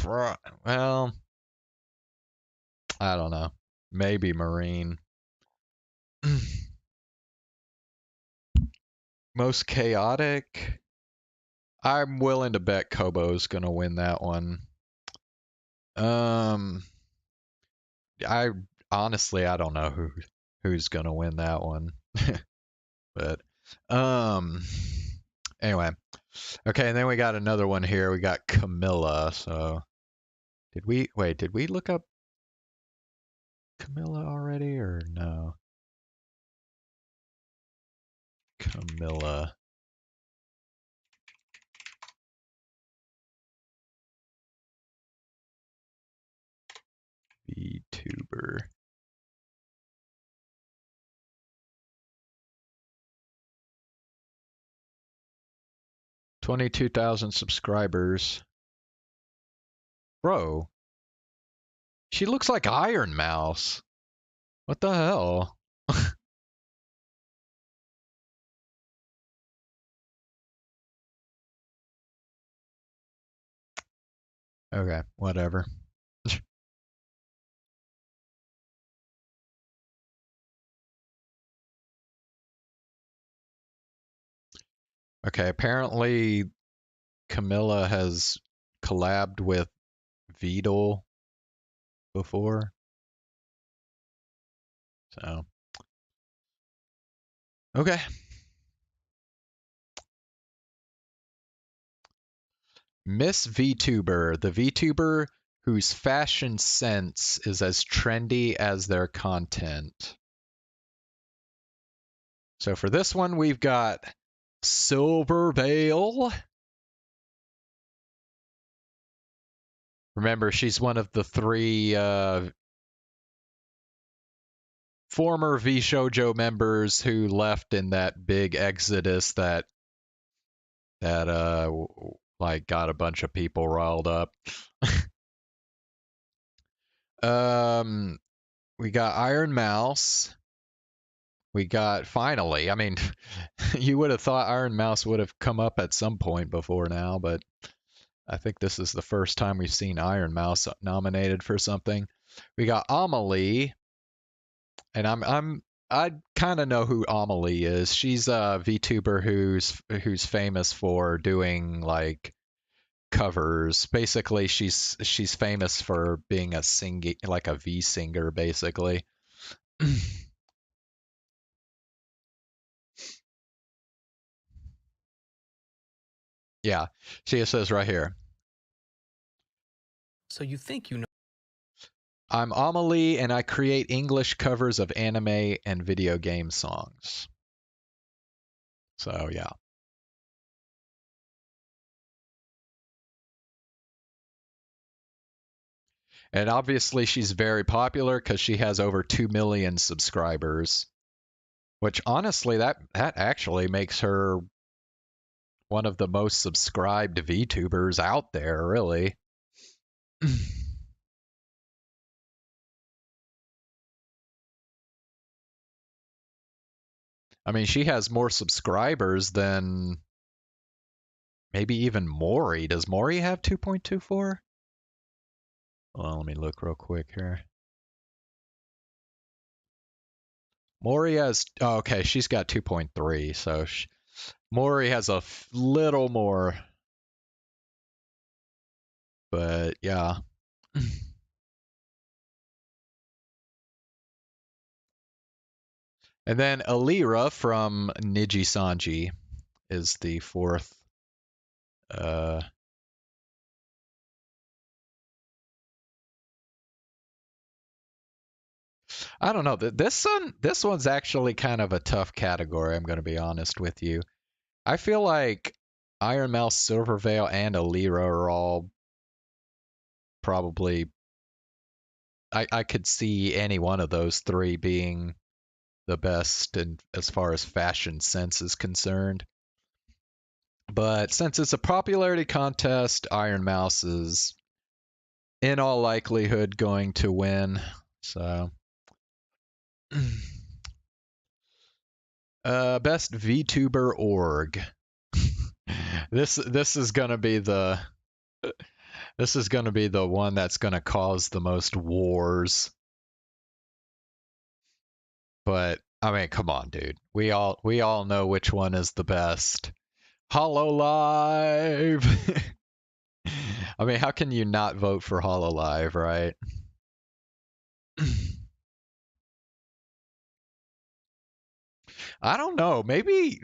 Well, I don't know. Maybe Marine. Most chaotic. I'm willing to bet Kobo's gonna win that one. I honestly I don't know who's gonna win that one. But anyway. Okay, and then we got another one here. We got Camilla. So did we look up Camilla already or no? Camilla. VTuber. $22,000 subscribers. Bro. She looks like Iron Mouse. What the hell? Okay, whatever. Okay, apparently Camilla has collabed with Vidal before. So. Okay. Miss VTuber, the VTuber whose fashion sense is as trendy as their content. So for this one, we've got Silver Veil. Remember, she's one of the three former VShojo members who left in that big exodus that like got a bunch of people riled up. We got Iron Mouse. We got, finally, I mean, you would have thought Iron Mouse would have come up at some point before now, but I think this is the first time we've seen Iron Mouse nominated for something. We got Amelie, and I kind of know who Amelie is. She's a VTuber who's famous for doing like covers. Basically, she's famous for being a singing, like a V singer, basically. Yeah, she says right here. So you think you know. I'm Amelie, and I create English covers of anime and video game songs. So yeah. And obviously she's very popular because she has over 2 million subscribers. Which honestly, that actually makes her one of the most subscribed VTubers out there, really. I mean, she has more subscribers than maybe even Maury. Does Maury have 2.24? Well, let me look real quick here. Maury has, oh, okay, she's got 2.3, so Maury has a little more. But yeah. And then Alira from Niji Sanji is the fourth. I don't know. This one's actually kind of a tough category, I'm going to be honest with you. I feel like Iron Mouse, Silverveil, and Alira are all probably. I could see any one of those three being the best in, as far as fashion sense is concerned. But since it's a popularity contest, Iron Mouse is in all likelihood going to win. So best VTuber org. This is gonna be the one that's gonna cause the most wars. But I mean, come on, dude. We all know which one is the best. Hololive. I mean, how can you not vote for Hololive, right? I don't know. Maybe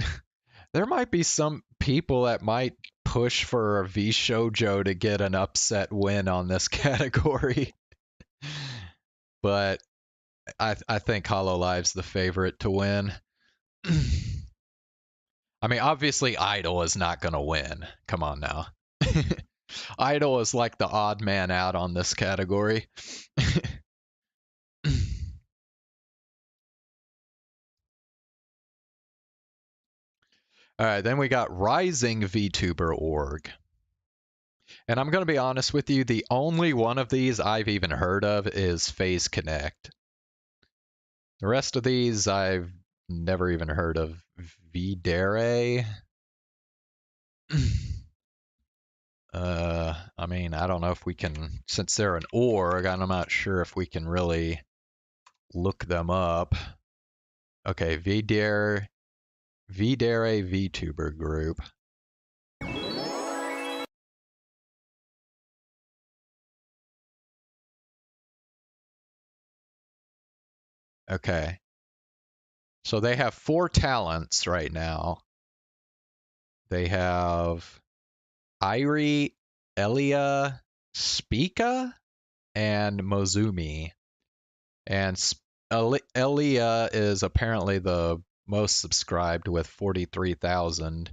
there might be some people that might push for a V Shoujo to get an upset win on this category. But I think Hololive's the favorite to win. I mean, obviously Idol is not going to win. Come on now. Idol is like the odd man out on this category. All right, then we got Rising VTuber Org. And I'm going to be honest with you, the only one of these I've even heard of is FaZe Connect. The rest of these I've never even heard of. Videre. I mean, I don't know if we can, since they're an org, I'm not sure if we can really look them up. Okay, Videre VTuber group. Okay. So they have 4 talents right now. They have Irie, Elia, Spica, and Mozumi. And Elia is apparently the most subscribed with 43,000.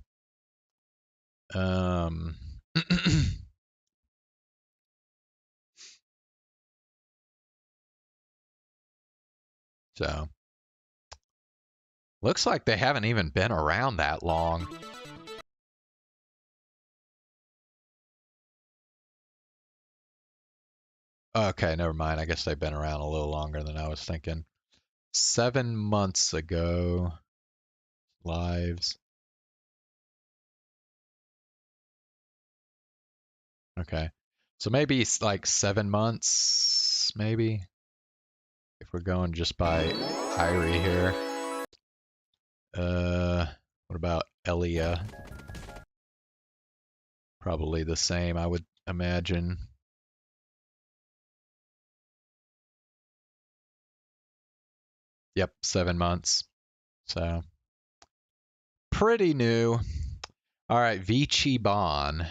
So looks like they haven't even been around that long. Okay, never mind. I guess they've been around a little longer than I was thinking. 7 months ago. Lives. Okay. So maybe it's like 7 months, maybe. If we're going just by Irie here. What about Elia? Probably the same, I would imagine. Yep, 7 months. So pretty new. All right, Vici Bon.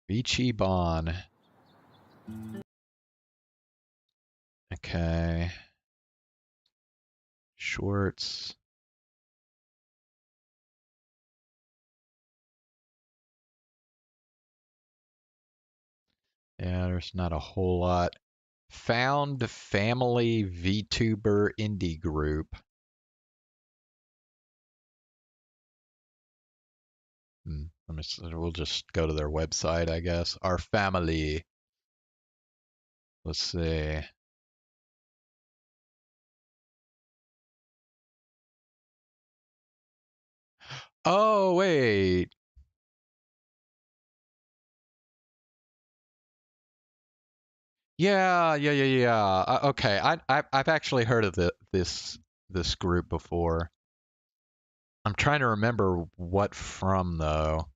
Vici Bon. Okay. Shorts. Yeah, there's not a whole lot. Found Family VTuber Indie Group. We'll just go to their website, I guess. Our family. Let's see. Oh, wait. Yeah. Okay, I've actually heard of this group before. I'm trying to remember what from though.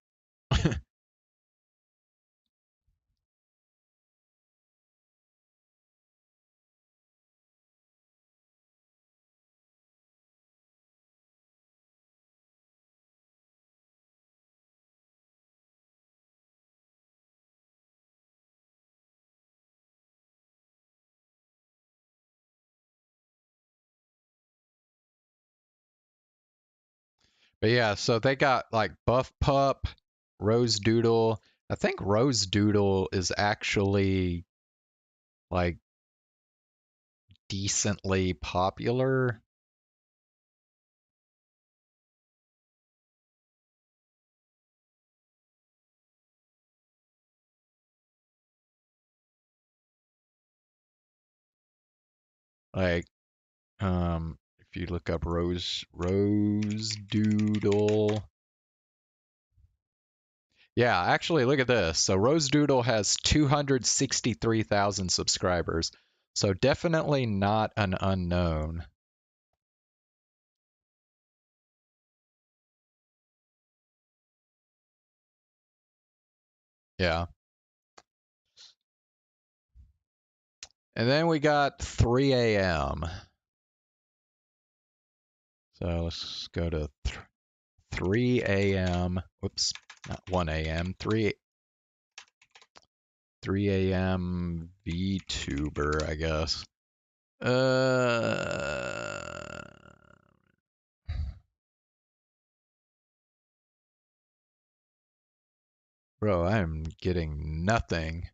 But yeah, so they got like Buff Pup, Rose Doodle. I think Rose Doodle is actually like decently popular. Like, if you look up Rose Doodle. Yeah, actually, look at this. So Rose Doodle has 263,000 subscribers. So definitely not an unknown. Yeah. And then we got 3 a.m. So let's go to 3 a.m. Whoops, not 1 a.m. 3 a.m. VTuber, I guess. Bro, I'm getting nothing.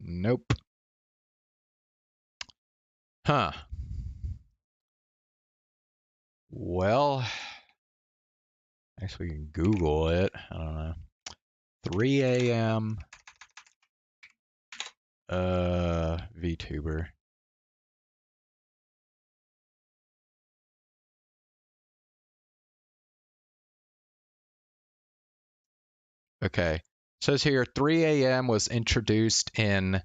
Nope. Huh. Well, I guess we can Google it. I don't know. 3 a.m. VTuber. Okay. It says here 3 a.m. was introduced in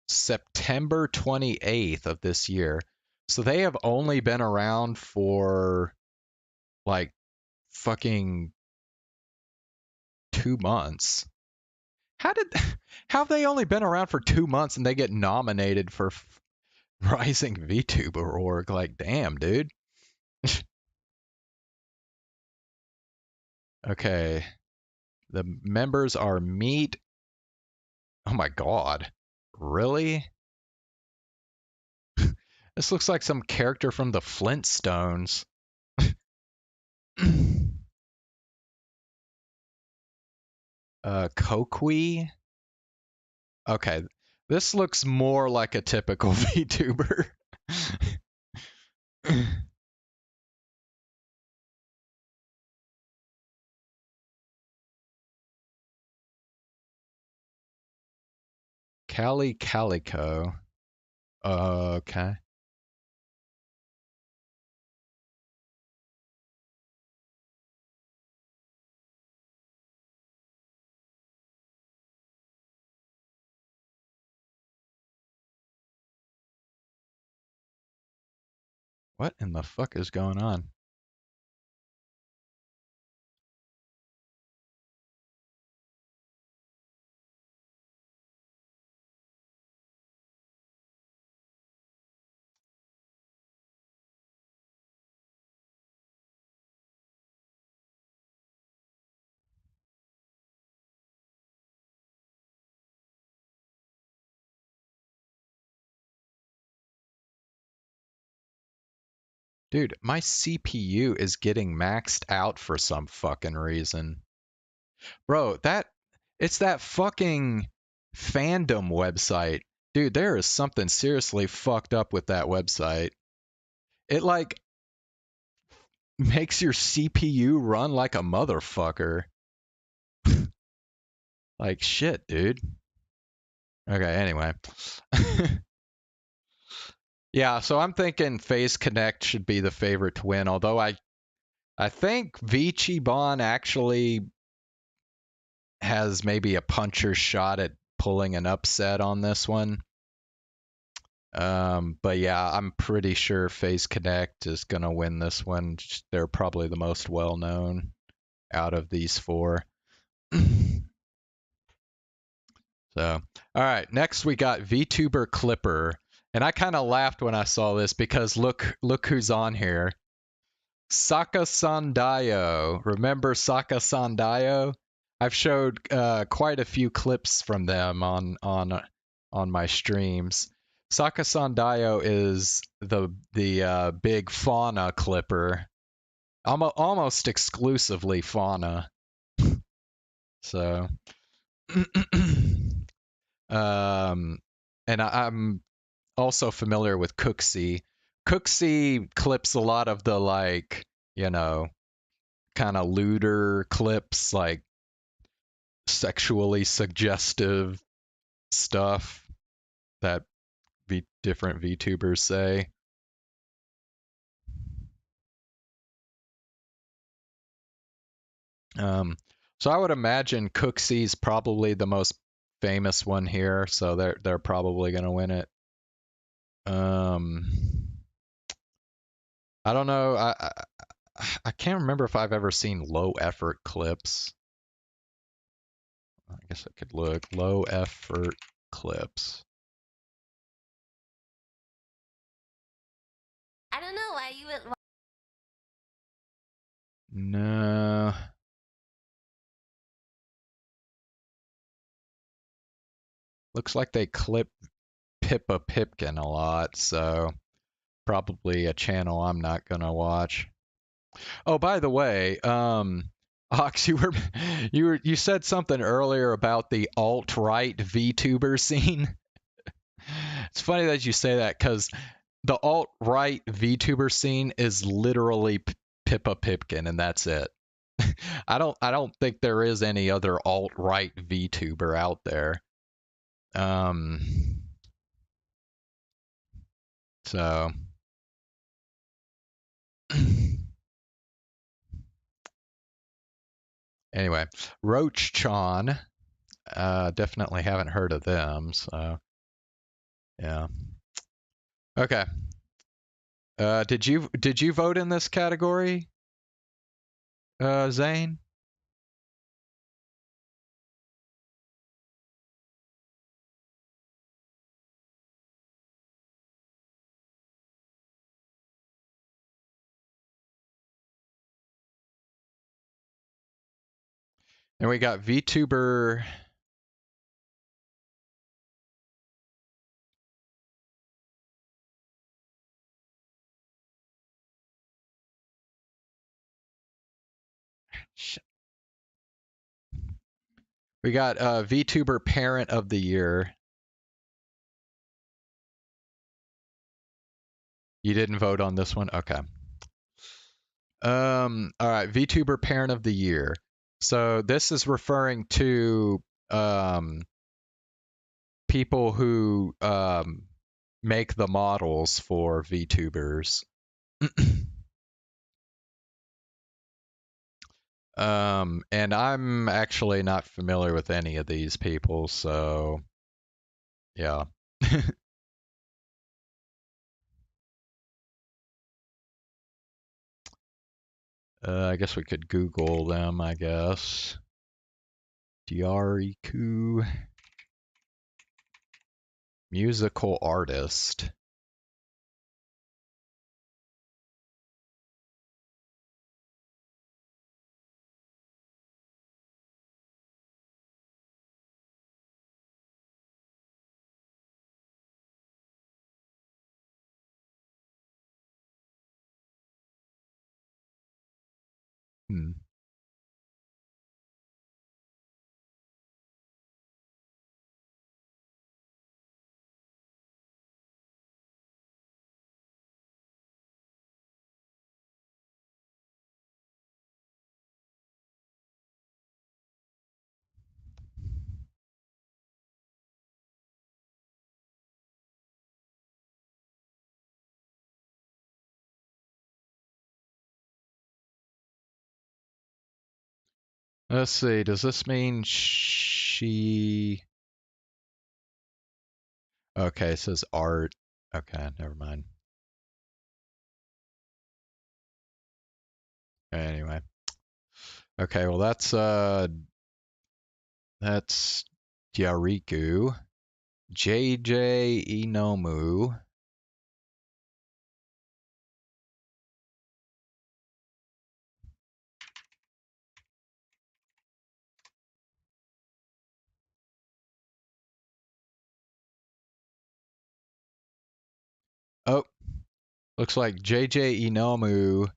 September 28th of this year. So they have only been around for like fucking 2 months. How did how have they only been around for 2 months and they get nominated for Rising VTuber org? Like, damn, dude. Okay. The members are Meat. Oh my god. Really? This looks like some character from the Flintstones. Kokui. Okay, this looks more like a typical VTuber. Cali Calico. Okay. What in the fuck is going on? Dude, my CPU is getting maxed out for some fucking reason. Bro, it's that fucking fandom website. Dude, there is something seriously fucked up with that website. It like makes your CPU run like a motherfucker. Like shit, dude. Okay, anyway. Yeah, so I'm thinking Phase Connect should be the favorite to win, although I think Vichiban actually has maybe a puncher's shot at pulling an upset on this one. But yeah, I'm pretty sure Phase Connect is going to win this one. They're probably the most well known out of these four. So, all right, next we got VTuber Clipper. And I kind of laughed when I saw this because look who's on here. Saka Sandayo. Remember Saka Sandayo? I've showed quite a few clips from them on my streams. Saka Sandayo is the big fauna clipper, almost exclusively fauna. So, and I'm also familiar with Cooksey. Cooksey clips a lot of the like, you know, kind of looter clips, like sexually suggestive stuff that different VTubers say. So I would imagine Cooksey's probably the most famous one here, so they're probably gonna win it. I don't know. I can't remember if I've ever seen low effort clips. I guess I could look low effort clips. I don't know why you would. No. Looks like they clip Pippa Pipkin a lot, so probably a channel I'm not gonna watch. Oh, by the way, Ox, you said something earlier about the alt-right VTuber scene. It's funny that you say that because the alt-right VTuber scene is literally Pippa Pipkin, and that's it. I don't think there is any other alt-right VTuber out there. So anyway, Roach-chan, definitely haven't heard of them, so yeah. Okay. Did you vote in this category, Zane? And we got VTuber. We got VTuber Parent of the Year. You didn't vote on this one? Okay. All right, VTuber Parent of the Year. So this is referring to people who make the models for VTubers. And I'm actually not familiar with any of these people, so yeah. I guess we could Google them, I guess. Diariku. Musical artist. Hmm. Let's see, does this mean she... Okay, it says art. Okay, never mind. Anyway. Okay, well that's Diariku. JJ Inomu. Oh, looks like JJ Inomu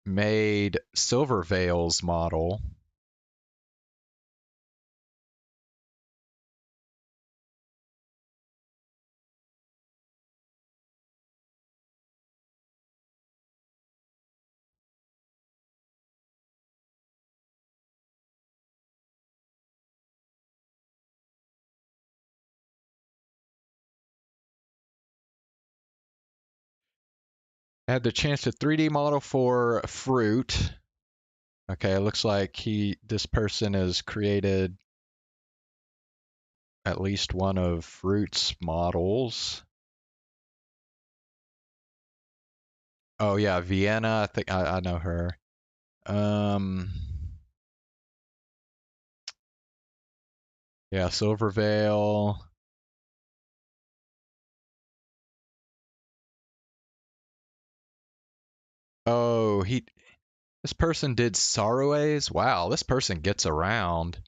made Silver Veil's model. Had the chance to 3D model for fruit. Okay, it looks like this person has created at least one of Fruit's models. Oh yeah, Vienna. I think I know her. Yeah, Silver Veil. Oh, this person did Sorroways. Wow, this person gets around.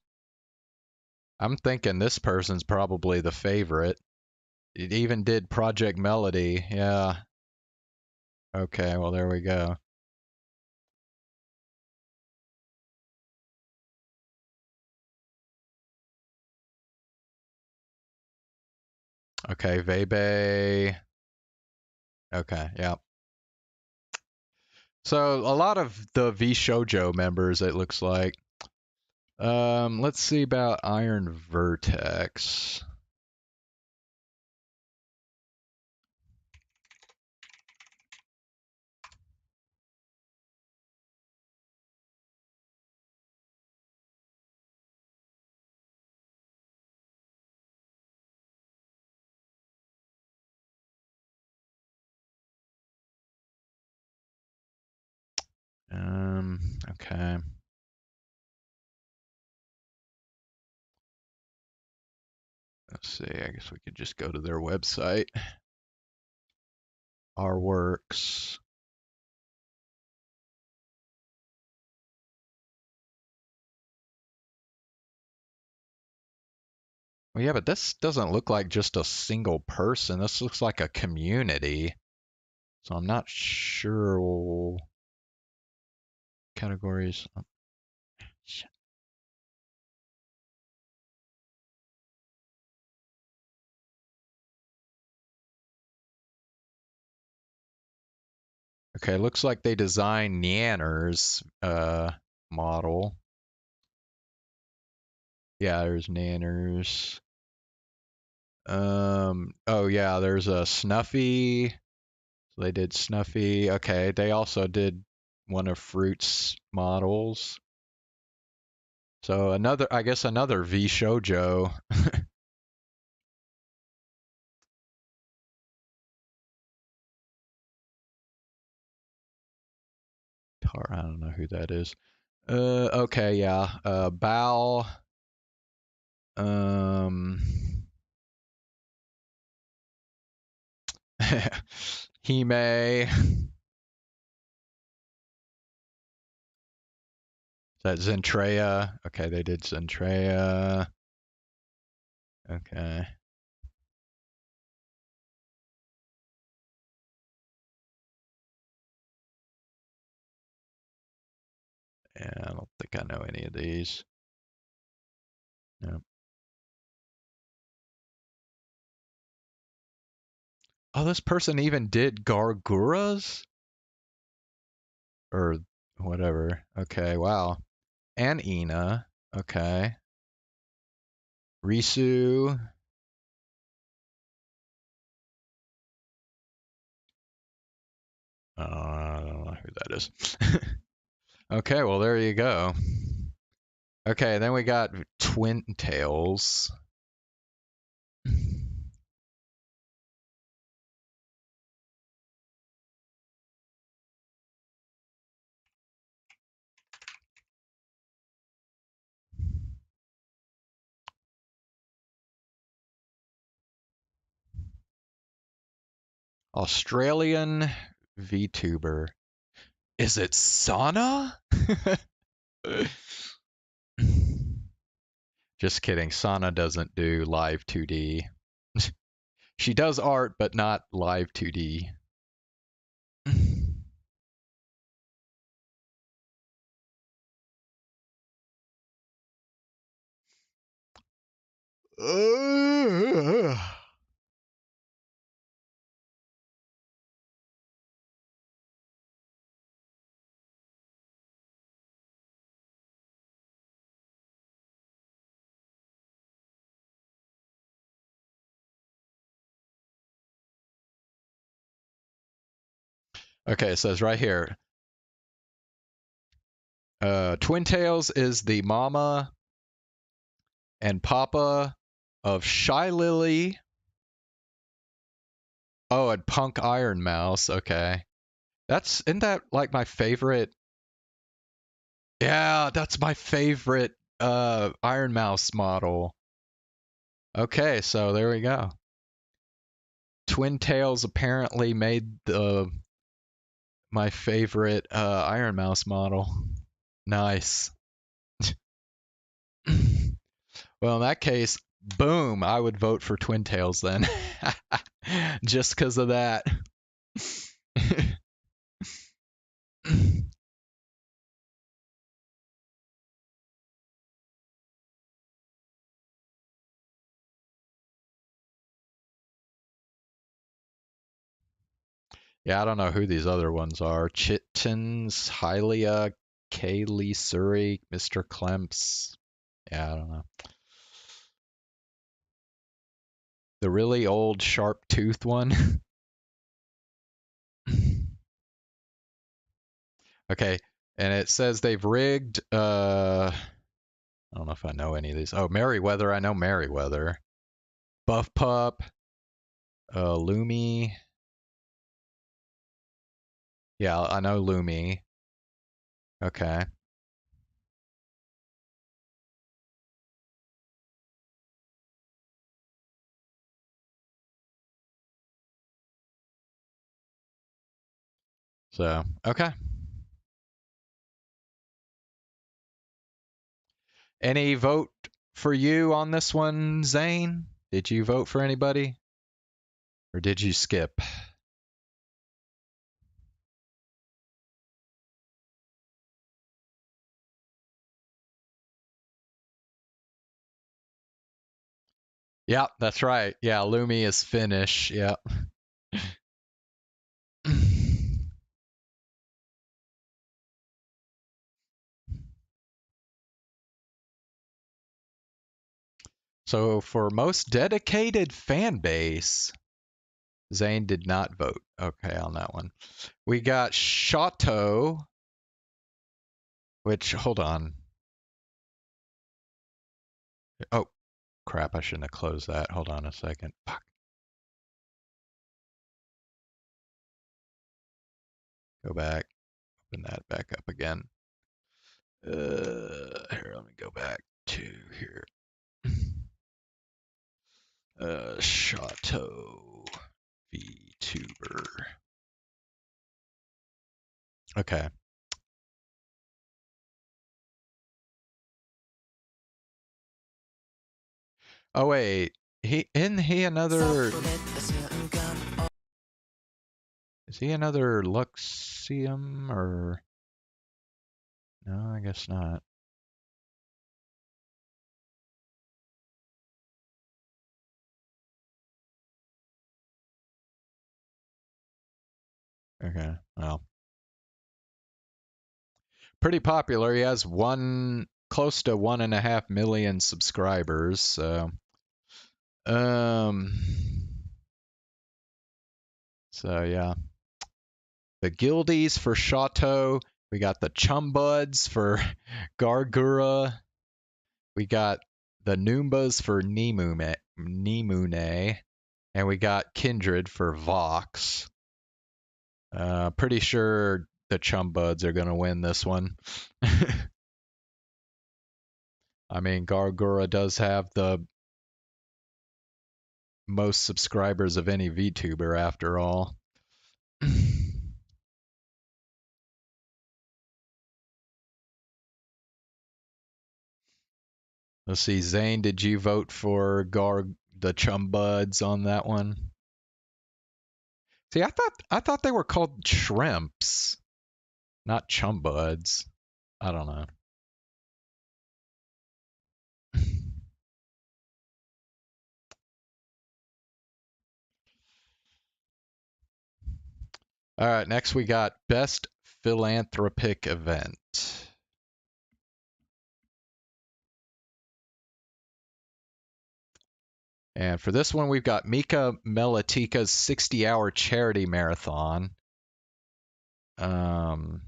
I'm thinking this person's probably the favorite. It even did Project Melody. Yeah. Okay, well there we go. Okay, Vebe. Okay, yeah. So a lot of the V Shoujo members, it looks like. Let's see about Iron Vertex. Okay. Let's see, I guess we could just go to their website. Our works. Well, yeah, but this doesn't look like just a single person. This looks like a community. So I'm not sure. Categories. Okay, looks like they designed Nanner's model. Yeah, there's Nanners. Oh yeah, there's a Snuffy. So they did Snuffy. Okay, they also did one of Fruit's models. So I guess another V Shoujo. I don't know who that is. Okay, yeah. Bao. Um. Hime. Is that Zentreya? Okay, they did Zentreya. Okay. Yeah, I don't think I know any of these. No. Oh, this person even did Garguras? Or whatever. Okay, wow. And Ina. Okay. Risu. I don't know who that is. Okay, well, there you go. Okay, then we got Twin Tails. Australian VTuber. Is it Sana? Just kidding. Sana doesn't do live 2D. She does art, but not live 2D. Okay, it says right here. Twin Tails is the mama and papa of Shy Lily. Oh, and Punk Iron Mouse. Okay. Isn't that like my favorite? Yeah, that's my favorite Iron Mouse model. Okay, so there we go. Twin Tails apparently made my favorite Iron Mouse model. Nice. Well, in that case, boom, I would vote for Twin Tails then. Just because of that. Yeah, I don't know who these other ones are. Chittens, Hylia, Kaylee Surrey, Mr. Clemps. Yeah, I don't know. The really old sharp tooth one. Okay, and it says they've rigged I don't know if I know any of these. Oh, Merryweather, I know Merryweather. Buff Pup, Lumi. Yeah, I know Lumi. Okay. So, okay. Any vote for you on this one, Zane? Did you vote for anybody? Or did you skip? Yeah, that's right. Yeah, Lumi is Finnish. Yeah. So for most dedicated fan base, Zane did not vote. Okay, on that one. We got Chateau, which, hold on. Oh, crap, I shouldn't have closed that. Hold on a second. Fuck. Go back. Open that back up again. Here, let me go back to here. Chateau VTuber. Okay. Oh wait, isn't he another? Is he another Luxium or? No, I guess not. Okay, well, pretty popular. He has close to 1.5 million subscribers. So, um, so yeah. The Guildies for Chateau. We got the Chumbuds for Gargura. We got the Noombas for Nimune. And we got Kindred for Vox. Pretty sure the Chumbuds are going to win this one. I mean, Gargura does have the most subscribers of any VTuber after all. Let's see, Zane, did you vote for the Chumbuds on that one? See, I thought they were called shrimps, not Chumbuds. I don't know. All right, next we got Best Philanthropic Event. And for this one, we've got Mika Melatika's 60-hour charity marathon. And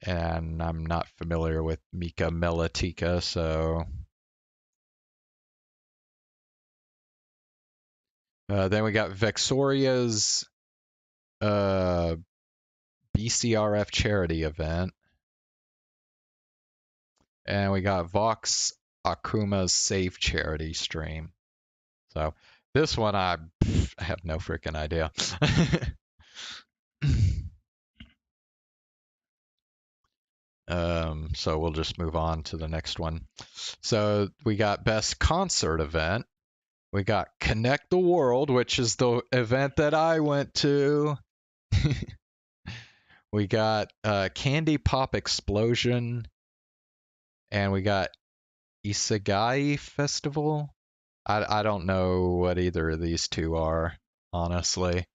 I'm not familiar with Mika Melatika, so... then we got Vexoria's BCRF charity event. And we got Vox Akuma's Save charity stream. So this one, I have no freaking idea. So we'll just move on to the next one. So we got Best Concert Event. We got Connect the World, which is the event that I went to. We got Candy Pop Explosion. And we got Isegai Festival. I don't know what either of these two are, honestly.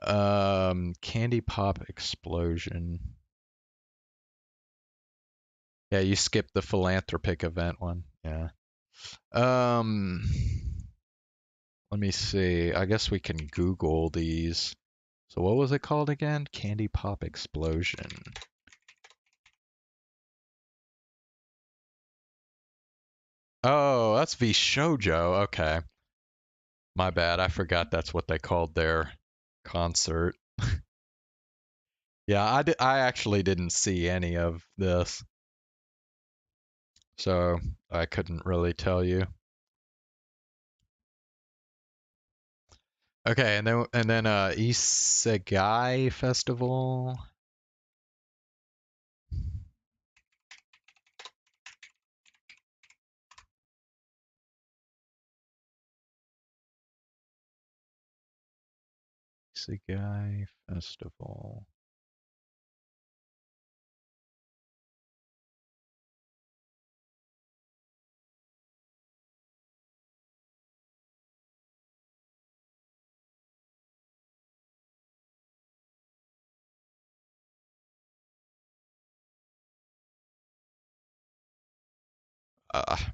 Candy Pop Explosion. Yeah, you skipped the philanthropic event one. Yeah. Let me see. I guess we can Google these. So what was it called again? Candy Pop Explosion. Oh, that's VShojo. Okay. My bad. I forgot that's what they called their concert. Yeah, I actually didn't see any of this. So I couldn't really tell you. Okay, and then Isegai Festival. Isegai Festival.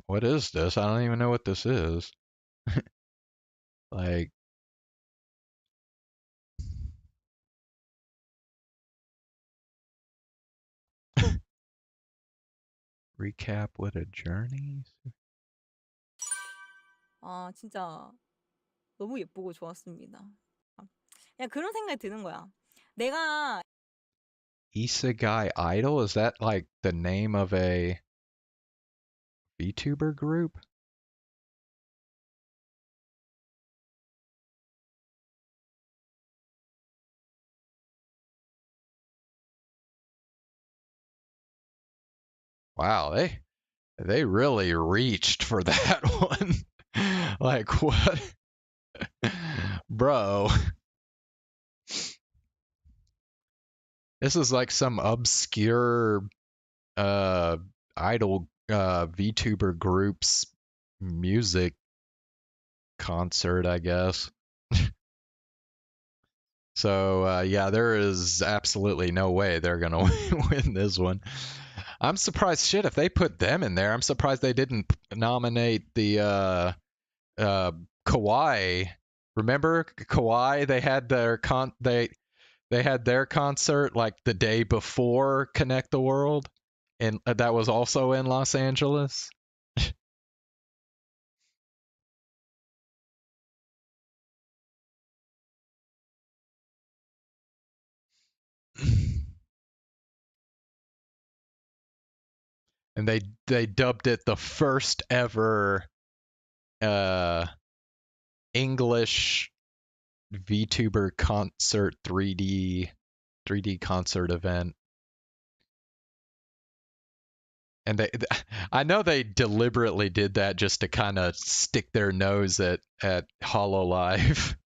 What is this? I don't even know what this is. Like, recap what a journey? 아, 진짜 너무 예쁘고 좋았습니다. 그냥 그런 생각이 드는 거야. 내가 Isegai Idol? Is that like the name of a VTuber group? Wow, they really reached for that one. Like what? Bro. This is like some obscure idol VTuber group's music concert, I guess. So yeah, there is absolutely no way they're gonna win this one. I'm surprised. Shit, if they put them in there, I'm surprised they didn't nominate the Kawhi. Remember Kawhi? They had their concert like the day before Connect the World, and that was also in Los Angeles. And they dubbed it the first ever uh English VTuber concert 3D concert event. And I know they deliberately did that just to kind of stick their nose at Hololive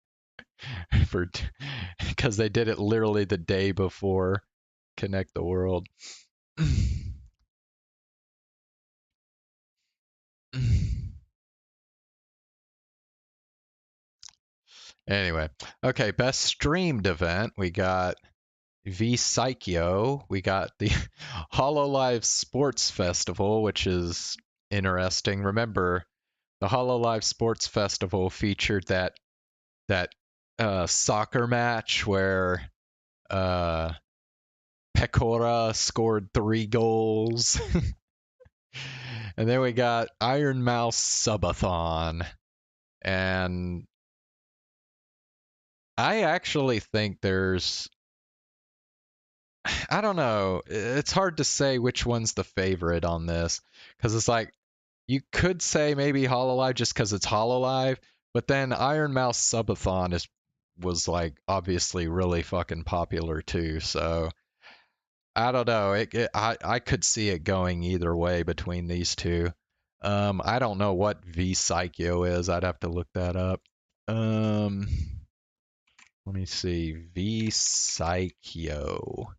for because they did it literally the day before Connect the World. Anyway, okay, best streamed event. We got V Psycho. We got the Hololive Sports Festival, which is interesting. Remember, the Hololive Sports Festival featured that soccer match where uh, Pecora scored 3 goals. And then we got Iron Mouse Subathon. And I actually think I don't know. It's hard to say which one's the favorite on this because it's like you could say maybe Hololive just because it's Hololive, but then Iron Mouse Subathon was like obviously really fucking popular too. So I don't know. I could see it going either way between these two. I don't know what V Psycho is. I'd have to look that up. Um, Let me see. V Psycho.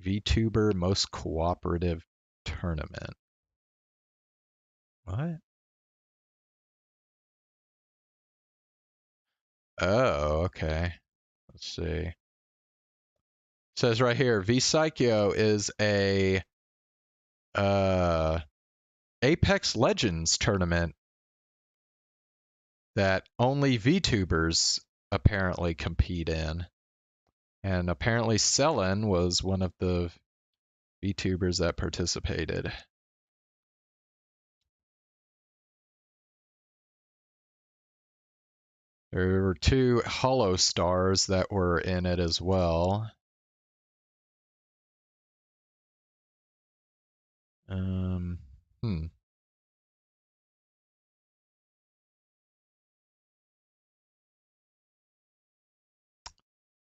VTuber Most Cooperative Tournament. What? Oh, okay. Let's see. It says right here, V Psycho is a Apex Legends tournament that only VTubers apparently compete in. And apparently Selen was one of the VTubers that participated. There were 2 Hollow Stars that were in it as well. Hmm.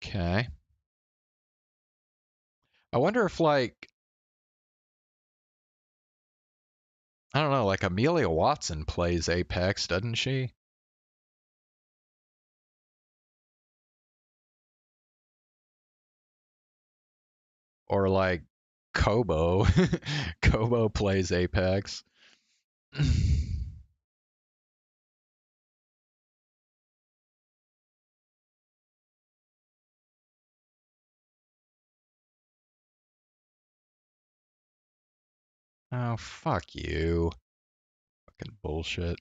Okay. I wonder if like I don't know, like Amelia Watson plays Apex, doesn't she? Or like Kobo. Kobo plays Apex. Oh, fuck you. Fucking bullshit.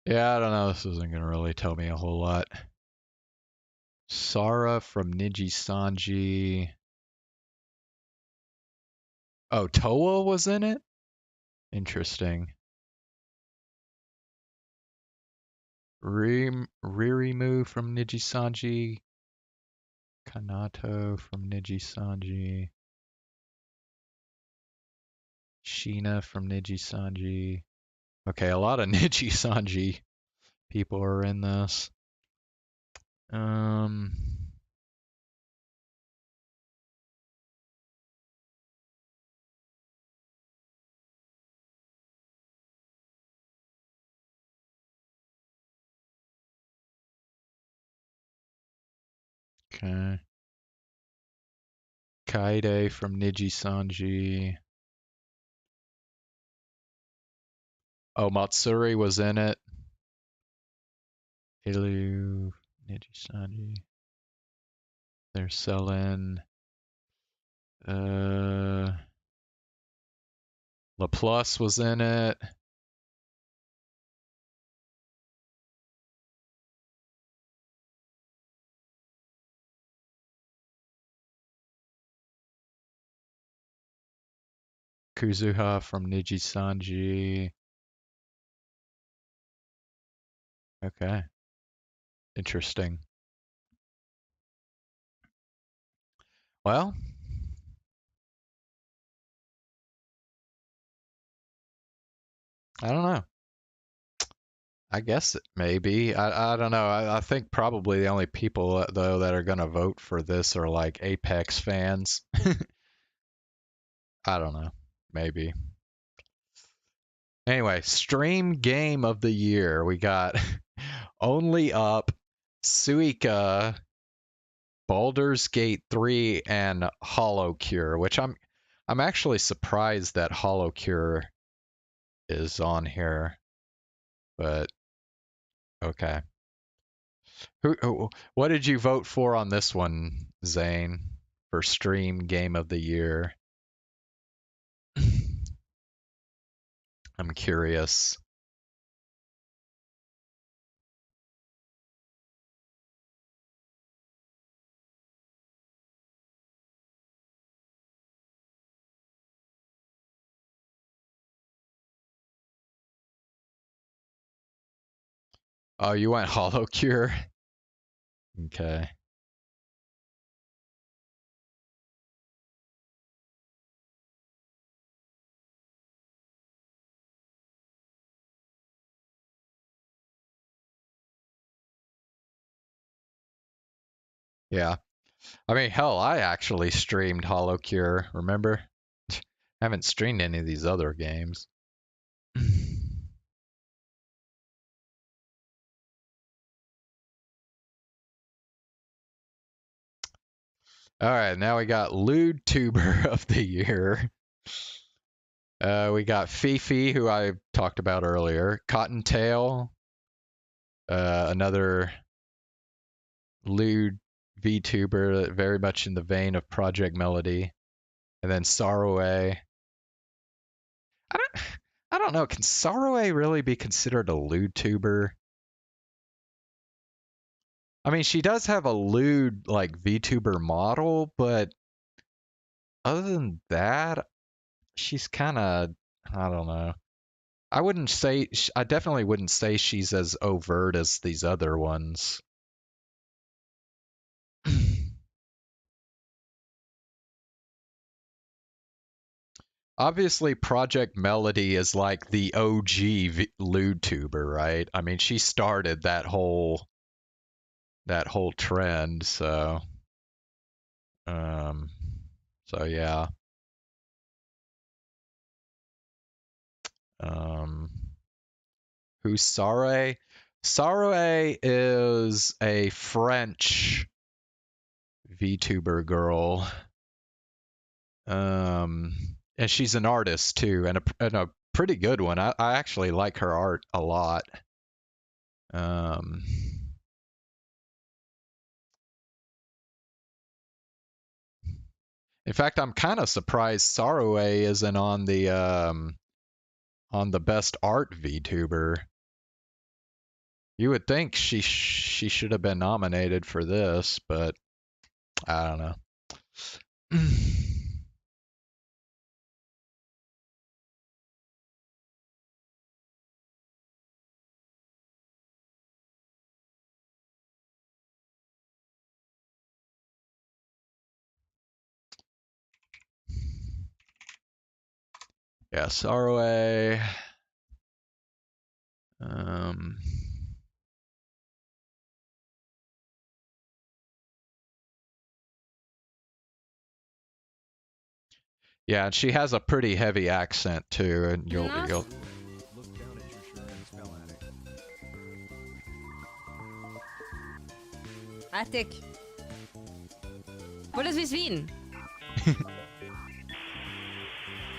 Yeah, I don't know. This isn't gonna really tell me a whole lot. Sara from Niji Sanji. Oh, Toa was in it? Interesting. Ririmu from Niji Sanji. Kanato from Niji Sanji. Sheena from Niji Sanji. Okay, a lot of Niji Sanji people are in this. Okay. Kaide from Niji Sanji. Oh, Matsuri was in it. Ilu, Niji Sanji. They're selling. Laplace was in it. Kuzuha from Niji Sanji. Okay. Interesting. Well, I don't know. I guess it maybe. I don't know. I think probably the only people though that are gonna vote for this are like Apex fans. I don't know. Maybe. Anyway, stream game of the year. We got Only Up, Suika, Baldur's Gate 3, and Hollow Cure, which I'm actually surprised that Hollow Cure is on here. But okay. What did you vote for on this one, Zane, for stream game of the year? I'm curious. Oh, you went Hollow Cure? Okay. Yeah. I mean, hell, I actually streamed Hollow Cure, remember? I haven't streamed any of these other games. All right, now we got Lewd Tuber of the Year. We got Fifi, who I talked about earlier. Cottontail, another lewd VTuber, very much in the vein of Project Melody. And then Sorrowe. I don't, I don't know. Can Sorrowe really be considered a lewd tuber? I mean, she does have a lewd like VTuber model, but other than that, she's kind of, I don't know. I definitely wouldn't say she's as overt as these other ones. Obviously, Project Melody is like the OG lewd tuber, right? I mean, she started that whole trend, so Um, so yeah. Who's Sare? Sare is a French VTuber girl. And she's an artist too, and a pretty good one. I actually like her art a lot. Um, in fact, I'm kind of surprised Saroe isn't on the best art VTuber. You would think she should have been nominated for this, but I don't know. Yeah, Saroe. Um, yeah, and she has a pretty heavy accent too, and you'll Attic. What does this mean?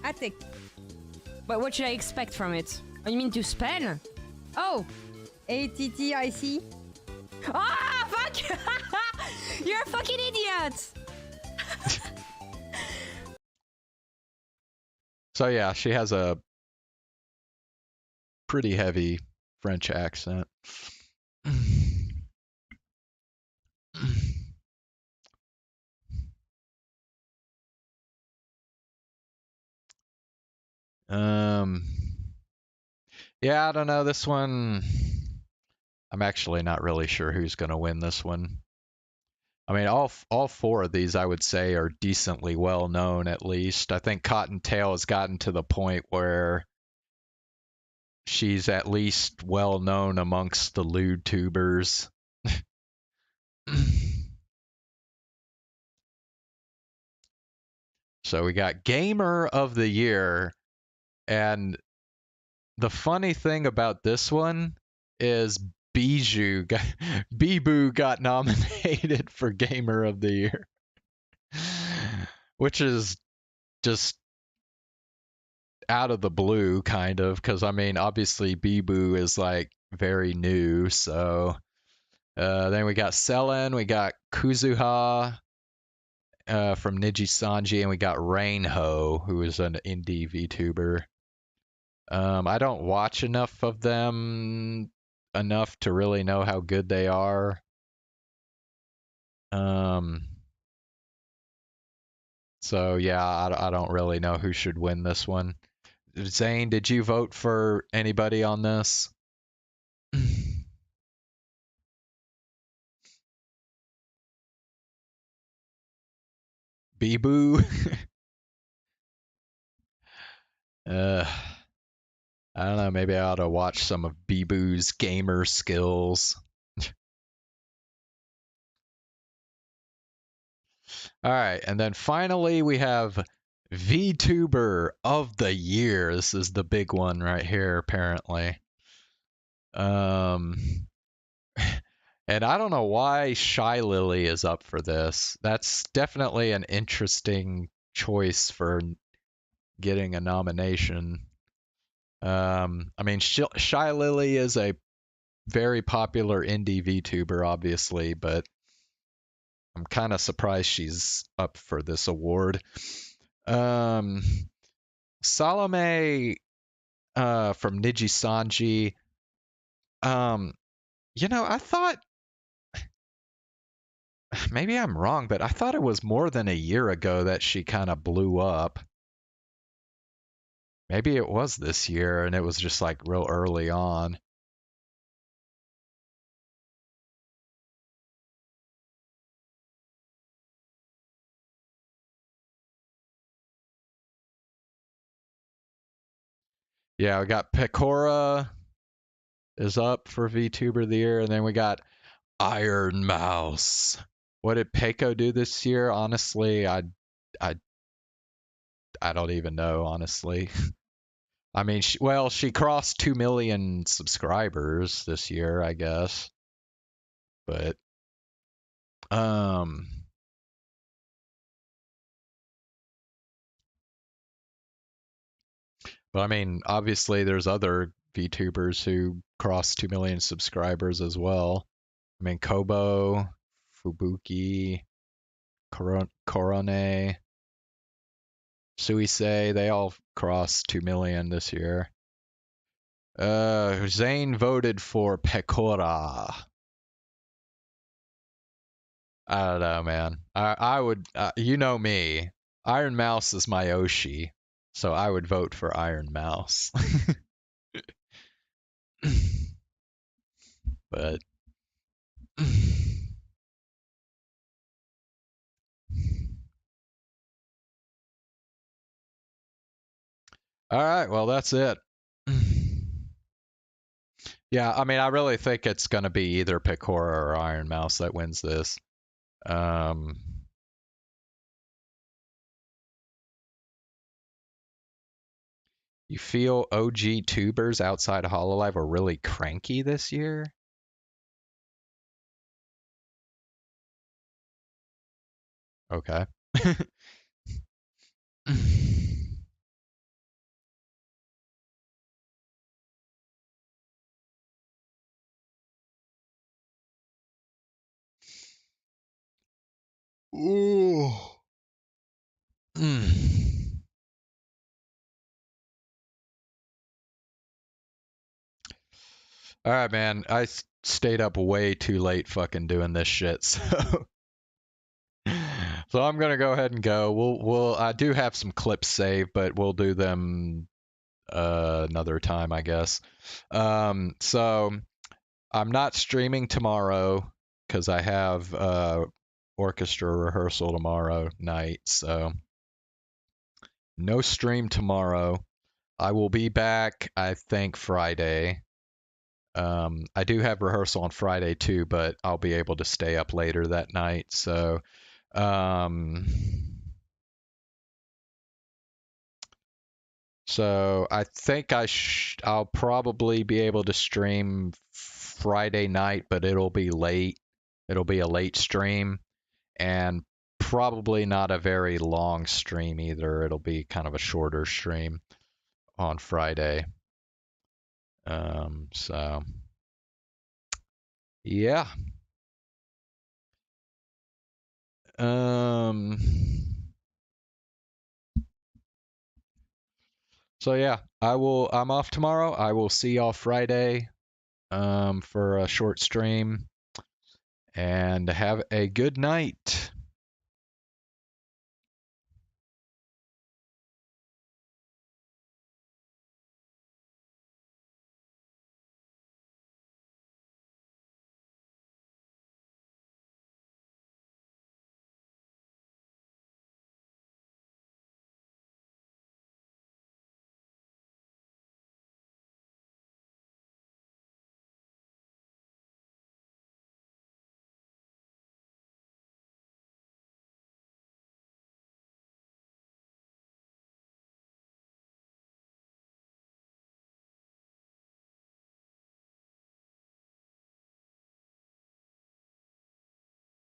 Attic. But what should I expect from it? Oh, you mean to spell? Oh! ATTIC? Ah, fuck! You're a fucking idiot! So yeah, she has a pretty heavy French accent. um, yeah, I don't know this one. I'm actually not really sure who's going to win this one. I mean, all four of these I would say are decently well known at least. I think Cottontail has gotten to the point where she's at least well known amongst the lewd tubers. So we got Gamer of the Year, and the funny thing about this one is Bibu got nominated for Gamer of the Year, which is just out of the blue, kind of, because I mean, obviously Bibu is like very new. So then we got Selen, we got Kuzuha from Niji Sanji, and we got Rainho, who is an indie VTuber. I don't watch enough of them enough to really know how good they are. So yeah, I don't really know who should win this one. Zane, did you vote for anybody on this? Bibu? uh, I don't know, maybe I ought to watch some of Bibu's gamer skills. All right, and then finally we have VTuber of the Year. This is the big one right here, apparently. And I don't know why Shy Lily is up for this. That's definitely an interesting choice for getting a nomination. I mean, Shy Lily is a very popular indie VTuber, obviously, but I'm kind of surprised she's up for this award. Salome from Niji Sanji. I thought maybe I'm wrong, but I thought it was more than a year ago that she kind of blew up. Maybe it was this year and it was just like real early on. Yeah, we got Pecora is up for VTuber of the Year, and then we got Iron Mouse What did Peiko do this year? Honestly, I don't even know, honestly. I mean, she crossed 2 million subscribers this year, I guess. But um but I mean, obviously there's other VTubers who crossed 2 million subscribers as well. I mean, Kobo, Fubuki, Korone, Suisei, they all crossed 2 million this year. Zane voted for Pecora. I don't know, man. I would, you know me. Iron Mouse is my Oshi, so I would vote for Iron Mouse. But all right, well that's it. Yeah, I mean, I really think it's gonna be either Pecora or Iron Mouse that wins this. You feel OG tubers outside of Hololive are really cranky this year? Okay. Ooh. All right, man. I stayed up way too late fucking doing this shit, so so I'm gonna go ahead and go. I do have some clips saved, but we'll do them another time, I guess. So I'm not streaming tomorrow because I have orchestra rehearsal tomorrow night, so no stream tomorrow. I will be back, I think, Friday. I do have rehearsal on Friday too, but I'll be able to stay up later that night. So, I think I'll probably be able to stream Friday night, but it'll be late. It'll be a late stream and probably not a very long stream either. It'll be kind of a shorter stream on Friday. So yeah. So yeah, I'm off tomorrow. I will see y'all Friday for a short stream. And have a good night.